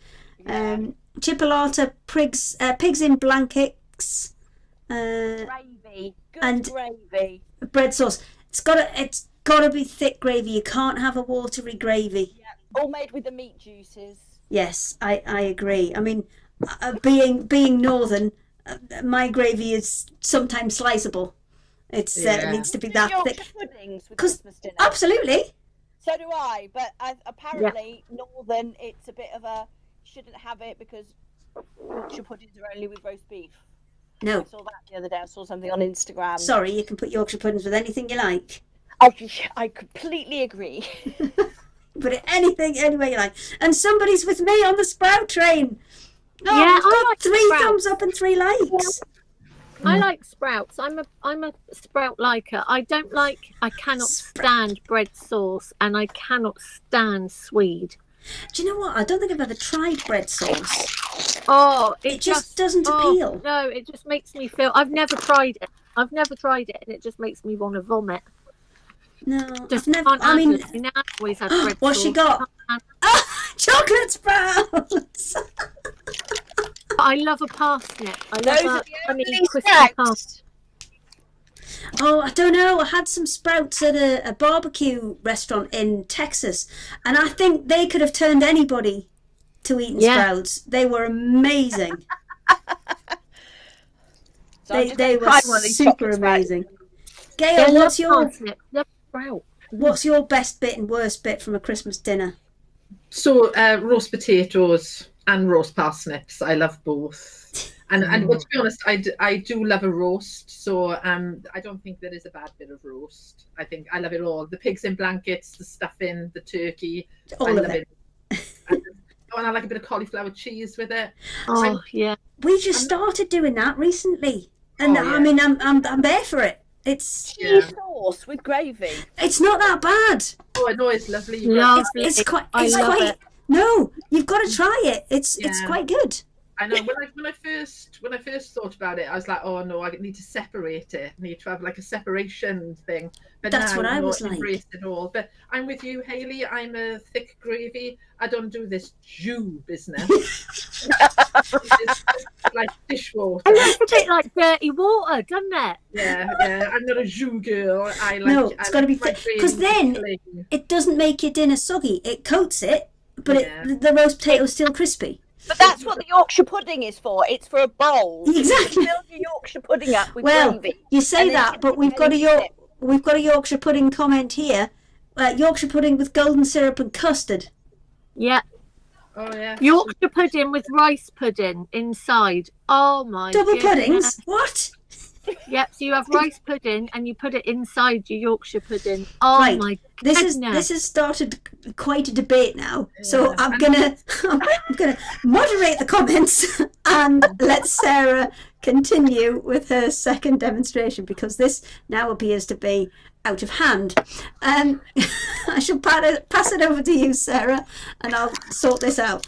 Chipolata pigs in blankets. Gravy, good and gravy. Bread sauce. It's gotta be thick gravy. You can't have a watery gravy. Yeah, all made with the meat juices. Yes, I agree. I mean, being northern, my gravy is sometimes sliceable. It needs to be that thick. Yorkshire puddings with 'Cause- Christmas dinner. Absolutely. So do I, but apparently northern, it's a bit of a shouldn't have it because Yorkshire puddings are only with roast beef. No. I saw that the other day. I saw something on Instagram. Sorry, you can put Yorkshire puddings with anything you like. I completely agree. Put it anything, anywhere you like. And somebody's with me on the sprout train. Oh, Yeah, I've got I like 3 sprouts. thumbs up and 3 likes. I like sprouts. I'm a sprout liker. I cannot stand bread sauce, and I cannot stand swede. Do you know what? I don't think I've ever tried bread sauce. Oh, It just doesn't appeal. No, it just makes me feel. I've never tried it, and it just makes me want to vomit. No, Just I've never. can't I mean, handle it. I always had bread what's sauce. she got? Chocolate sprouts. But I love a parsnip. I love Those are a the honey only crispy sprouts. parsnip. Oh, I don't know. I had some sprouts at a barbecue restaurant in Texas, and I think they could have turned anybody to eating sprouts. They were amazing. So I'm just they gonna were try one of these super chocolate sprouts. amazing. Gail, Love parsnip. Love sprout. what's your best bit and worst bit from a Christmas dinner? So roast potatoes and roast parsnips. I love both. And but to be honest, I do love a roast. So I don't think there is a bad bit of roast. I think I love it all. The pigs in blankets, the stuffing, the turkey. All I of love it. And I like a bit of cauliflower cheese with it. Oh yeah. We just started doing that recently, and Oh, yeah. I mean, I'm there for it. It's Cheese sauce with gravy. not that bad. Oh, I know it's lovely. You've got- Lovely. It's quite. I It's love quite. it. No, you've got to try it. It's Yeah. quite good. I know when I first thought about it, I was like, oh no, I need to separate it. I need to have like a separation thing. But That's now, what I no, was like. embrace it all. But I'm with you, Hayley. I'm a thick gravy. I don't do this Jew business. It's like dishwater. And it's a bit like dirty water, doesn't it? Yeah. I'm not a Jew girl. I like. No, it's got to be my thick because gravy then clean. it doesn't make your dinner soggy. It coats it, but Yeah. the roast potato's still crispy. But that's what the Yorkshire pudding is for. It's for a bowl. Exactly. You fill your Yorkshire pudding up with Well, gravy. you say And then that, you but we've got a Yorkshire pudding comment here. Yorkshire pudding with golden syrup and custard. Yeah. Oh yeah. Yorkshire pudding with rice pudding inside. Oh my Double goodness. puddings? What? Yep, so you have rice pudding and you put it inside your Yorkshire pudding. Oh Right. my This goodness. has started quite a debate now. So Yeah. I'm gonna moderate the comments and let Sarah continue with her second demonstration because this now appears to be out of hand. I shall pass it over to you, Sarah, and I'll sort this out.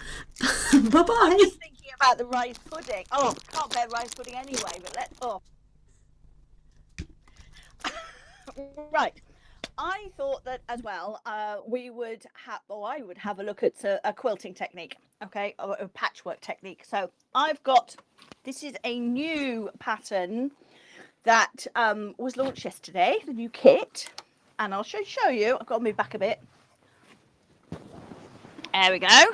Bye bye. Just thinking about the rice pudding. Oh, can't bear rice pudding anyway, but let's. Oh. Right. I thought that as well, we would have, or I would have a look at a quilting technique, okay, or a patchwork technique. So I've got, this is a new pattern that was launched yesterday, the new kit, and I'll show you. I've got to move back a bit. There we go.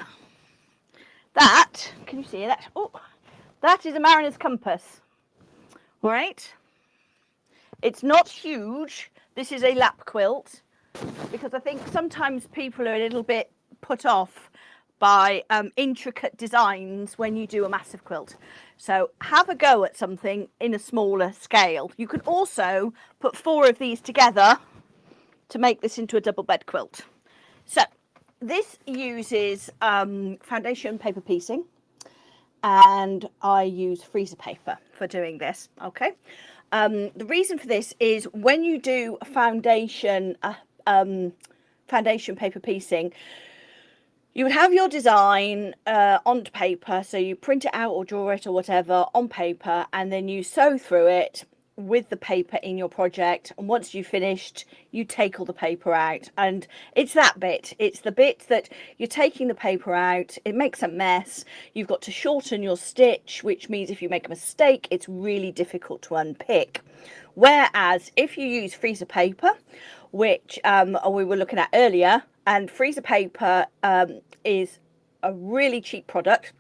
That, can you see that? Oh, that is a mariner's compass. All right. It's not huge. This is a lap quilt because I think sometimes people are a little bit put off by intricate designs when you do a massive quilt. So have a go at something in a smaller scale. You can also put 4 of these together to make this into a double bed quilt. So this uses foundation paper piecing, and I use freezer paper for doing this. Okay. The reason for this is when you do a foundation paper piecing, you would have your design onto paper, so you print it out or draw it or whatever on paper, and then you sew through it with the paper in your project. And once you've finished, you take all the paper out, and it's that bit, it's the bit that you're taking the paper out, it makes a mess. You've got to shorten your stitch, which means if you make a mistake, it's really difficult to unpick. Whereas if you use freezer paper, which we were looking at earlier, and freezer paper is a really cheap product.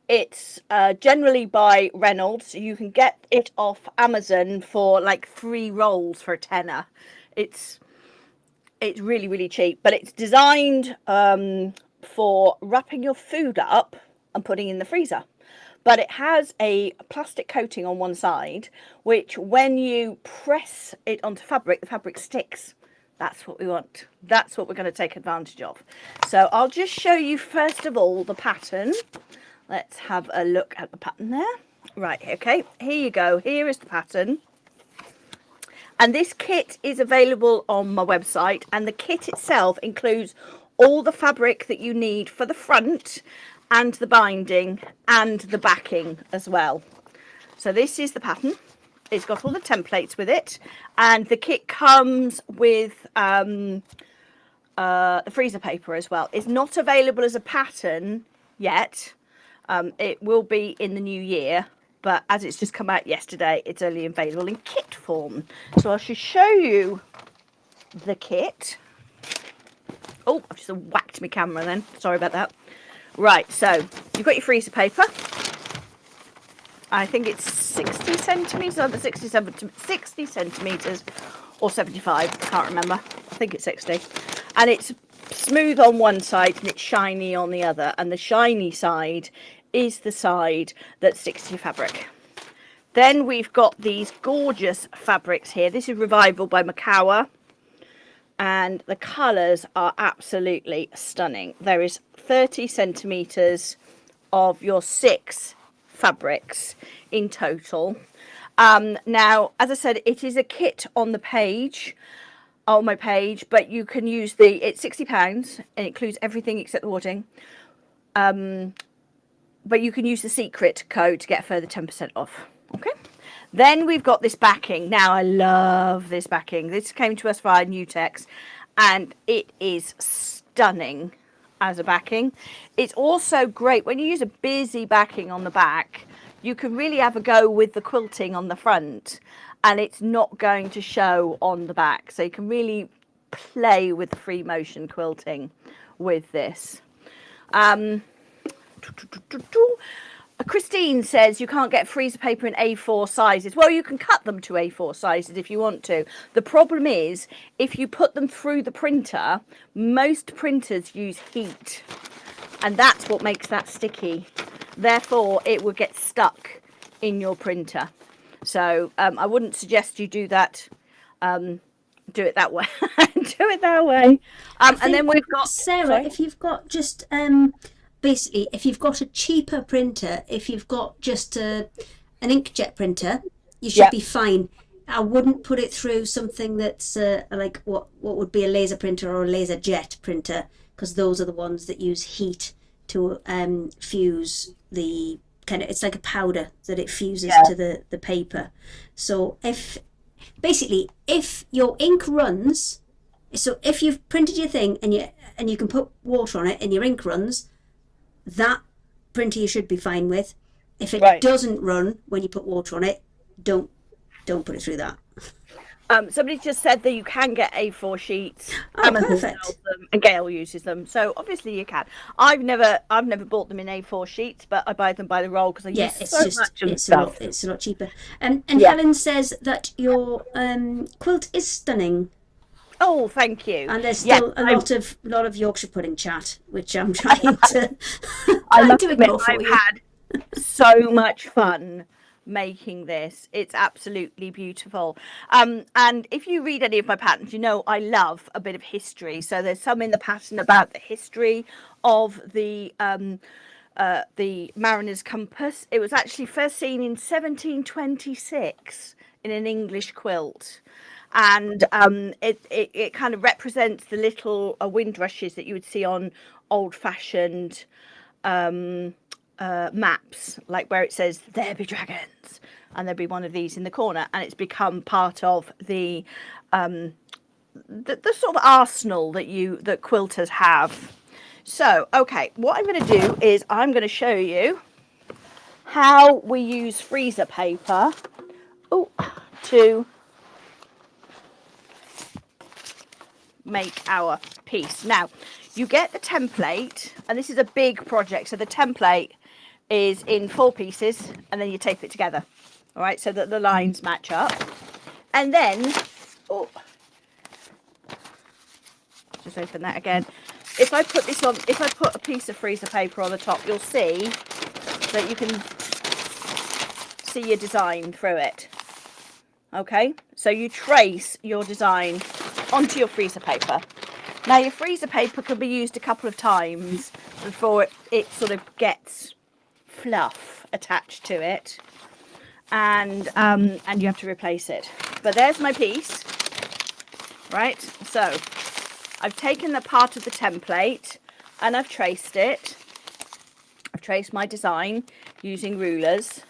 It's generally by Reynolds. You can get it off Amazon for like 3 rolls for a tenner. It's really, really cheap, but it's designed for wrapping your food up and putting in the freezer. But it has a plastic coating on one side, which when you press it onto fabric, the fabric sticks. That's what we want. That's what we're going to take advantage of. So I'll just show you first of all the pattern. Let's have a look at the pattern there. Right, okay, here you go. Here is the pattern. And this kit is available on my website, and the kit itself includes all the fabric that you need for the front and the binding and the backing as well. So this is the pattern. It's got all the templates with it, and the kit comes with the freezer paper as well. It's not available as a pattern yet. It will be in the new year, but as it's just come out yesterday, it's only available in kit form. So I should show you the kit. Oh, I've just whacked my camera then. Sorry about that. Right, so you've got your freezer paper. I think it's 60 centimetres, either 60 centimetres or 75. I can't remember. I think it's 60. And it's smooth on one side and it's shiny on the other. And the shiny side is the side that sticks to your fabric. Then we've got these gorgeous fabrics here. This is Revival by Macawa. And the colours are absolutely stunning. There is 30 centimetres of your 6 fabrics in total. Now, as I said, it is a kit on the page, on my page, but you can use it's £60 and it includes everything except the wadding. But you can use the secret code to get a further 10% off. Okay. Then we've got this backing. Now, I love this backing. This came to us via Newtex, and it is stunning as a backing. It's also great when you use a busy backing on the back. You can really have a go with the quilting on the front, and it's not going to show on the back. So you can really play with free motion quilting with this. Christine says you can't get freezer paper in A4 sizes. Well, you can cut them to A4 sizes if you want to. The problem is if you put them through the printer, most printers use heat, and that's what makes that sticky. Therefore, it will get stuck in your printer. So I wouldn't suggest you do that. Do it that way. Do it that way. And then we've got Sarah. Sorry? If you've got just basically, if you've got a cheaper printer, if you've got just an inkjet printer, you should be fine. I wouldn't put it through something that's like what would be a laser printer or a laser jet printer, because those are the ones that use heat to fuse the kind of, it's like a powder that it fuses to the paper. So if your ink runs, so if you've printed your thing and you can put water on it and your ink runs, that printer you should be fine with. If it doesn't run when you put water on it, don't put it through that. Somebody just said that you can get A4 sheets. Oh, perfect. Them, and Gail uses them, so obviously you can. I've never bought them in A4 sheets, but I buy them by the roll because I use it's a lot cheaper. And Helen says that your quilt is stunning. Oh, thank you. And there's still a lot of Yorkshire pudding chat, which I'm trying to ignore for you. I've had so much fun making this. It's absolutely beautiful. And if you read any of my patterns, you know I love a bit of history. So there's some in the pattern about the history of the the mariner's compass. It was actually first seen in 1726 in an English quilt, and it kind of represents the little windrushes that you would see on old-fashioned maps, like where it says there be dragons, and there'll be one of these in the corner, and it's become part of the sort of arsenal that quilters have. So, okay, what I'm going to do is I'm going to show you how we use freezer paper to make our piece. Now, you get the template, and this is a big project, so the template is in 4 pieces, and then you tape it together, all right, so that the lines match up. And then, just open that again. If I put a piece of freezer paper on the top, you'll see that you can see your design through it. Okay, so you trace your design onto your freezer paper. Now, your freezer paper can be used a couple of times before it sort of gets fluff attached to it, and you have to replace it. But there's my piece, right? So I've taken the part of the template and I've traced it. I've traced my design using rulers,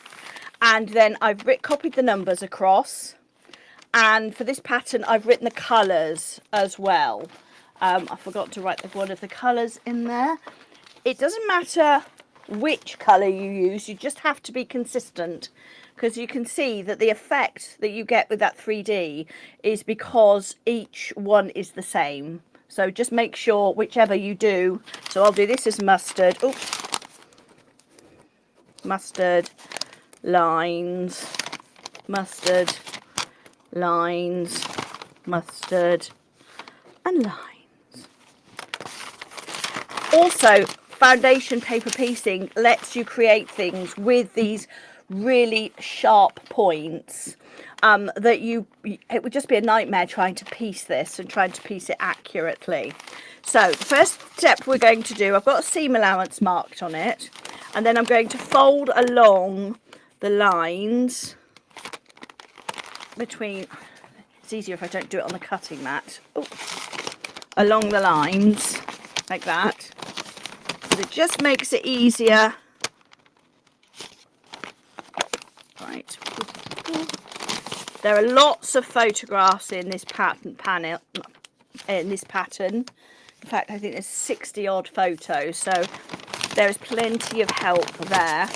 and then I've copied the numbers across. And for this pattern, I've written the colours as well. I forgot to write one of the colours in there. It doesn't matter which colour you use, you just have to be consistent, because you can see that the effect that you get with that 3D is because each one is the same. So just make sure whichever you do. So I'll do this as mustard. Oh, mustard, lines, mustard, lines, mustard, and lines. Also, foundation paper piecing lets you create things with these really sharp points that it would just be a nightmare trying to piece this and trying to piece it accurately. So the first step we're going to do, I've got a seam allowance marked on it, and then I'm going to fold along the lines between, it's easier if I don't do it on the cutting mat, along the lines like that. It just makes it easier. Right. There are lots of photographs in this pattern. In fact, I think there's 60 odd photos, so there is plenty of help there.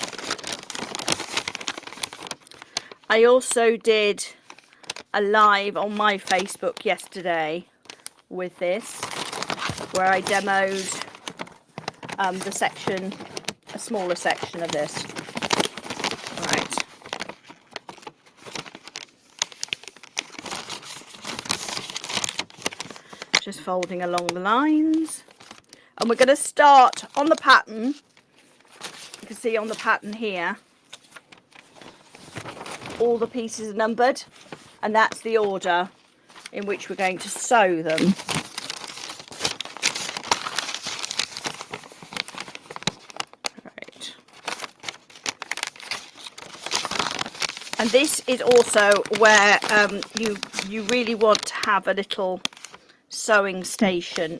I also did a live on my Facebook yesterday with this, where I demoed a smaller section of this. Right. Just folding along the lines, and we're going to start on the pattern. You can see on the pattern here, all the pieces are numbered, and that's the order in which we're going to sew them. And this is also where you really want to have a little ironing station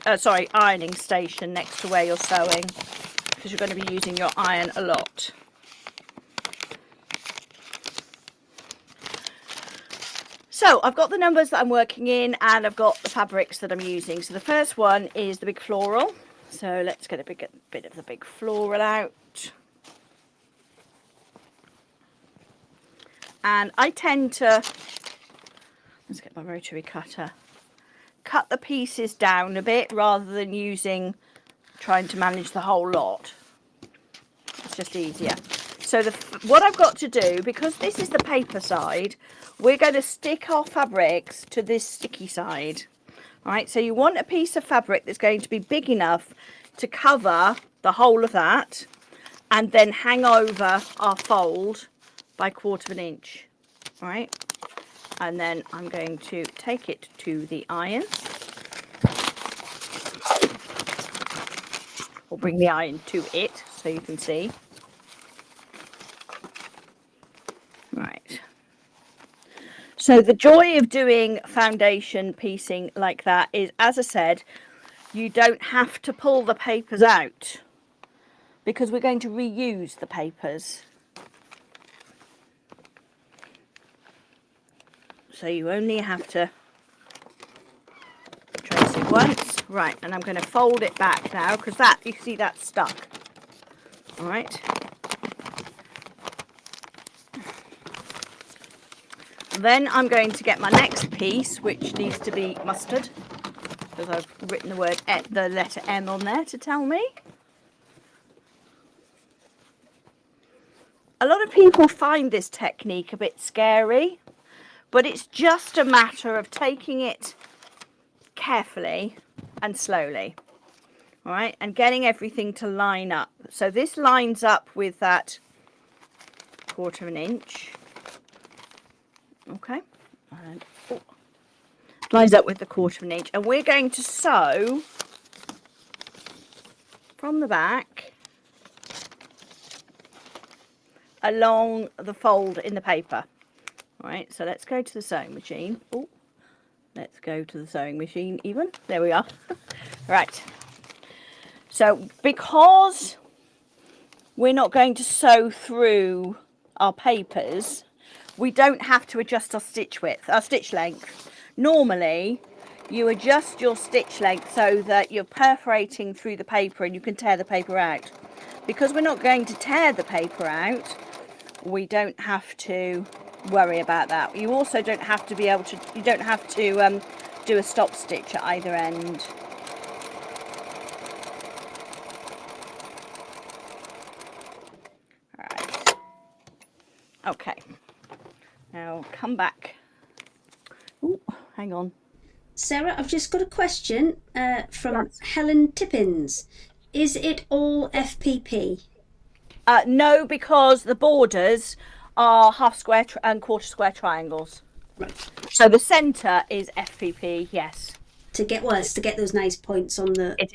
next to where you're sewing, because you're going to be using your iron a lot. So I've got the numbers that I'm working in, and I've got the fabrics that I'm using. So the first one is the big floral. So let's get a bit of the big floral out. And I tend to, let's get my rotary cutter, cut the pieces down a bit rather than trying to manage the whole lot. It's just easier. So what I've got to do, because this is the paper side, we're going to stick our fabrics to this sticky side. All right, so you want a piece of fabric that's going to be big enough to cover the whole of that, and then hang over our fold by 1/4 inch. All right, and then I'm going to take it to the iron, I'll bring the iron to it so you can see. Right. So the joy of doing foundation piecing like that is, as I said, you don't have to pull the papers out because we're going to reuse the papers. So you only have to trace it once. Right, and I'm going to fold it back now because that, you see, that's stuck. All right. Then I'm going to get my next piece, which needs to be mustard, because I've written the word, the letter M on there to tell me. A lot of people find this technique a bit scary, but it's just a matter of taking it carefully and slowly, all right, and getting everything to line up. So this lines up with that 1/4 inch. Okay, and lines up with the 1/4 inch, and we're going to sew from the back along the fold in the paper. All right, so let's go to the sewing machine. Oh, let's go to the sewing machine even. There we are. Right, so because we're not going to sew through our papers, we don't have to adjust our stitch width, our stitch length. Normally, you adjust your stitch length so that you're perforating through the paper and you can tear the paper out. Because we're not going to tear the paper out, we don't have to worry about that. You also don't have to be able to, you don't have to do a stop stitch at either end. All right. Okay. Now come back. Oh, hang on. Sarah, I've just got a question from Helen Tippins. Is it all FPP? No, because the borders are half square and 1/4 square triangles. Right. So the centre is FPP, yes. To get to get those nice points on the It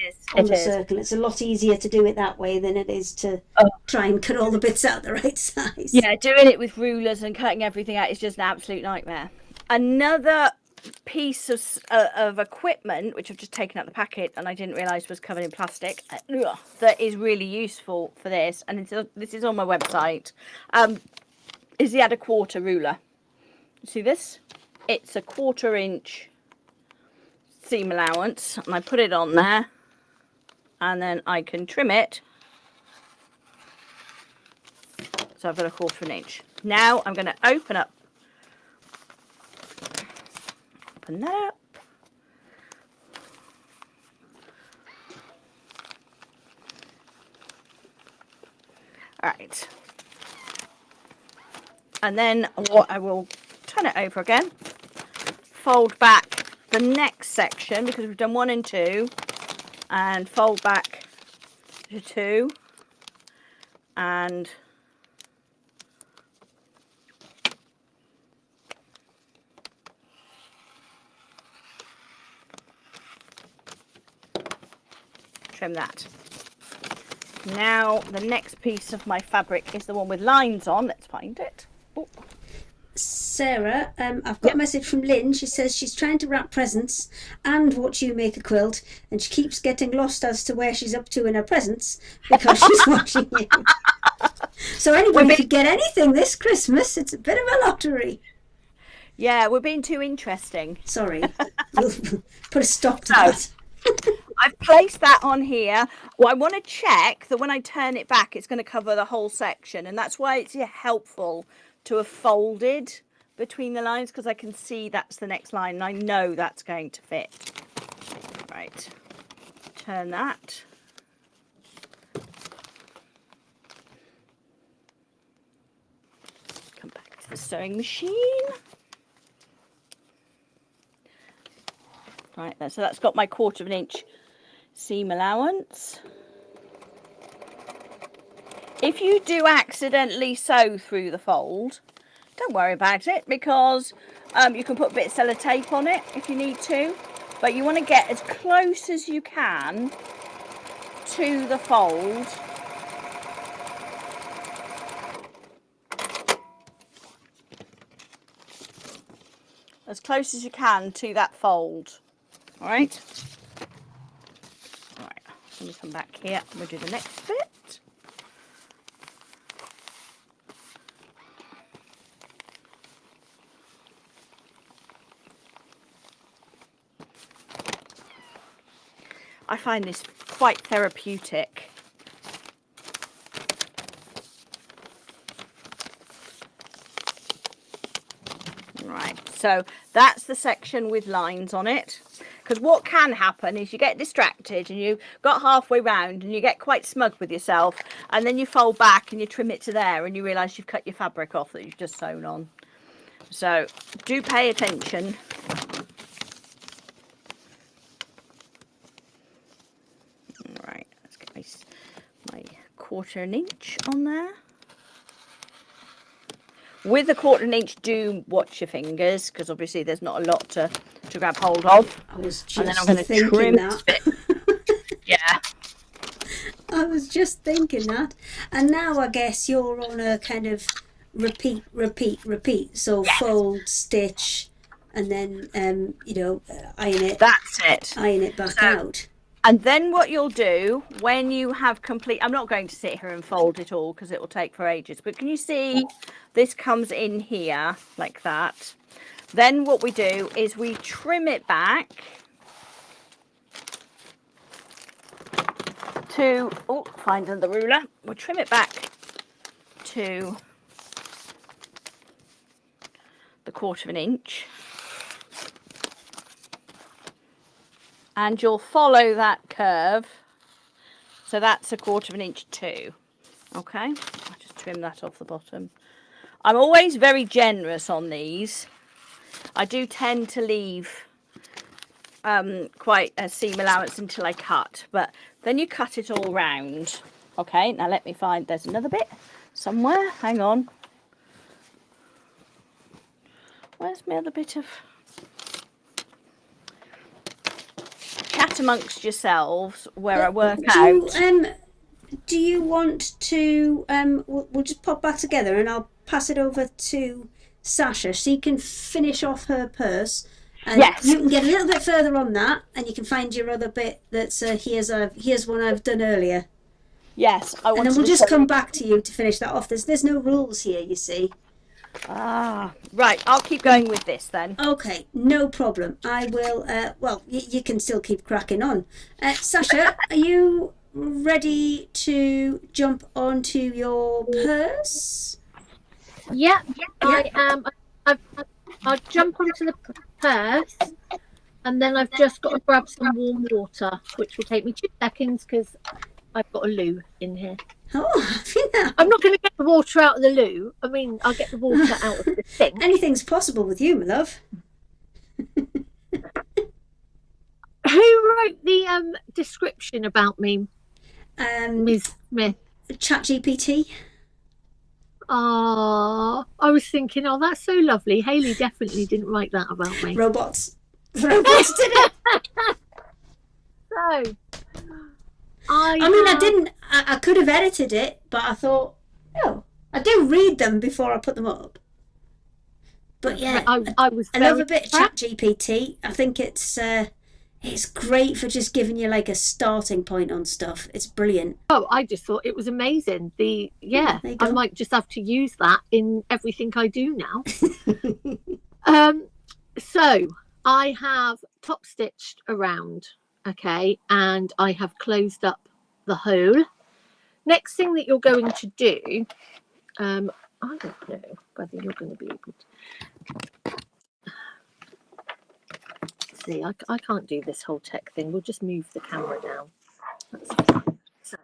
circle. It's a lot easier to do it that way than it is to try and cut all the bits out the right size. Yeah, doing it with rulers and cutting everything out is just an absolute nightmare. Another piece of equipment, which I've just taken out the packet and I didn't realise was covered in plastic, that is really useful for this, and this is on my website, is the add a 1/4 ruler. See this? It's a 1/4 inch seam allowance, and I put it on there, and then I can trim it. So I've got a 1/4 inch. Now I'm going to open that up. All right. And then what I will turn it over again, fold back the next section because we've done 1 and 2, and fold back to 2 and trim that. Now the next piece of my fabric is the one with lines on. Let's find it. Oh. Sarah, I've got a message from Lynn. She says she's trying to wrap presents and watch you make a quilt, and she keeps getting lost as to where she's up to in her presents because she's watching you. So anybody could get anything this Christmas. It's a bit of a lottery. Yeah, we're being too interesting. Sorry. We'll put a stop to that. I've placed that on here. Well, I want to check that when I turn it back, it's going to cover the whole section, and that's why it's helpful to have folded between the lines, because I can see that's the next line and I know that's going to fit. Right, turn that. Come back to the sewing machine. Right, so that's got my 1/4 inch seam allowance. If you do accidentally sew through the fold, don't worry about it, because you can put a bit of sellotape on it if you need to, but you want to get as close as you can to the fold. As close as you can to that fold. All right. All right. Let me come back here and we'll do the next bit. I find this quite therapeutic. Right, so that's the section with lines on it. Because what can happen is you get distracted and you got halfway round and you get quite smug with yourself, and then you fold back and you trim it to there and you realise you've cut your fabric off that you've just sewn on. So do pay attention. Right, let's get my 1/4 inch on there. With a 1/4 inch, do watch your fingers, because obviously there's not a lot to grab hold of. I was just and then I'm going to thinking trim that. this bit. Yeah. I was just thinking that. And now I guess you're on a kind of repeat. So yes. Fold, stitch, and then iron it. That's it. Iron it back out. And then what you'll do when you have complete, I'm not going to sit here and fold it all because it will take for ages, but can you see this comes in here like that? Then what we do is we trim it back to, find another ruler. We'll trim it back to the 1/4 inch. And you'll follow that curve. So that's a 1/4 inch too. Okay, I'll just trim that off the bottom. I'm always very generous on these. I do tend to leave quite a seam allowance until I cut, but then you cut it all round. Okay, now let me find, there's another bit somewhere. Hang on. Where's my other bit of... Chat amongst yourselves where I work out. Do you want to? We'll just pop back together, and I'll pass it over to Sasha, so you can finish off her purse. And yes. You can get a little bit further on that, and you can find your other bit. That's here's one I've done earlier. Yes, I want. And then we'll just come back to you to finish that off. There's no rules here, you see. Ah, right. I'll keep going with this then. Okay, no problem. I will. Well, you can still keep cracking on. Sasha, are you ready to jump onto your purse? Yeah, I am. I'll jump onto the purse, and then I've just got to grab some warm water, which will take me 2 seconds because I've got a loo in here. Oh, yeah. I'm not going to get the water out of the loo. I mean, I'll get the water out of the sink. Anything's possible with you, my love. Who wrote the description about me, Ms. Smith? ChatGPT. Oh, I was thinking, oh, that's so lovely. Hayley definitely didn't write that about me. Robots did it. So, I didn't. I could have edited it, but I thought, no, I do read them before I put them up. But yeah, I love a bit of ChatGPT. I think it's great for just giving you like a starting point on stuff. It's brilliant. Oh, I just thought it was amazing. I might just have to use that in everything I do now. So I have top stitched around, okay, and I have closed up the hole. Next thing that you're going to do, I don't know whether you're going to be able to see. I can't do this whole tech thing. We'll just move the camera down. That's fine. So,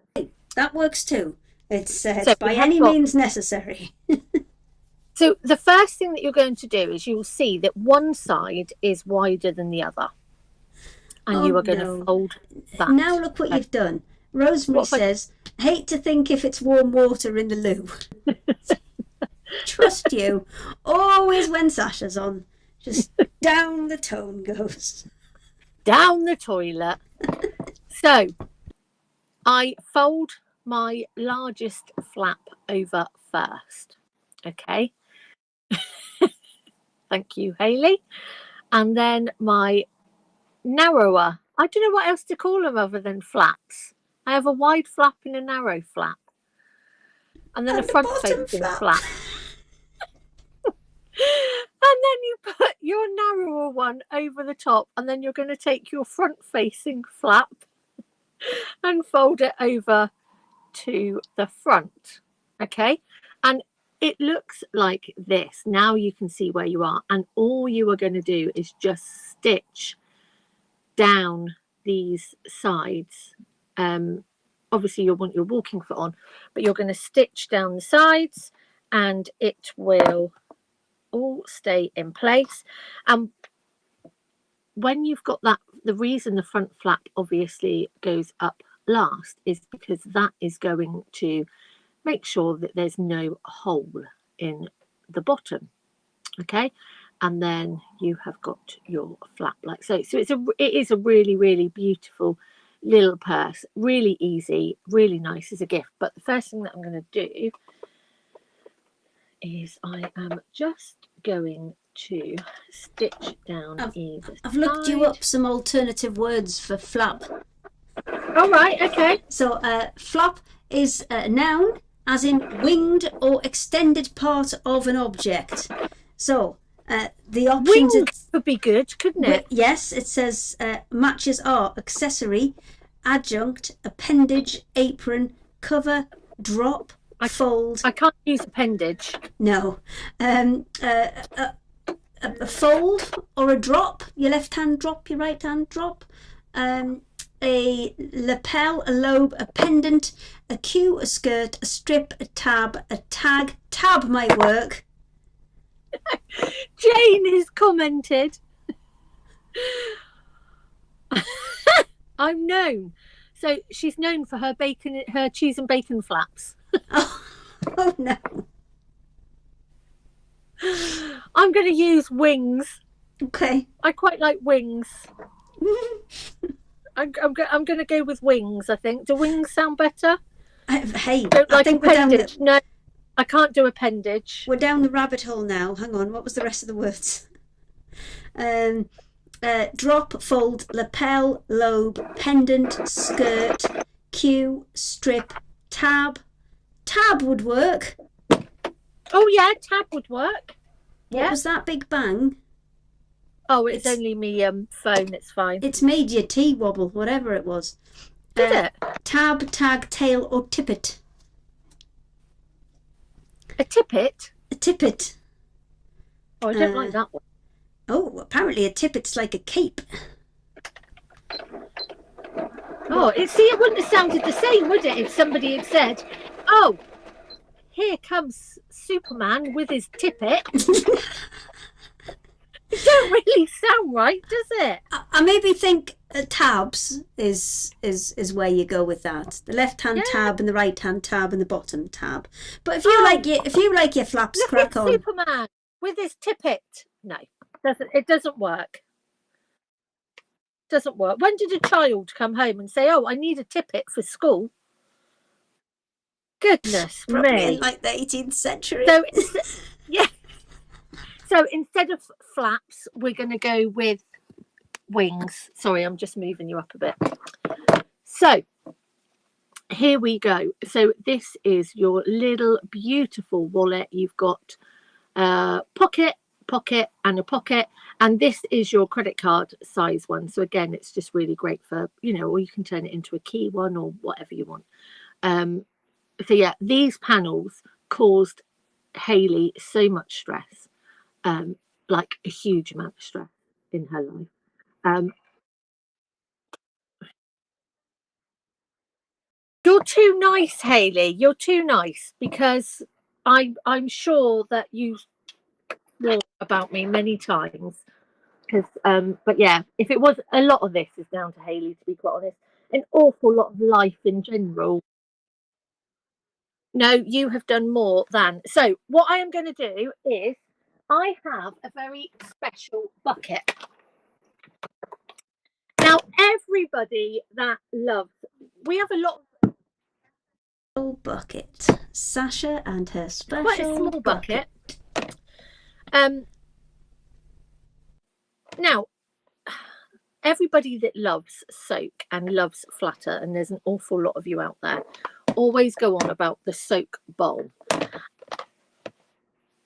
that works too. It's by any means necessary. So the first thing that you're going to do is you'll see that one side is wider than the other, and you are going to fold that. Now look what you've done. Rosemary says, hate to think if it's warm water in the loo. Trust you. Always when Sasha's on, just down the tone goes. Down the toilet. So I fold my largest flap over first. Okay. Thank you, Hayley. And then my narrower. I don't know what else to call them other than flaps. I have a wide flap and a narrow flap. And then a front-facing flap. And then you put your narrower one over the top, and then you're going to take your front-facing flap and fold it over to the front. Okay, and it looks like this. Now you can see where you are, and all you are going to do is just stitch down these sides. Obviously you'll want your walking foot on, but you're going to stitch down the sides and it will all stay in place. And when you've got that, the reason the front flap obviously goes up last is because that is going to make sure that there's no hole in the bottom. Okay, and then you have got your flap like so. So it is a really, really beautiful little purse, really easy, really nice as a gift. But the first thing that I'm going to do is I am just going to stitch down either I've looked you up some alternative words for flap. All right, okay. So flap is a noun, as in winged or extended part of an object. So the options could be good, couldn't it? Yes, it says matches are accessory, adjunct, appendage, apron, cover, drop, fold. I can't use appendage. No. A fold or a drop. Your left hand drop, your right hand drop. A lapel, a lobe, a pendant, a queue, a skirt, a strip, a tab, a tag. Tab might work. Jane has commented. I'm known. So she's known for her bacon, her cheese and bacon flaps. Oh no. I'm going to use wings. Okay. I quite like wings. I'm going to go with wings, I think. Do wings sound better? Hey, don't I like think appendage. No, I can't do appendage. We're down the rabbit hole now. Hang on, what was the rest of the words? Drop, fold, lapel, lobe, pendant, skirt, queue, strip, tab. Tab would work. Oh yeah, tab would work. What was that big bang? Oh, it's only me phone. It's fine. It's made your tea wobble, whatever it was. Did it? Tab, tag, tail, or tippet. A tippet? A tippet. Oh, I don't like that one. Oh, apparently a tippet's like a cape. Oh, it wouldn't have sounded the same, would it, if somebody had said, "Oh, here comes Superman with his tippet." It don't really sound right, does it? I maybe think tabs is where you go with that. The left hand tab and the right hand tab and the bottom tab. But if you like your flaps, look crack at on. Superman with his tippet. No, it doesn't work. Doesn't work. When did a child come home and say, "Oh, I need a tippet for school"? Goodness Probably me! in like the 18th century. So yeah. So instead of flaps, we're going to go with wings. Sorry, I'm just moving you up a bit. So here we go. So this is your little beautiful wallet. You've got a pocket, and a pocket. And this is your credit card size one. So again, it's just really great for, or you can turn it into a key one or whatever you want. So yeah, these panels caused Hayley so much stress. Like a huge amount of stress in her life. You're too nice, Hayley. You're too nice, because I'm sure that you know about me many times. But yeah, if it was, a lot of this is down to Hayley, to be quite honest. An awful lot of life in general. No, you have done more than. So what I am going to do is, I have a very special bucket. Now, everybody that loves, we have a lot bucket. Sasha and her special Quite a small bucket. Now, everybody that loves soak and loves flatter, and there's an awful lot of you out there, always go on about the soak bowl.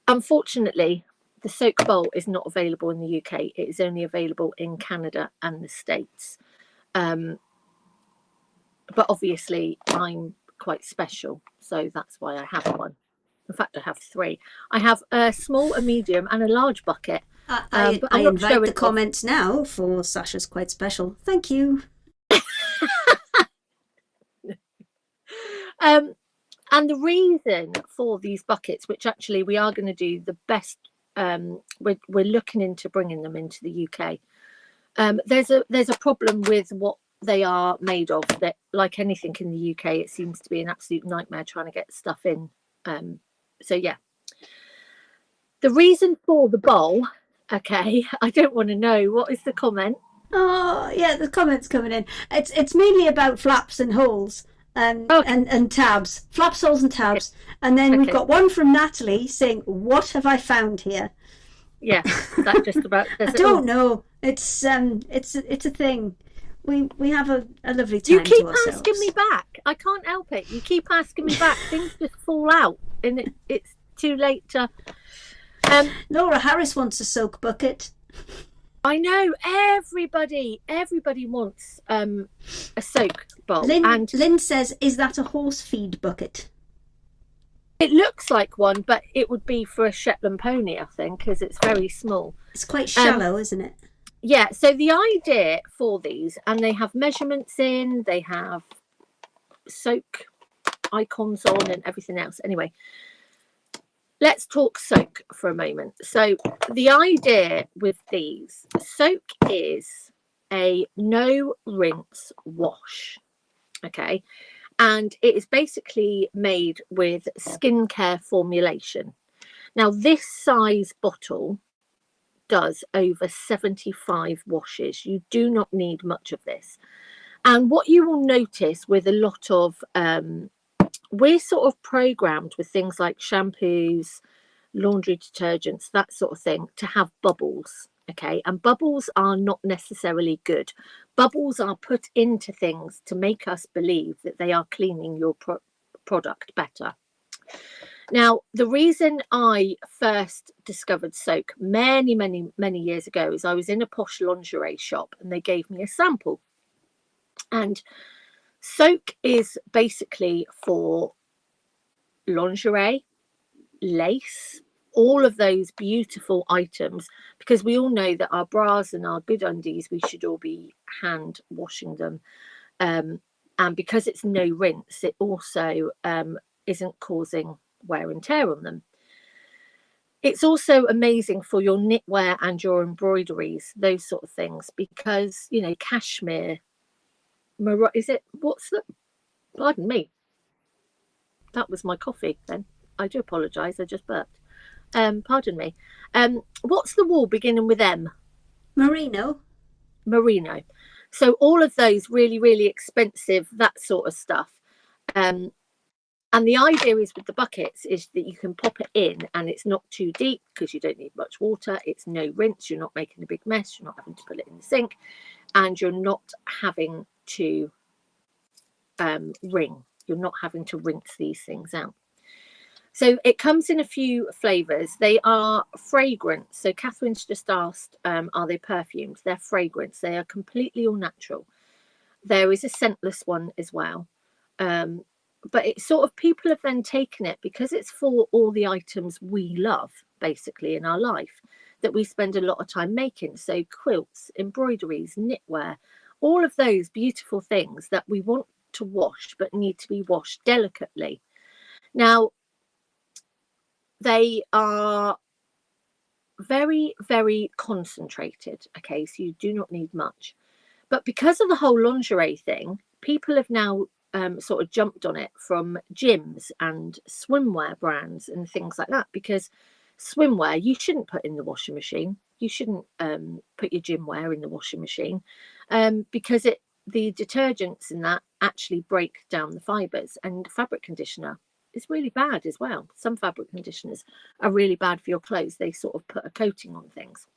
Unfortunately, the soak bowl is not available in the UK. It is only available in Canada and the States. But obviously, I'm quite special, so that's why I have one. In fact, I have 3. I have a small, a medium, and a large bucket. I invite the comments now for Sasha's quite special. Thank you. And the reason for these buckets, which actually we are going to do the best, we're looking into bringing them into the UK. There's a problem with what they are made of. That, like anything in the UK, it seems to be an absolute nightmare trying to get stuff in. So yeah, the reason for the bowl. Okay, I don't want to know. What is the comment? Oh yeah, the comments coming in. It's mainly about flaps and holes. And tabs, flaps, holes, and tabs, and then we've got one from Natalie saying, "What have I found here?" Yeah, that just about. I don't know. It's a thing. We have a lovely time. You keep to ourselves. asking me back. I can't help it. You keep asking me back. Things just fall out, and it's too late to. Laura Harris wants a soak bucket. I know everybody wants a soak bowl. Lynn says, "Is that a horse feed bucket?" It looks like one, but it would be for a Shetland pony, I think, because it's very small. It's quite shallow, isn't it? Yeah. So the idea for these, and they have measurements in, they have soak icons on, and everything else. Anyway. Let's talk soak for a moment. So the idea with these, soak is a no rinse wash, okay? And it is basically made with skincare formulation. Now this size bottle does over 75 washes. You do not need much of this. And what you will notice with a lot of we're sort of programmed with things like shampoos, laundry detergents, that sort of thing, to have bubbles. Okay, and bubbles are not necessarily good. Bubbles are put into things to make us believe that they are cleaning your product better. Now, the reason I first discovered soak many years ago is I was in a posh lingerie shop and they gave me a sample. And soak is basically for lingerie, lace, all of those beautiful items, because we all know that our bras and our good undies, we should all be hand washing them. And because it's no rinse, it also isn't causing wear and tear on them. It's also amazing for your knitwear and your embroideries, those sort of things, because, you know, cashmere, pardon me, that was my coffee then. I do apologise, I just burped. Pardon me. What's the wool beginning with M? Merino. So all of those really expensive, that sort of stuff. And the idea is with the buckets is that you can pop it in and it's not too deep because you don't need much water. It's no rinse. You're not making a big mess. You're not having to put it in the sink, and you're not having to wring. You're not having to rinse these things out. So it comes in a few flavours. They are fragrant. So Catherine's just asked, are they perfumed? They're fragrance. They are completely all natural. There is a scentless one as well. But it's sort of, people have then taken it because it's for all the items we love, basically, in our life, that we spend a lot of time making. So quilts, embroideries, knitwear, all of those beautiful things that we want to wash but need to be washed delicately. Now, they are very concentrated, okay, so you do not need much. But because of the whole lingerie thing, people have now sort of jumped on it from gyms and swimwear brands and things like that, because swimwear you shouldn't put in the washing machine. You shouldn't put your gym wear in the washing machine because the detergents in that actually break down the fibres, and fabric conditioner is really bad as well. Some fabric conditioners are really bad for your clothes. They sort of put a coating on things.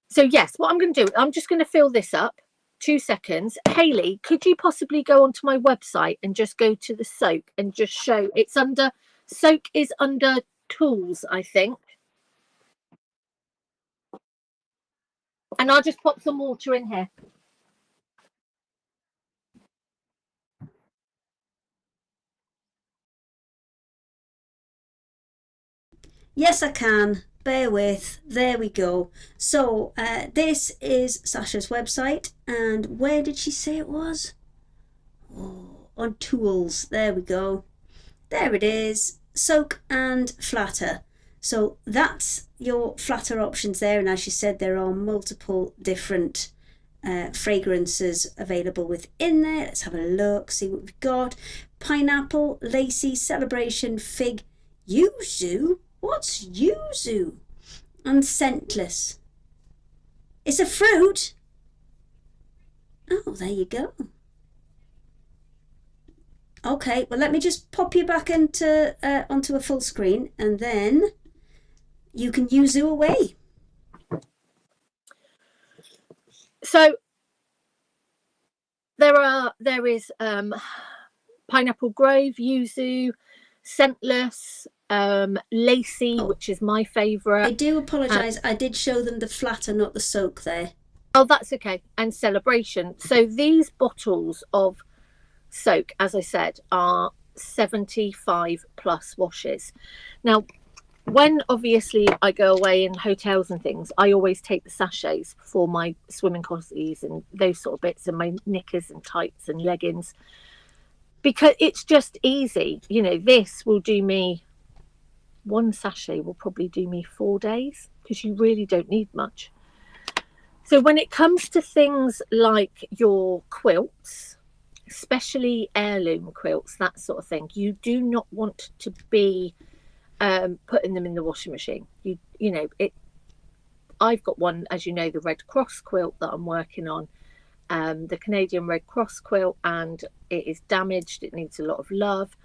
So yes, what I'm going to do, I'm just going to fill this up. 2 seconds. Hayley, could you possibly go onto my website and just go to the soak and just show? It's under, soak is under tools, I think. And I'll just pop some water in here. Yes, I can. Bear with. There we go. So this is Sasha's website, and where did she say it was? Oh, on tools. There we go. There it is. Soak and flatter. So that's your flatter options there, and as she said, there are multiple different fragrances available within there. Let's have a look, see what we've got. Pineapple, lacy, celebration, fig, yuzu. What's yuzu? And scentless. It's a fruit. Oh, there you go. Okay, well, let me just pop you back into onto a full screen, and then you can yuzu away. So there is pineapple grove, yuzu, scentless, lacy, which is my favourite. I do apologise. I did show them the flatter, not the soak there. Oh, that's okay. And celebration. So these bottles of soak, as I said, are 75 plus washes. Now, when obviously I go away in hotels and things, I always take the sachets for my swimming costumes and those sort of bits, and my knickers and tights and leggings, because it's just easy. You know, this will do me, one sachet will probably do me 4 days, because you really don't need much. So when it comes to things like your quilts, especially heirloom quilts, that sort of thing, you do not want to be putting them in the washing machine. You know it. I've got one, as you know, the Red Cross quilt that I'm working on, the Canadian Red Cross quilt, and it is damaged. It needs a lot of love,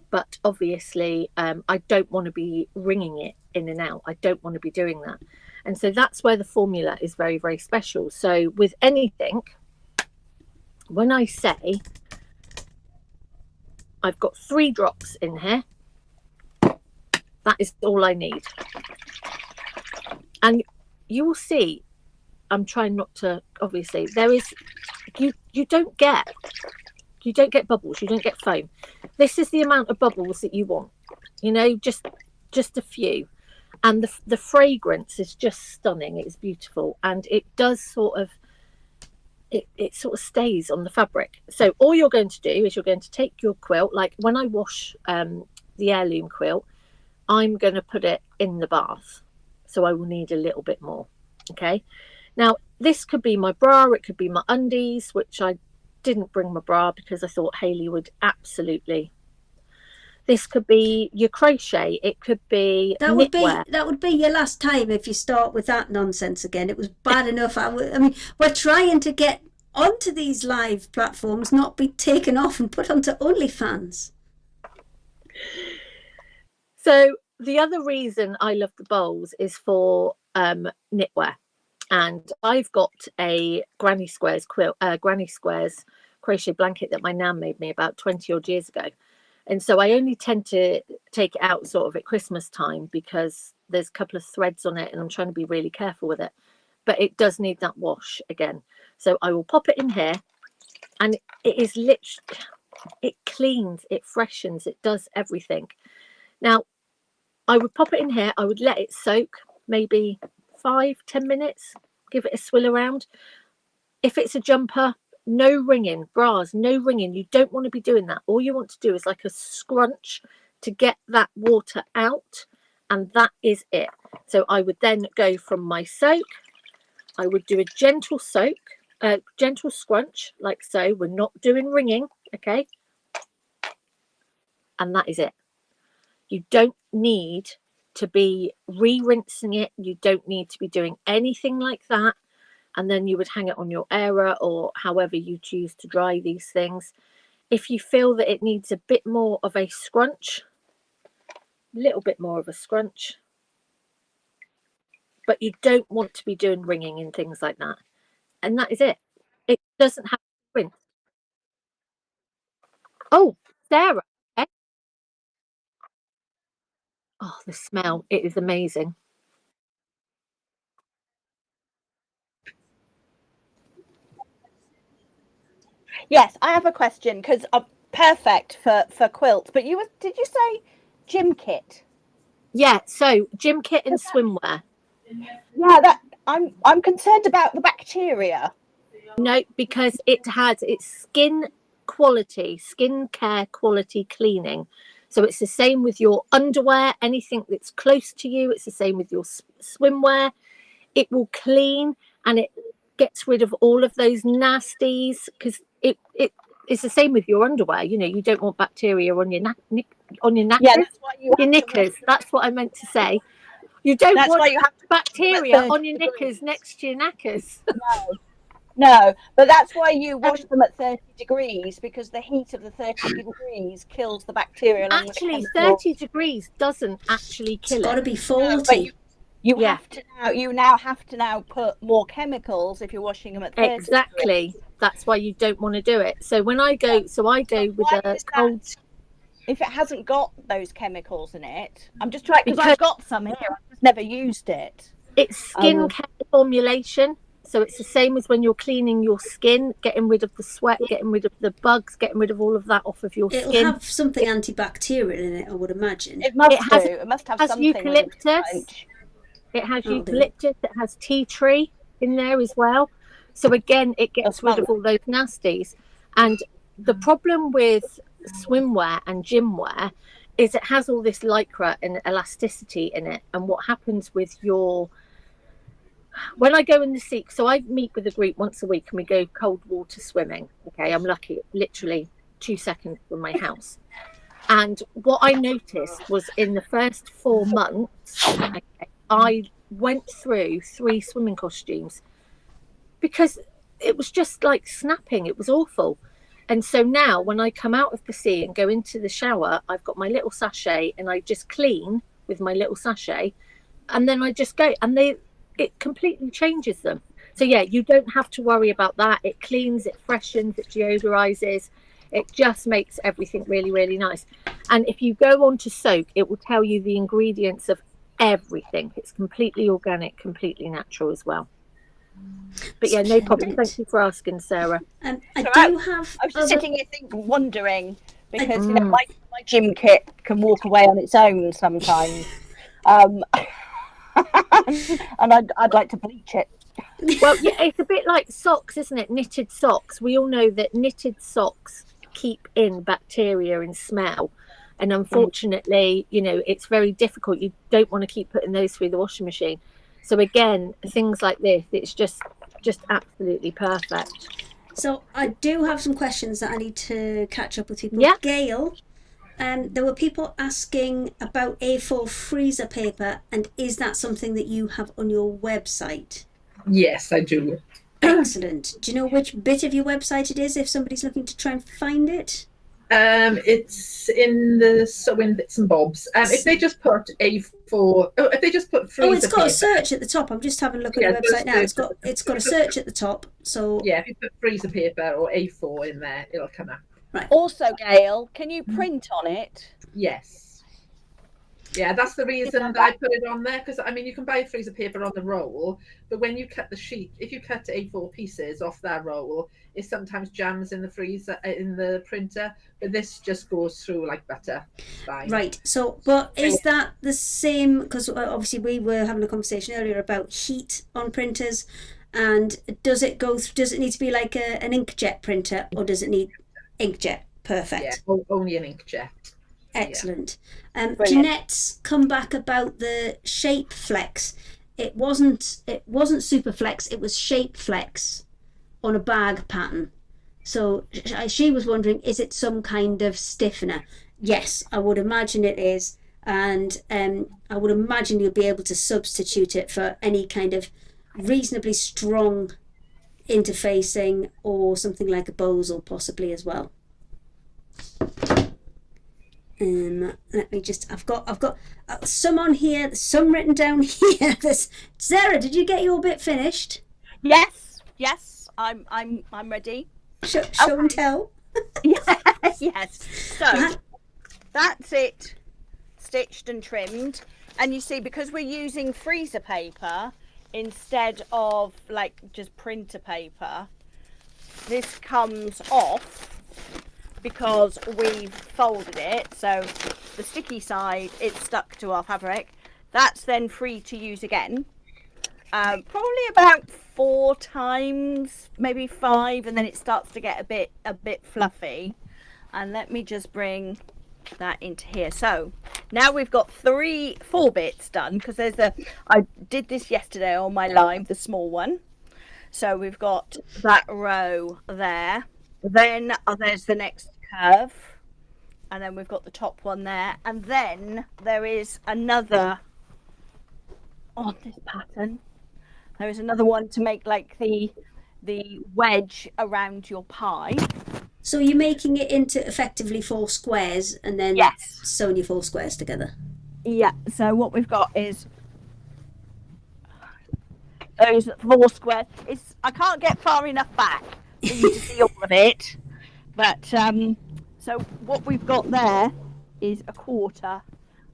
but obviously I don't want to be wringing it in and out. I don't want to be doing that, and so that's where the formula is very, very special. So with anything, when I say I've got 3 drops in here, that is all I need. And you will see, I'm trying not to, obviously, there is, you don't get bubbles, you don't get foam. This is the amount of bubbles that you want, you know, just a few. And the fragrance is just stunning. It's beautiful, and it does sort of, it sort of stays on the fabric. So all you're going to do is you're going to take your quilt, like when I wash the heirloom quilt, I'm going to put it in the bath, so I will need a little bit more. Okay, now this could be my bra, it could be my undies, which I didn't bring my bra because I thought Hayley would absolutely. This could be your crochet, it could be knitwear. That would be your last time if you start with that nonsense again. It was bad enough. I mean, we're trying to get onto these live platforms, not be taken off and put onto OnlyFans. So the other reason I love the bowls is for knitwear, and I've got a Granny Squares crochet blanket that my nan made me about 20 odd years ago, and so I only tend to take it out sort of at Christmas time because there's a couple of threads on it and I'm trying to be really careful with it, but it does need that wash again. So I will pop it in here, and it is literally, it cleans, it freshens, it does everything. Now I would pop it in here, I would let it soak maybe 5-10 minutes, give it a swill around. If it's a jumper, no wringing. Bras, no wringing. You don't want to be doing that. All you want to do is like a scrunch to get that water out, and that is it. So I would then go from my soak, I would do a gentle soak, gentle scrunch, like so. We're not doing wringing, okay? And that is it. You don't need to be re-rinsing it. You don't need to be doing anything like that. and then you would hang it on your airer or however you choose to dry these things. If you feel that it needs a bit more of a scrunch, a little bit more of a scrunch, but you don't want to be doing ringing and things like that. And that is it. It doesn't have to print. Oh, Sarah. Eh? Oh, the smell. It is amazing. Yes, I have a question because perfect for quilts. But did you say gym kit? Yeah, so gym kit and swimwear. Yeah, that I'm concerned about the bacteria. No, because it has its skin care quality cleaning. So it's the same with your underwear, anything that's close to you. It's the same with your swimwear. It will clean and it gets rid of all of those nasties, because it's the same with your underwear. You know, you don't want bacteria on your knackers. Yeah, that's why your knickers. That's what I meant to say. You don't want bacteria on your knickers next to your knackers. No, but that's why you wash them at 30 degrees, because the heat of the 30 degrees kills the bacteria. Actually, 30 degrees doesn't actually kill it. It's got to be 40. No, you have to now put more chemicals if you're washing them at 30 Exactly. degrees. That's why you don't want to do it. So when I go, I go with a cold. If it hasn't got those chemicals in it, I'm just trying, because I've got some here. I've just never used it. It's skin care formulation. So it's the same as when you're cleaning your skin, getting rid of the sweat, getting rid of the bugs, getting rid of all of that off of your skin. It'll have something antibacterial in it, I would imagine. It must do. It must have something. Eucalyptus. It has eucalyptus. It has tea tree in there as well. So again, it gets rid of all those nasties. And the problem with swimwear and gym wear is it has all this lycra and elasticity in it. And what happens with when I go in the sea, so I meet with a group once a week and we go cold water swimming. Okay, I'm lucky, literally 2 seconds from my house. And what I noticed was in the first 4 months, I went through 3 swimming costumes because it was just like snapping. It was awful. And so now when I come out of the sea and go into the shower, I've got my little sachet and I just clean with my little sachet, and then I just go, and it completely changes them. So yeah, you don't have to worry about that. It cleans, it freshens, it deodorizes. It just makes everything really, really nice. And if you go on to soak, it will tell you the ingredients of everything. It's completely organic, completely natural as well. But yeah, no problem. Thank you for asking, Sarah. I was just sitting here wondering, because you know, my gym kit can walk away on its own sometimes. And I'd like to bleach it. Well, yeah, it's a bit like socks, isn't it? Knitted socks. We all know that knitted socks keep in bacteria and smell. And unfortunately, you know, it's very difficult. You don't want to keep putting those through the washing machine. So again, things like this, it's just absolutely perfect. So I do have some questions that I need to catch up with people. Yeah. Gail, there were people asking about A4 freezer paper, and is that something that you have on your website? Yes, I do. Excellent. Do you know which bit of your website it is if somebody's looking to try and find it? It's in the sewing bits and bobs. If they just put A4, if they just put freezer it's got paper. A search at the top. I'm just having a look at the website now. It's got a search at the top. So yeah, if you put freezer paper or A4 in there, it'll come up. Right. Also, Gail, can you print on it? Yes. Yeah, that's the reason that I put it on there, because I mean, you can buy freezer paper on the roll, but when you cut the sheet, if you cut A4 pieces off that roll, it sometimes jams in the freezer, in the printer, but this just goes through like butter. Fine. Right. So, but is that the same? Because obviously we were having a conversation earlier about heat on printers, and does it need to be like an inkjet printer, or does it need inkjet? Perfect. Yeah, only an inkjet. Excellent. Jeanette's come back about the shape flex. It wasn't super flex, it was shape flex on a bag pattern. So she was wondering, is it some kind of stiffener? Yes, I would imagine it is, and I would imagine you'll be able to substitute it for any kind of reasonably strong interfacing, or something like a bosal possibly as well. Let me just, I've got some on here, some written down here. Sarah, did you get your bit finished? Yes, I'm ready. Show and tell. Yes. So that's it, stitched and trimmed. And you see, because we're using freezer paper instead of like just printer paper, this comes off because we've folded it, so the sticky side, it's stuck to our fabric. That's then free to use again, probably about 4 times, maybe 5, and then it starts to get a bit fluffy. And let me just bring that into here. So now we've got 4 bits done, because I did this yesterday on my live, the small one. So we've got that row there, then there's the next curve, and then we've got the top one there, and then there is another on this pattern. There is another one to make like the wedge around your pie. So you're making it into effectively 4 squares, and then Yes, sewing your 4 squares together. yeah. So what we've got is those 4 squares. I can't get far enough back for you to see all of it, but so what we've got there is a quarter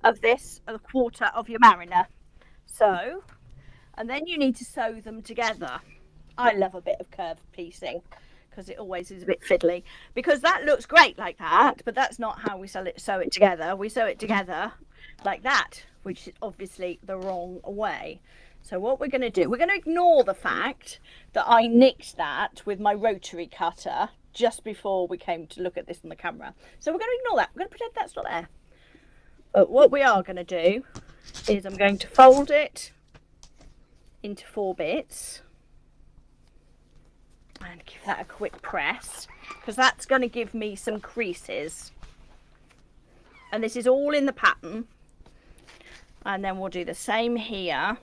of this, a quarter of your mariner. So, and then you need to sew them together. I love a bit of curved piecing because it always is a bit fiddly, because that looks great like that, but that's not how we sew it together. We sew it together like that, which is obviously the wrong way. So what we're going to do, we're going to ignore the fact that I nicked that with my rotary cutter just before we came to look at this on the camera. So we're going to ignore that. We're going to pretend that's not there. But what we are going to do is I'm going to fold it into 4 bits and give that a quick press, because that's going to give me some creases. And this is all in the pattern. And then we'll do the same here.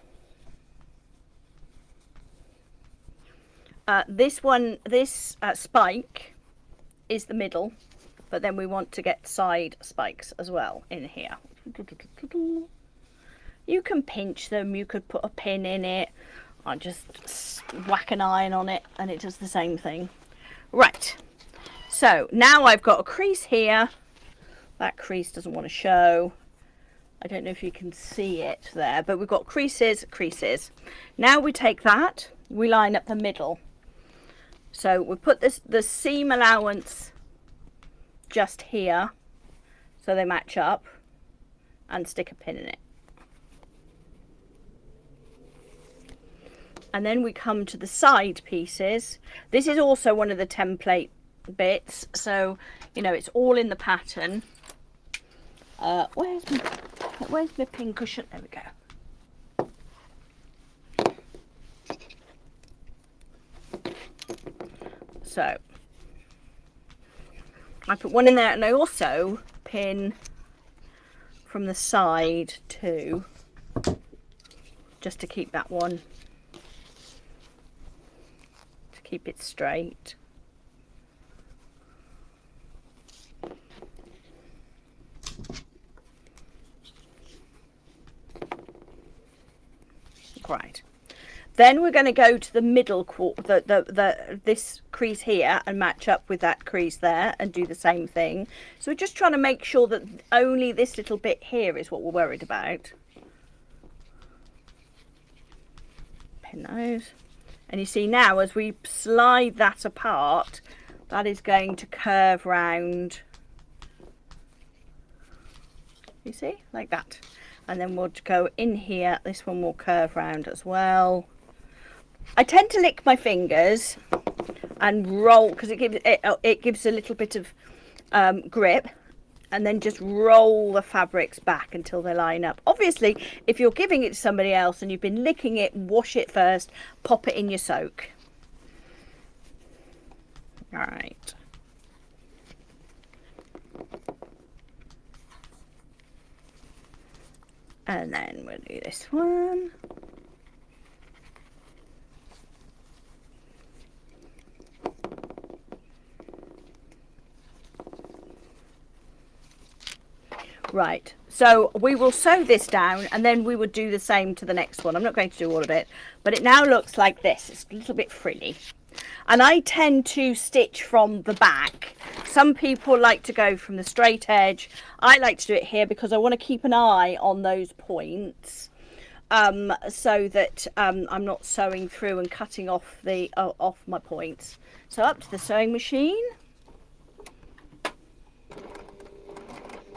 This spike is the middle, but then we want to get side spikes as well in here. You can pinch them, you could put a pin in it, or just whack an iron on it and it does the same thing. Right, so now I've got a crease here. That crease doesn't want to show. I don't know if you can see it there, but we've got creases. Now we take that, we line up the middle. So we put the seam allowance just here so they match up, and stick a pin in it. And then we come to the side pieces. This is also one of the template bits, so you know it's all in the pattern. Where's my pin cushion? There we go. So I put one in there, and I also pin from the side too, just to keep that one, to keep it straight. Right. Then we're going to go to the middle quarter, this crease here, and match up with that crease there and do the same thing. So we're just trying to make sure that only this little bit here is what we're worried about. Pin those. And you see now as we slide that apart, that is going to curve round. You see? Like that. And then we'll go in here. This one will curve round as well. I tend to lick my fingers and roll, because it gives a little bit of grip, and then just roll the fabrics back until they line up. Obviously, if you're giving it to somebody else and you've been licking it, wash it first, pop it in your soak. All right. And then we'll do this one. Right, so we will sew this down and then we would do the same to the next one. I'm not going to do all of it, but it now looks like this. It's a little bit frilly. And I tend to stitch from the back. Some people like to go from the straight edge. I like to do it here because I want to keep an eye on those points, so that I'm not sewing through and cutting off the off my points. So up to the sewing machine.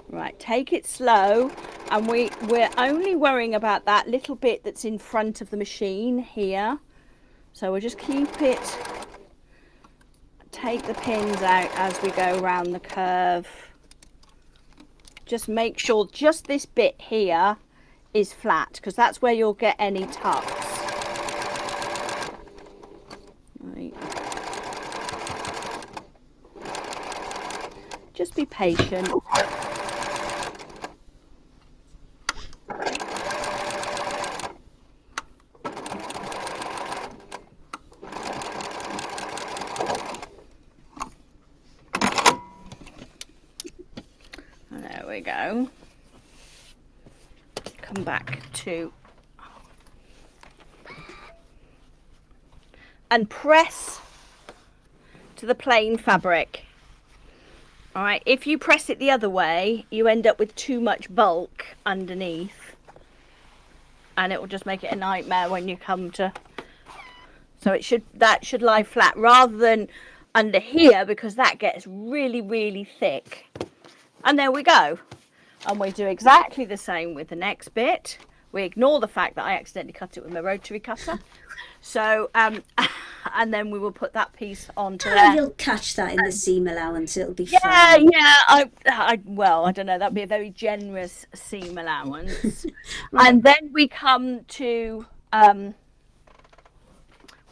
Right, take it slow, and we're only worrying about that little bit that's in front of the machine here. So we'll just keep it, take the pins out as we go around the curve. Just make sure just this bit here is flat, because that's where you'll get any tucks. Right. Just be patient. There we go. Come back to and press to the plain fabric. All right, if you press it the other way, you end up with too much bulk underneath, and it will just make it a nightmare when you come to. So that should lie flat rather than under here, because that gets really, really thick. And there we go. And we do exactly the same with the next bit. We ignore the fact that I accidentally cut it with my rotary cutter. So, and then we will put that piece onto there. You'll catch that in the seam allowance. It'll be fine. Yeah. Well, I don't know. That'd be a very generous seam allowance. Right. And then we come to, we'll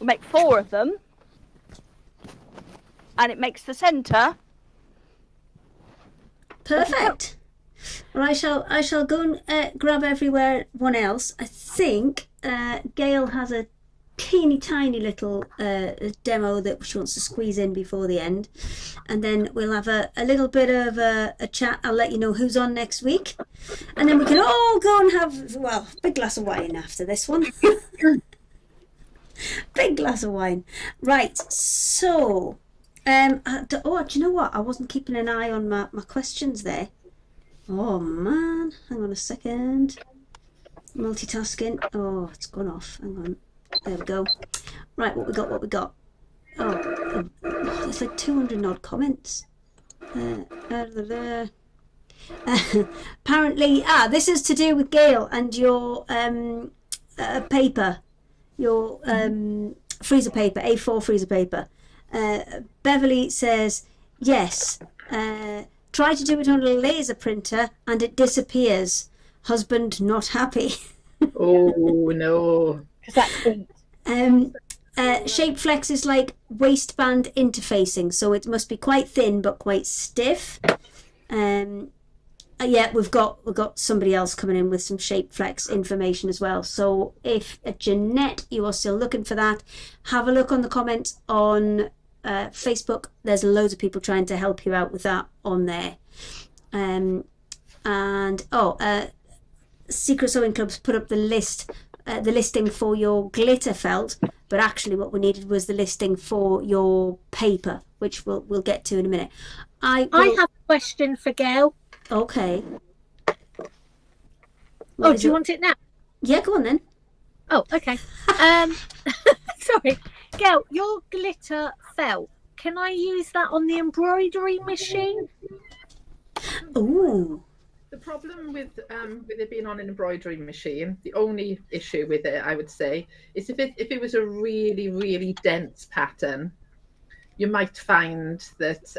make 4 of them. And it makes the centre. Perfect. Well, I shall go and grab everyone else. I think Gail has a teeny tiny little demo that she wants to squeeze in before the end, and then we'll have a little bit of a chat. I'll let you know who's on next week, and then we can all go and have, well, a big glass of wine after this one. Big glass of wine. Right, so do you know what? I wasn't keeping an eye on my questions there. Oh man, hang on a second. Multitasking. Oh, it's gone off. Hang on. There we go. Right, what we got? Oh, there's like 200 odd comments. Apparently, this is to do with Gail and your paper, your freezer paper, A4 freezer paper. Beverly says, yes, try to do it on a laser printer and it disappears. Husband not happy. Oh no. Shape flex is like waistband interfacing, so it must be quite thin but quite stiff. Yeah, we've got somebody else coming in with some shape flex information as well. So if Jeanette, you are still looking for that, have a look on the comments on Facebook. There's loads of people trying to help you out with that on there. Secret Sewing Club's put up the listing for your glitter felt, but actually what we needed was the listing for your paper, which we'll get to in a minute. I have a question for Gail. Okay. Do you want it now? Yeah, go on then. Oh, okay. Sorry, Gail, your glitter felt, can I use that on the embroidery machine? Ooh. The problem with it being on an embroidery machine, the only issue with it, I would say, is if it was a really, really dense pattern, you might find that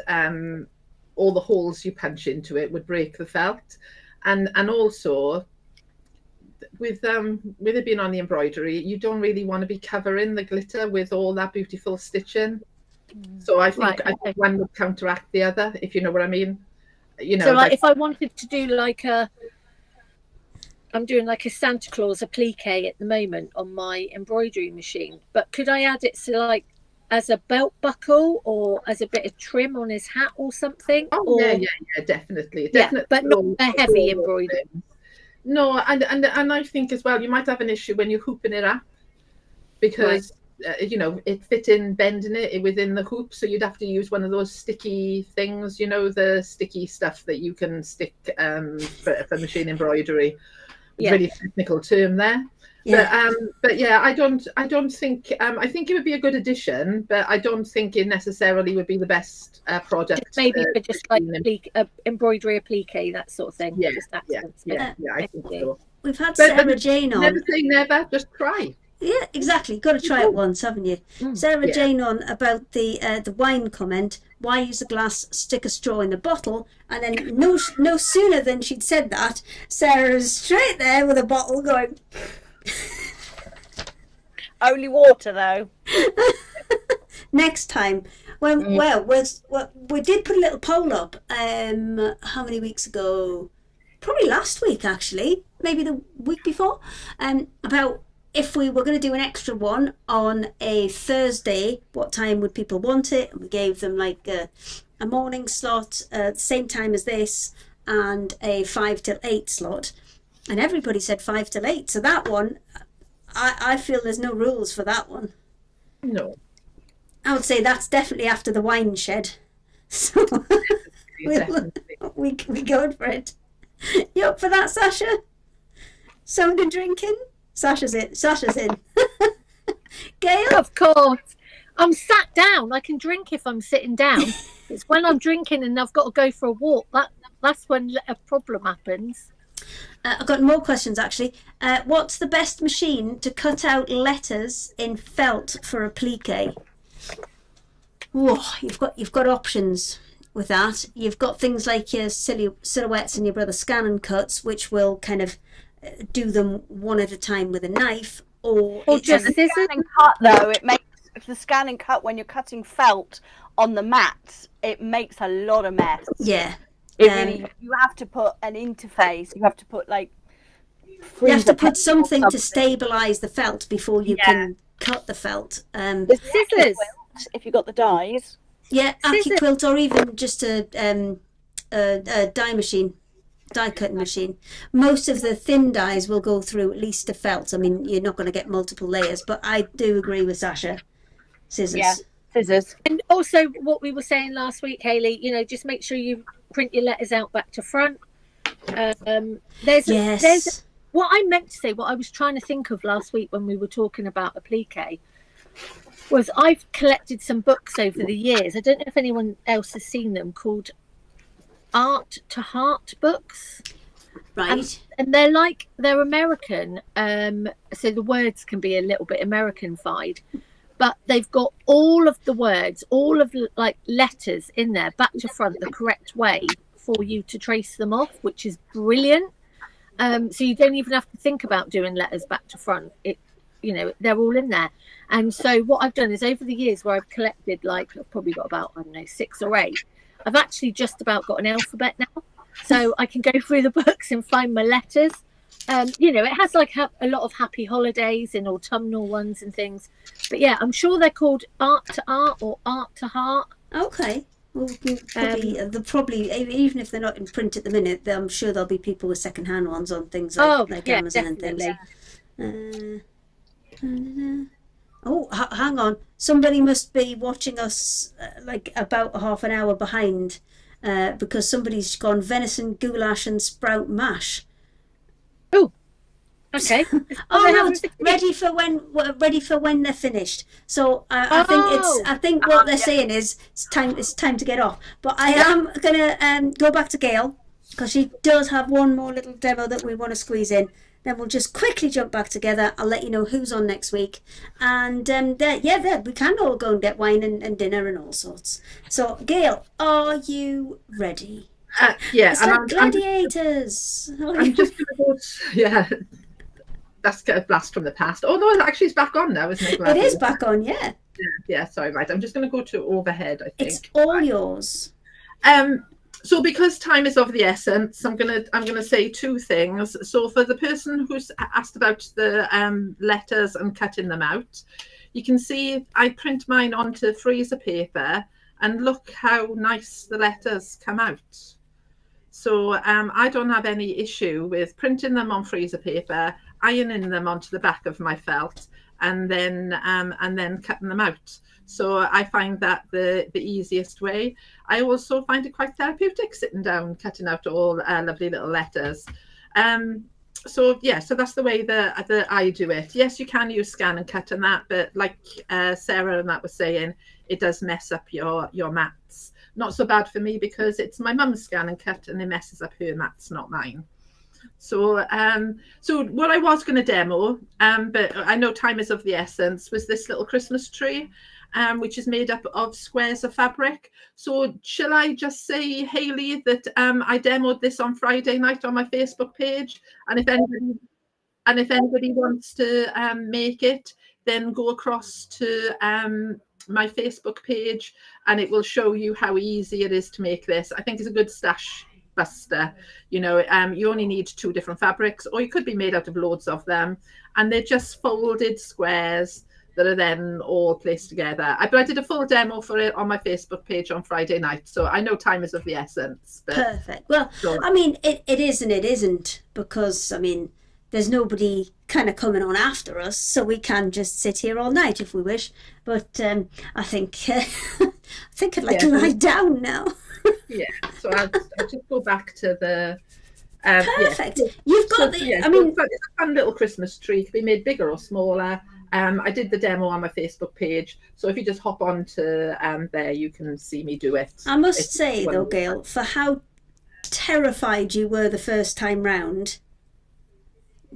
all the holes you punch into it would break the felt, and also with it being on the embroidery, you don't really want to be covering the glitter with all that beautiful stitching. So I think one would counteract the other, if you know what I mean. You know, so like if I wanted to do I'm doing like a Santa Claus applique at the moment on my embroidery machine, but could I add it to like as a belt buckle or as a bit of trim on his hat or something? Oh, or, yeah, definitely. But not a heavy embroidery. No, and I think as well, you might have an issue when you're hooping it up because it fit in bending it within the hoop, so you'd have to use one of those sticky things, the sticky stuff that you can stick for machine embroidery. Really technical term there. Yeah. But yeah, I don't think I think it would be a good addition, but I don't think it necessarily would be the best product. Maybe for just like embroidery applique, that sort of thing. Yeah, just I think so. We've had Sarah Jane on. Never say never, just try. Yeah, exactly. Got to try it once, haven't you? Sarah Jane on about the wine comment. Why use a glass? Stick a straw in the bottle. And then no sooner than she'd said that, Sarah's straight there with a bottle going. Only water though. Next time, we did put a little poll up. How many weeks ago? Probably last week, actually. Maybe the week before. About if we were going to do an extra one on a Thursday, what time would people want it? And we gave them like a morning slot, same time as this, and a 5 till 8 slot. And everybody said 5 till 8. So that one, I feel there's no rules for that one. No. I would say that's definitely after the wine shed. So we going for it. You up for that, Sasha? Sewing and drinking? Sasha's in. Gail? Of course. I'm sat down. I can drink if I'm sitting down. It's when I'm drinking and I've got to go for a walk. That's when a problem happens. I've got more questions actually. What's the best machine to cut out letters in felt for applique? Whoa, you've got options with that. You've got things like your silhouettes and your brother scan and cuts, which will kind of do them one at a time with a knife, or just scissors and cut. Though it makes the scan and cut when you're cutting felt on the mat, it makes a lot of mess. Yeah. Really, you have to put an interface. You have to put something to stabilize the felt before you can cut the felt. The scissors, if you got the dies. Yeah, applique quilt, or even just a die cutting machine. Most of the thin dies will go through at least a felt. I mean, you're not going to get multiple layers, but I do agree with Sasha. Scissors. Yeah, scissors. And also what we were saying last week, Hayley, just make sure you print your letters out back to front. There's what I meant to say, what I was trying to think of last week when we were talking about applique, was I've collected some books over the years. I don't know if anyone else has seen them, called Art to Heart books. Right. And they're American. So the words can be a little bit American-fied. But they've got all of the words, all of like letters in there, back to front, the correct way for you to trace them off, which is brilliant. So you don't even have to think about doing letters back to front. They're all in there. And so what I've done is over the years where I've collected, I've probably got about, 6 or 8, I've actually just about got an alphabet now. So I can go through the books and find my letters. It has a lot of happy holidays and autumnal ones and things. But yeah, I'm sure they're called Art to Art or Art to Heart. Okay. Well, probably even if they're not in print at the minute, I'm sure there'll be people with second-hand ones on things like Amazon definitely. And things. Hang on. Somebody must be watching us about half an hour behind because somebody's gone venison goulash and sprout mash. Oh, okay. Ready for when they're finished. So I think what they're saying is it's time to get off. But I am gonna go back to Gail because she does have one more little demo that we want to squeeze in. Then we'll just quickly jump back together. I'll let you know who's on next week. And we can all go and get wine and dinner and all sorts. So, Gail, are you ready? Yeah. And gladiators. I'm just going to go. Yeah. That's a blast from the past. Oh, no, actually it's back on now, isn't it? It is back on, yeah. Yeah, sorry, right. I'm just going to go to overhead, I think. It's all yours. So because time is of the essence, I'm gonna say 2 things. So for the person who's asked about the letters and cutting them out, you can see I print mine onto freezer paper, and look how nice the letters come out. So I don't have any issue with printing them on freezer paper, ironing them onto the back of my felt, and then cutting them out. So I find that the easiest way. I also find it quite therapeutic sitting down, cutting out all lovely little letters. So that's the way that I do it. Yes, you can use scan and cut and that, but like Sarah and that was saying, it does mess up your mats. Not so bad for me because it's my mum's scan and cut, and it messes up her mats, not mine. So what I was going to demo, but I know time is of the essence, was this little Christmas tree, which is made up of squares of fabric. So shall I just say, Hayley, that I demoed this on Friday night on my Facebook page, and if anybody wants to make it, then go across to my Facebook page, and it will show you how easy it is to make this. I think it's a good stash buster. You know, you only need 2 different fabrics, or you could be made out of loads of them, and they're just folded squares that are then all placed together. But I did a full demo for it on my Facebook page on Friday night, so I know time is of the essence. But, perfect. Well, I mean, it is and it isn't, because I mean, there's nobody kind of coming on after us, so we can just sit here all night if we wish. But I think I'd like to lie down now. Yeah, so I'll just go back to the perfect. You've got I mean, it's a fun little Christmas tree. It can be made bigger or smaller. I did the demo on my Facebook page, so if you just hop on to there, you can see me do it. I must say though, Gail, for how terrified you were the first time round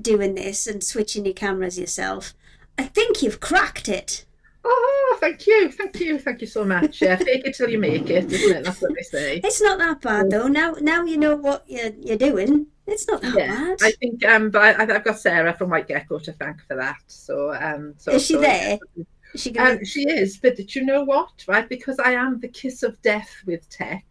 doing this and switching your cameras yourself, I think you've cracked it. Oh, thank you so much. Yeah, fake it till you make it, isn't it? That's what they say. It's not that bad though. Now you know what you're doing. It's not that bad. I think, but I've got Sarah from White Gecko to thank for that. So, is she there? Is she gonna... She is, but did you know what? Right, because I am the kiss of death with tech.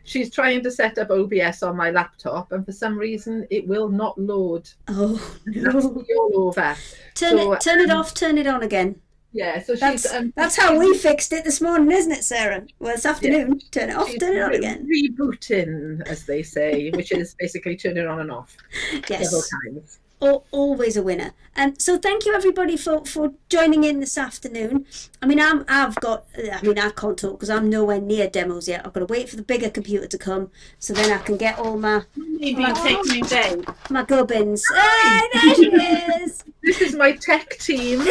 She's trying to set up OBS on my laptop, and for some reason, it will not load. Oh no! That's all over. Turn it off. Turn it on again. Yeah, so that's how we fixed it this morning, isn't it, Sarah? Well, this afternoon. Yeah. Turn it off, turn it on again. Rebooting, as they say, which is basically turn it on and off. Yes. Several times. Always a winner. And so thank you everybody for joining in this afternoon. I mean, I can't talk because I'm nowhere near demos yet. I've got to wait for the bigger computer to come, so then I can get all my gubbins. Hey, there she is. This is my tech team,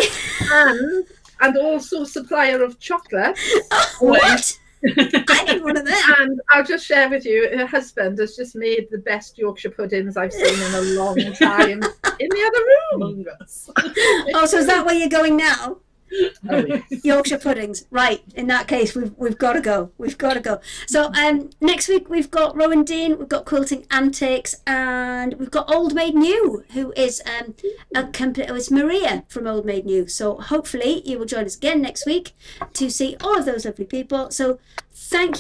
and also supplier of chocolate. Oh, what? I need one of them. And I'll just share with you, her husband has just made the best Yorkshire puddings I've seen in a long time in the other room. Oh, so is that where you're going now? Oh, yes. Yorkshire puddings, right? In that case, we've got to go. We've got to go. So next week we've got Rowan Dean, we've got Quilting Antics, and we've got Old Maid New, who is it's Maria from Old Maid New. So hopefully you will join us again next week to see all of those lovely people. So thank you.